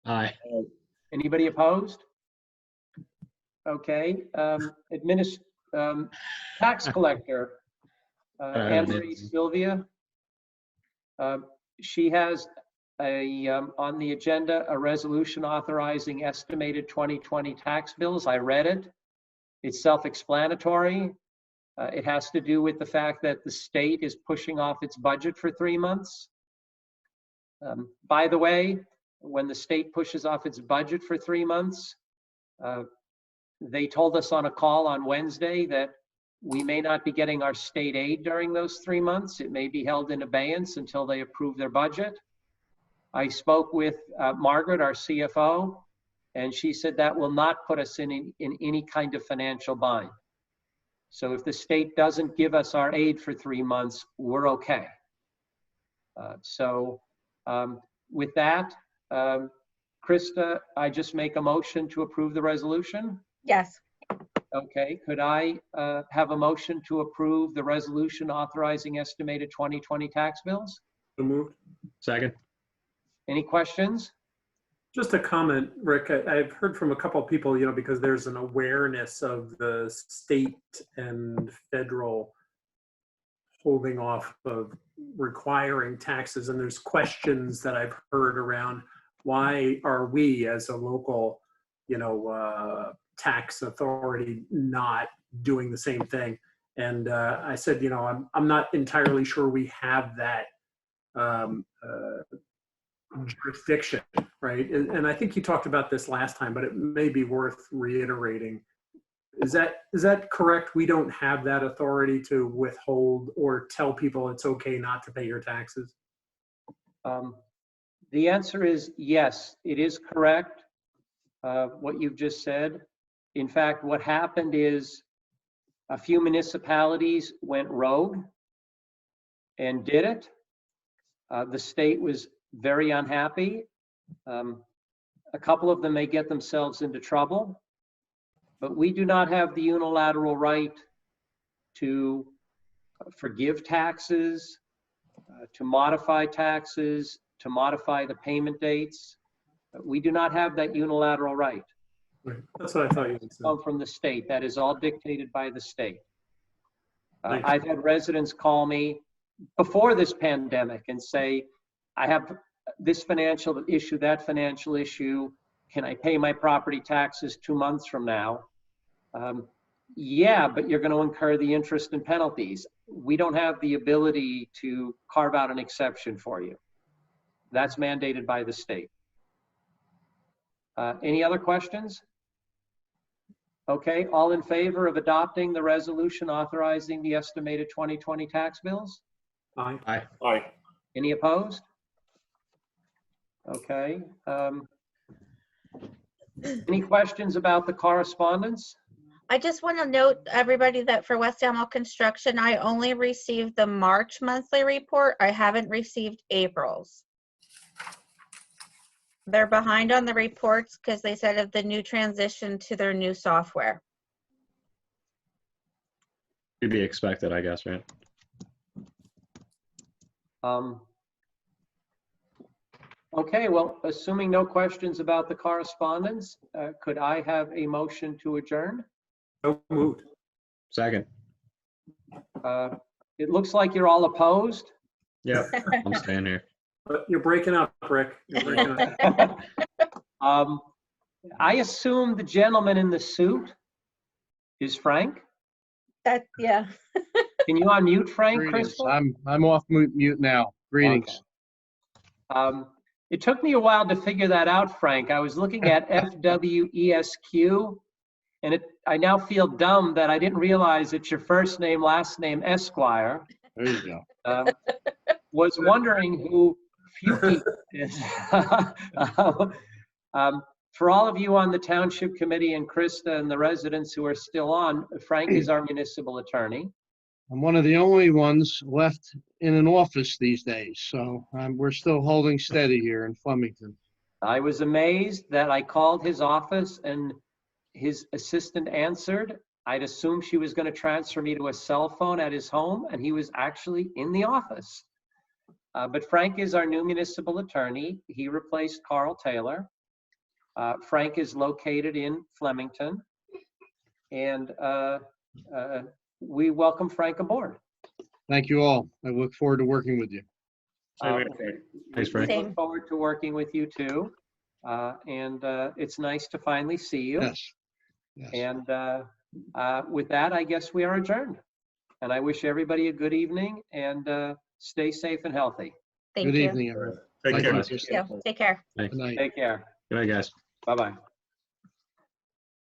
Aye. Anybody opposed? Okay, tax collector, Anne Marie Sylvia. She has on the agenda, a resolution authorizing estimated 2020 tax bills. I read it. It's self-explanatory. It has to do with the fact that the state is pushing off its budget for 3 months. By the way, when the state pushes off its budget for 3 months, They told us on a call on Wednesday that we may not be getting our state aid during those 3 months. It may be held in abeyance until they approve their budget. I spoke with Margaret, our CFO, and she said that will not put us in any kind of financial bind. So if the state doesn't give us our aid for 3 months, we're okay. With that, Krista, I just make a motion to approve the resolution? Yes. Okay, could I have a motion to approve the resolution authorizing estimated 2020 tax bills? So moved. Second. Any questions? Just a comment, Rick. I've heard from a couple of people, because there's an awareness of the state and federal holding off of requiring taxes. And there's questions that I've heard around why are we as a local, tax authority not doing the same thing? And I said, I'm not entirely sure we have that jurisdiction, right? And I think you talked about this last time, but it may be worth reiterating. Is that correct? We don't have that authority to withhold or tell people it's okay not to pay your taxes? The answer is yes, it is correct, what you've just said. In fact, what happened is a few municipalities went rogue and did it. The state was very unhappy. A couple of them may get themselves into trouble, but we do not have the unilateral right to forgive taxes, to modify taxes, to modify the payment dates. We do not have that unilateral right. Right. That's what I thought you said. Come from the state. That is all dictated by the state. Thanks. I've had residents call me before this pandemic and say, I have this financial issue, that financial issue. Can I pay my property taxes 2 months from now? Yeah, but you're going to incur the interest and penalties. We don't have the ability to carve out an exception for you. That's mandated by the state. Any other questions? Okay, all in favor of adopting the resolution authorizing the estimated 2020 tax bills? Aye. Aye. Aye. Any opposed? Okay. Any questions about the correspondence? I just want to note, everybody, that for West Amwell Construction, I only received the March monthly report. I haven't received April's. They're behind on the reports because they said of the new transition to their new software. To be expected, I guess, right? Okay, well, assuming no questions about the correspondence, could I have a motion to adjourn? So moved. Second. It looks like you're all opposed. Yeah, I'm staying here. But you're breaking up, Rick. You're breaking up. I assume the gentleman in the suit is Frank. Yeah. Can you unmute Frank, Greetings. Crystal? I'm off mute now. Greetings. Okay. It took me a while to figure that out, Frank. I was looking at FWESQ, and I now feel dumb that I didn't realize it's your first name, last name, Esquire. There you go. Was wondering who Fuki is. For all of you on the Township Committee and Krista and the residents who are still on, Frank is our municipal attorney. I'm one of the only ones left in an office these days, so we're still holding steady here in Flemington. I was amazed that I called his office and his assistant answered. I'd assumed she was going to transfer me to a cell phone at his home, and he was actually in the office. But Frank is our new municipal attorney. He replaced Carl Taylor. Frank is located in Flemington, and we welcome Frank aboard. Thank you all. I look forward to working with you. Thanks, Frank. We look forward to working with you too. And it's nice to finally see you. Yes. Yes. And with that, I guess we are adjourned. And I wish everybody a good evening and stay safe and healthy. Thank Good you. evening, everyone. Take care. Likewise. Yeah, take care. Good night. Take care. Good night, guys. Bye-bye.